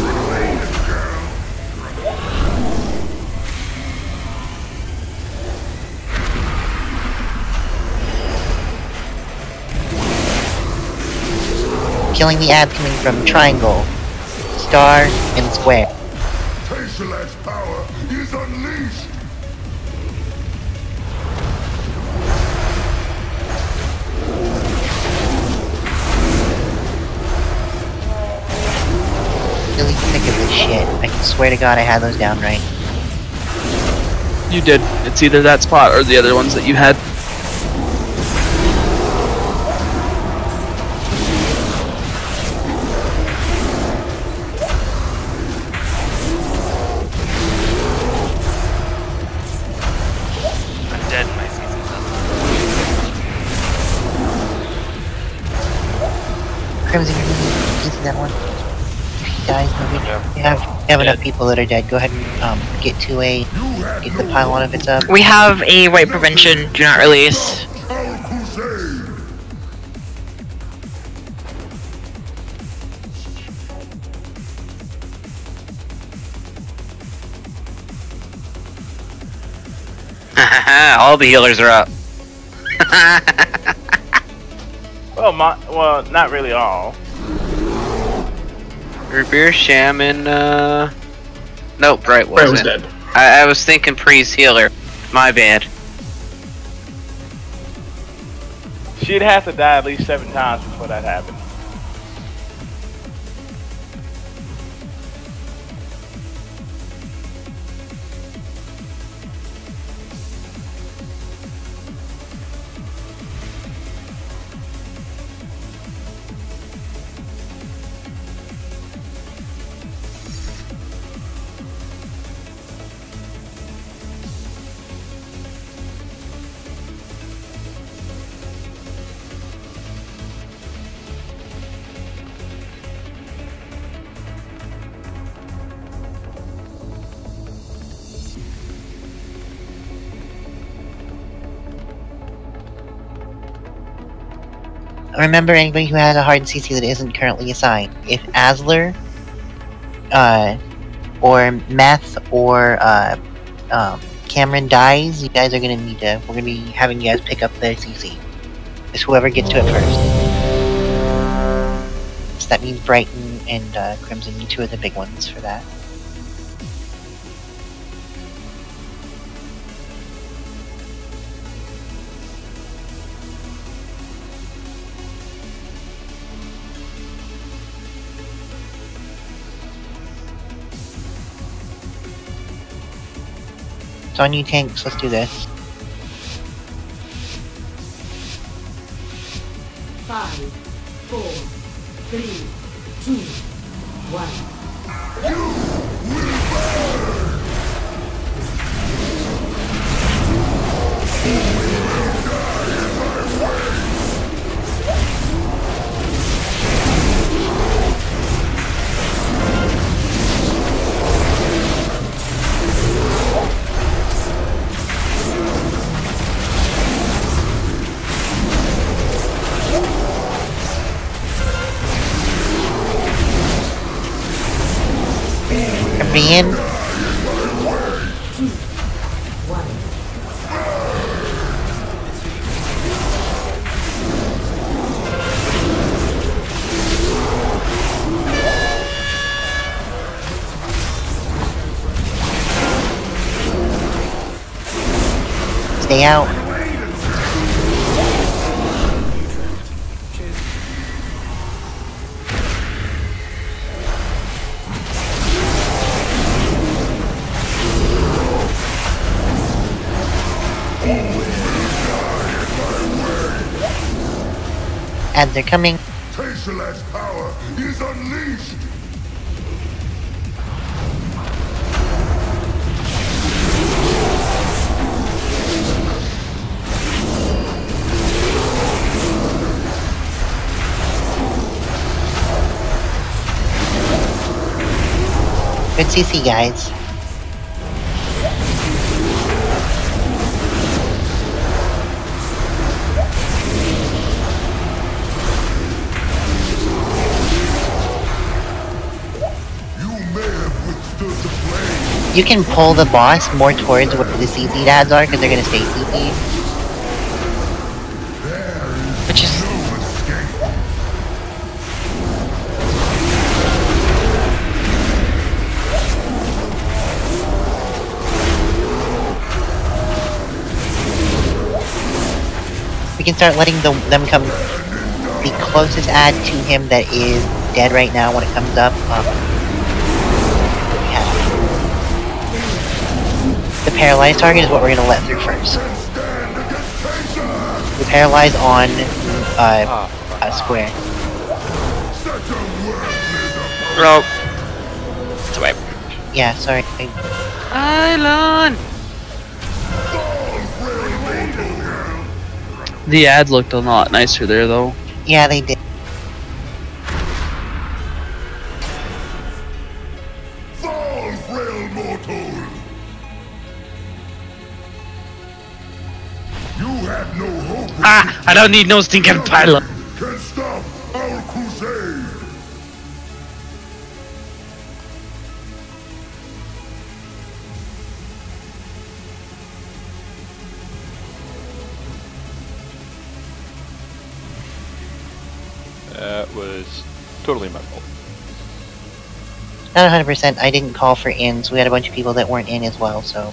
Killing the ads coming from triangle, star, and square. Tesseract power is unleashed! Really sick of this shit. I can swear to God I had those down right. You did. It's either that spot or the other ones that you had. I'm dead in my CC. Crimson, you see that one? If he dies, maybe. You have enough people that are dead. Go ahead and get to get the pylon if it's up. We have a white prevention. Do not release. All the healers are up. Well, not really all. Reveer, Shaman, nope, Bright wasn't. Bright was dead. I was thinking Priest healer. My bad. She'd have to die at least 7 times before that happened. Remember, anybody who has a hardened CC that isn't currently assigned. If Asler, or Meth, or Cameron dies, you guys are gonna need to. We're gonna be having you guys pick up their CC. It's whoever gets to it first. So that means Brighton and Crimson, you two are the big ones for that. It's on you tanks, let's do this. 5, 4, 3, 2, 1. In. Stay out. And they're coming. Tesseract's power is unleashed! Good CC, guys. You can pull the boss more towards where the CC ads are, because they're gonna stay CC. Which is... We can start letting them come. The closest ad to him that is dead right now when it comes up. The paralyzed target is what we're gonna let through first. The paralyzed on square. Oh. It's away. Yeah, sorry. Island. The ads looked a lot nicer there, though. Yeah, they did. Ah! I don't need no stinking pilot! Can stop our crusade! That was totally my fault. Not 100%. I didn't call for ins. We had a bunch of people that weren't in as well, so.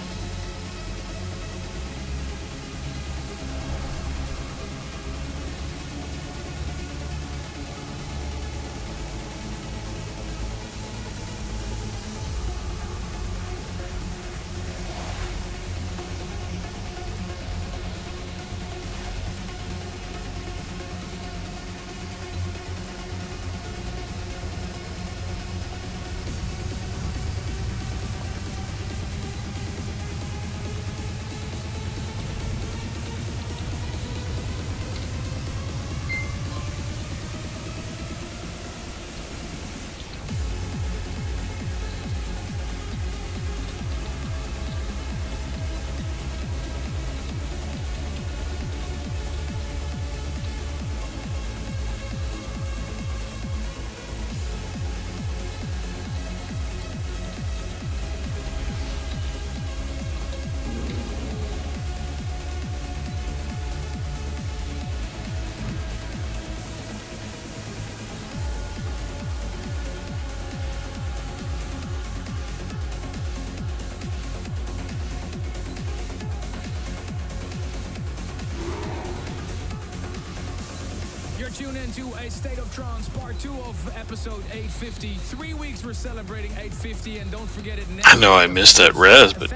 Tune into a State of Trance Part 2 of episode 850. 3 weeks we're celebrating 850, and don't forget it next I know I missed that res, but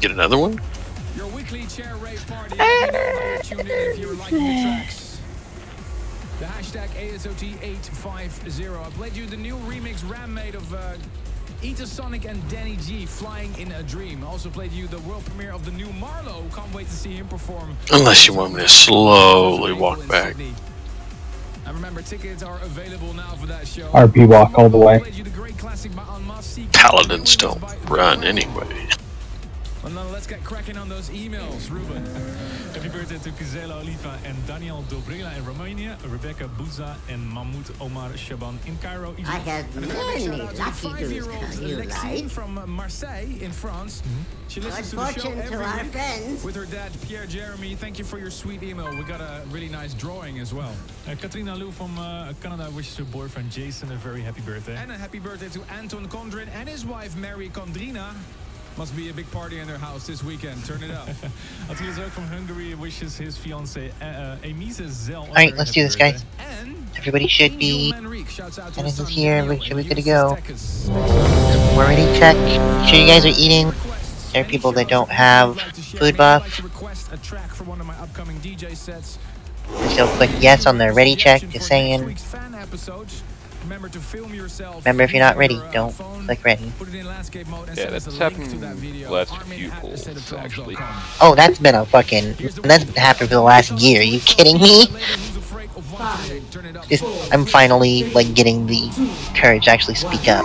get another one? Your weekly chair rave party. Tune in if you're liking the tracks. The hashtag ASOT850. I played you the new remix Ram made of Eta Sonic and Danny G, Flying in a Dream. I also played you the world premiere of the new Marlowe. Can't wait to see him perform. Unless you want me to slowly walk back. And remember, tickets are available now for that show. RP walk all the way. Paladins don't run anyway. Well, now let's get cracking on those emails, Ruben. Happy birthday to Kizela Oliva and Daniel Dobrila in Romania, Rebecca Buza and Mahmoud Omar Shaban in Cairo, Egypt. I have And a many shout out to lucky 5-year-old dudes you Alexine like. from Marseille in France. She listens to Good the show fortune to every our week friends. with her dad, Pierre Jeremy. Thank you for your sweet email. We got a really nice drawing as well. Katrina Lou from Canada wishes her boyfriend Jason a very happy birthday. And a happy birthday to Anton Kondrin and his wife, Mary Kondrina. Must be a big party in their house this weekend. Turn it up. Matthias ook from Hungary wishes his fiancée Emise Zel. Alright, let's do this, guys. Everybody should be. Dennis is here. We should be good to go. We're ready to check. Make sure you guys are eating. There are people that don't have food buff. Just a quick yes on the ready check. Just saying. Remember, if you're not ready, don't click ready. Yeah, that's happened the last few polls, actually. Oh, that's been a fucking... That's happened for the last year. Are you kidding me? I'm finally, like, getting the courage to actually speak up.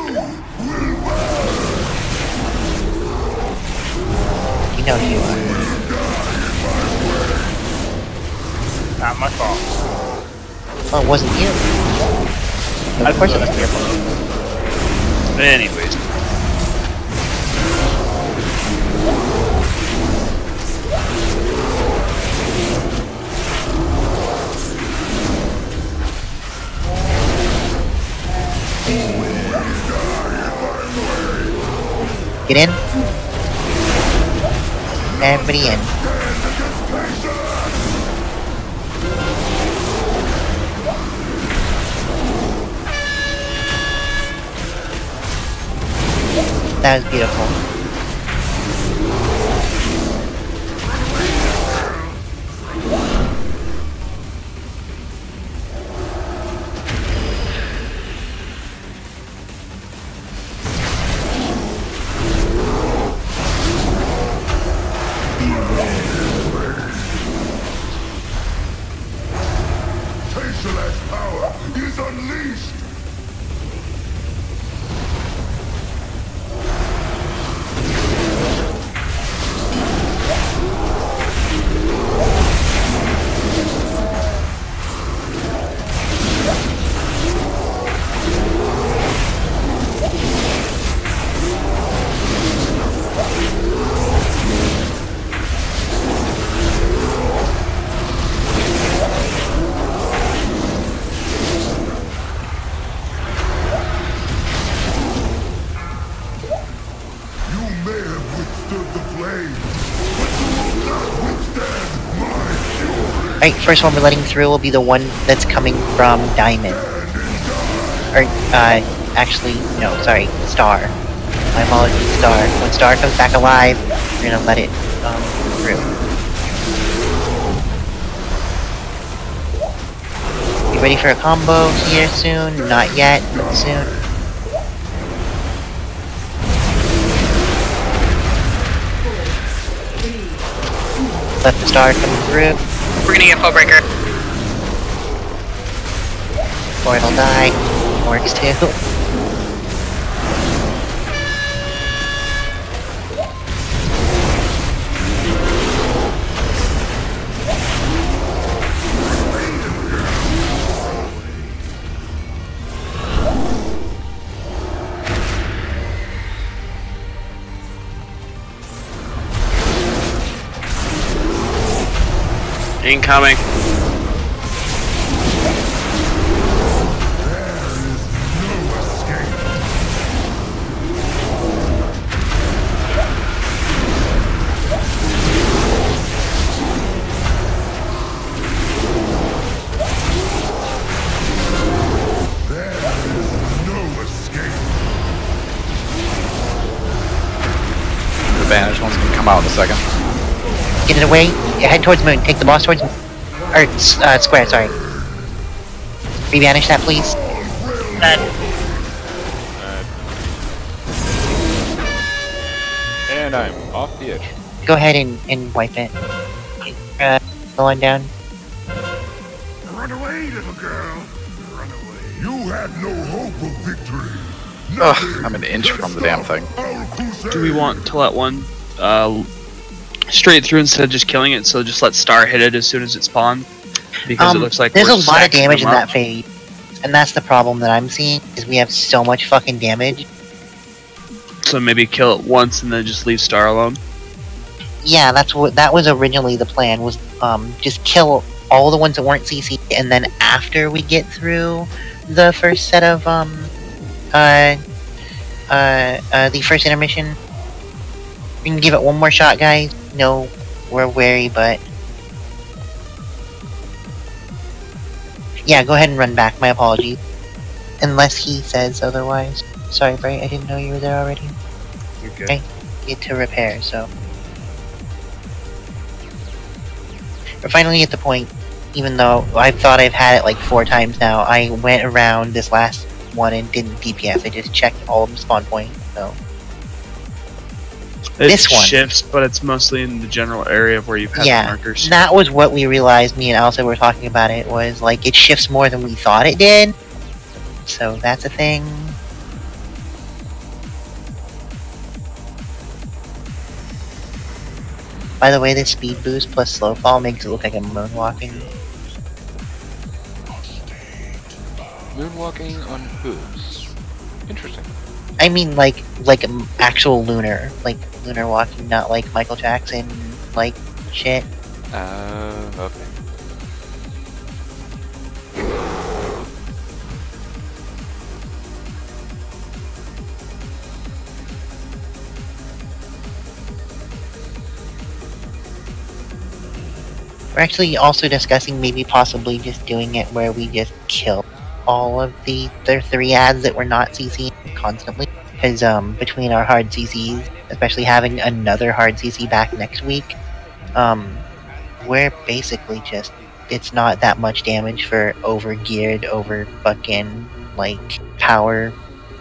You know you are. Not my fault. Well, it wasn't you. Of course it wasn't your fault. Anyways. Get in. Everybody in. That was beautiful. Tasteless power is unleashed! Alright, first one we're letting through will be the one that's coming from Diamond. Or, actually, no, sorry, Star. My apologies, Star. When Star comes back alive, we're gonna let it, through. You ready for a combo here soon? Not yet, but soon. Let the Star come through. We're gonna get full breaker. Or it'll die. Works too. Incoming. The Vanish one's gonna come out in a second. Get it away. Head towards moon. Take the boss towards moon. Or, square, sorry. Rebanish that, please. And I'm off the edge. Go ahead and wipe it. Go on down. Run away, little girl. Run away. You had no hope of victory. Ugh, I'm an inch from the damn thing. Do we want to let one straight through instead of just killing it? So just let Star hit it as soon as it spawned, because it looks like there's we're a lot of stacking damage in them that up. phase, and that's the problem that I'm seeing. Is we have so much fucking damage. So maybe kill it once and then just leave Star alone. Yeah, that was originally the plan. Was just kill all the ones that weren't CC, and then after we get through the first set of the first intermission, we can give it one more shot, guys. No, we're wary, but yeah, go ahead and run back. My apologies, unless he says otherwise. Sorry, Bright, I didn't know you were there already. You're good. Okay, get to repair. So we're finally at the point. Even though I thought I've had it like 4 times now, I went around this last one and didn't DPS. I just checked all of them spawn points. So It this one shifts, but it's mostly in the general area of where you've had the yeah, markers. that was what we realized. Me and Elsa were talking about it. Was like it shifts more than we thought it did. So that's a thing. By the way, this speed boost plus slow fall makes it look like I'm moonwalking. Moonwalking on hooves. Interesting. I mean, like actual lunar, like lunar walking, not like Michael Jackson, like shit. Okay. We're actually also discussing maybe possibly just doing it where we just kill all of their 3 ads that we're not CCing constantly. Because between our hard CCs, especially having another hard CC back next week, we're basically just, it's not that much damage for over-geared, over-fucking, like, power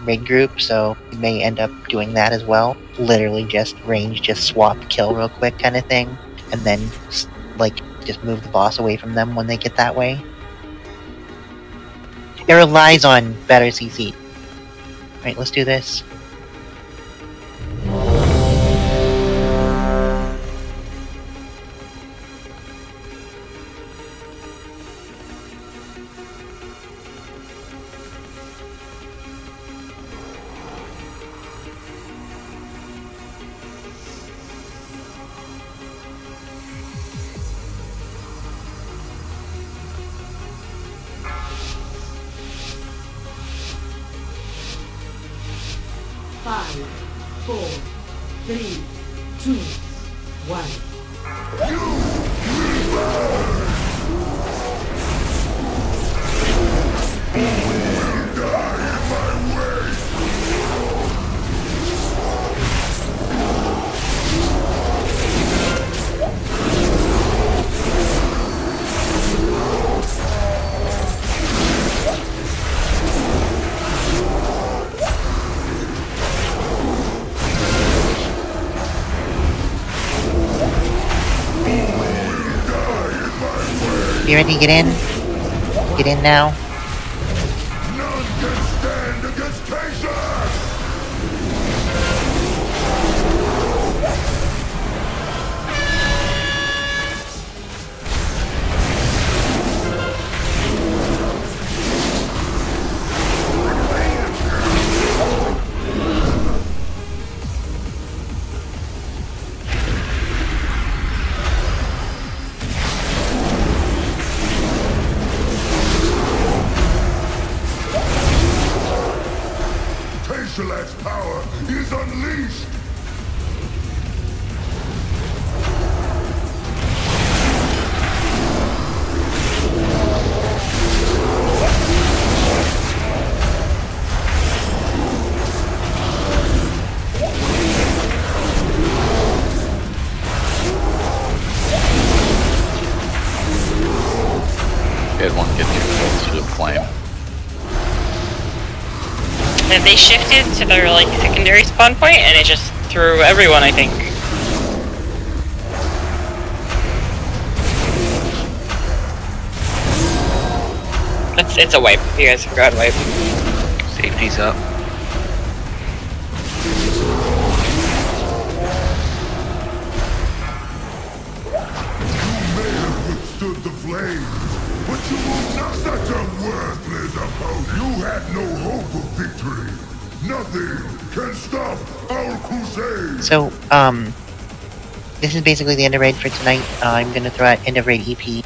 rig group, so we may end up doing that as well. Literally just range, just swap, kill real quick kind of thing, and then, like, just move the boss away from them when they get that way. It relies on better CC. Alright, let's do this. Five, 4, 3, 2, You ready to get in? Get in now. Tashalat's power is unleashed! Hit one, get too close to the flame. And they shifted to their like secondary spawn point, and it just threw everyone, I think. It's a wipe. You guys have got a wipe. Safety's up. Withstood the flames, but you will not such a worthless opponent. You had no hope of victory. Nothing can stop our crusade. So, this is basically the end of raid for tonight. I'm gonna throw out end of raid EP.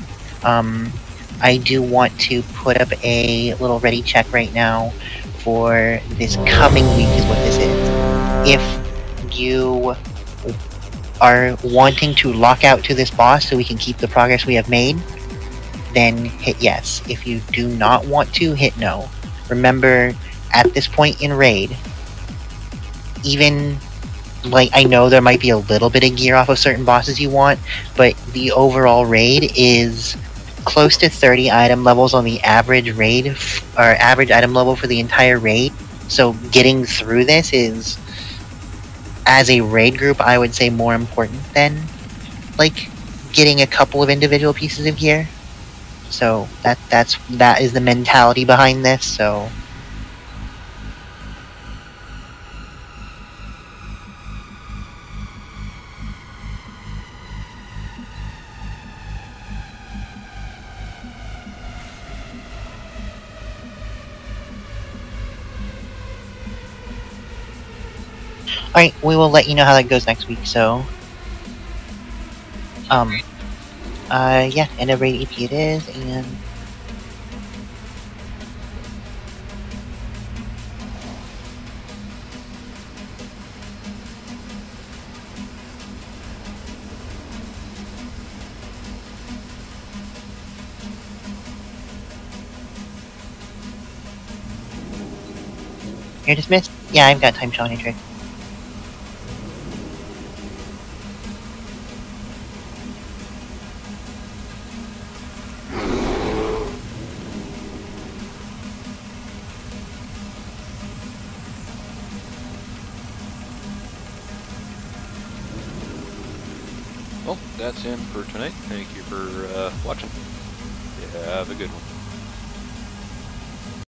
I do want to put up a little ready check right now for this coming week is what this is. If you are wanting to lock out to this boss so we can keep the progress we have made, then hit yes. If you do not want to, hit no. Remember, at this point in raid, even, like, I know there might be a little bit of gear off of certain bosses you want, but the overall raid is close to 30 item levels on the average raid, or average item level for the entire raid. So getting through this is, as a raid group, I would say more important than, like, getting a couple of individual pieces of gear. So that is the mentality behind this, so... Alright, we will let you know how that goes next week, so... yeah, end of raid EP it is, and... You're dismissed? Yeah, I've got time showing trick. Well, that's in for tonight. Thank you for watching. Yeah, have a good one.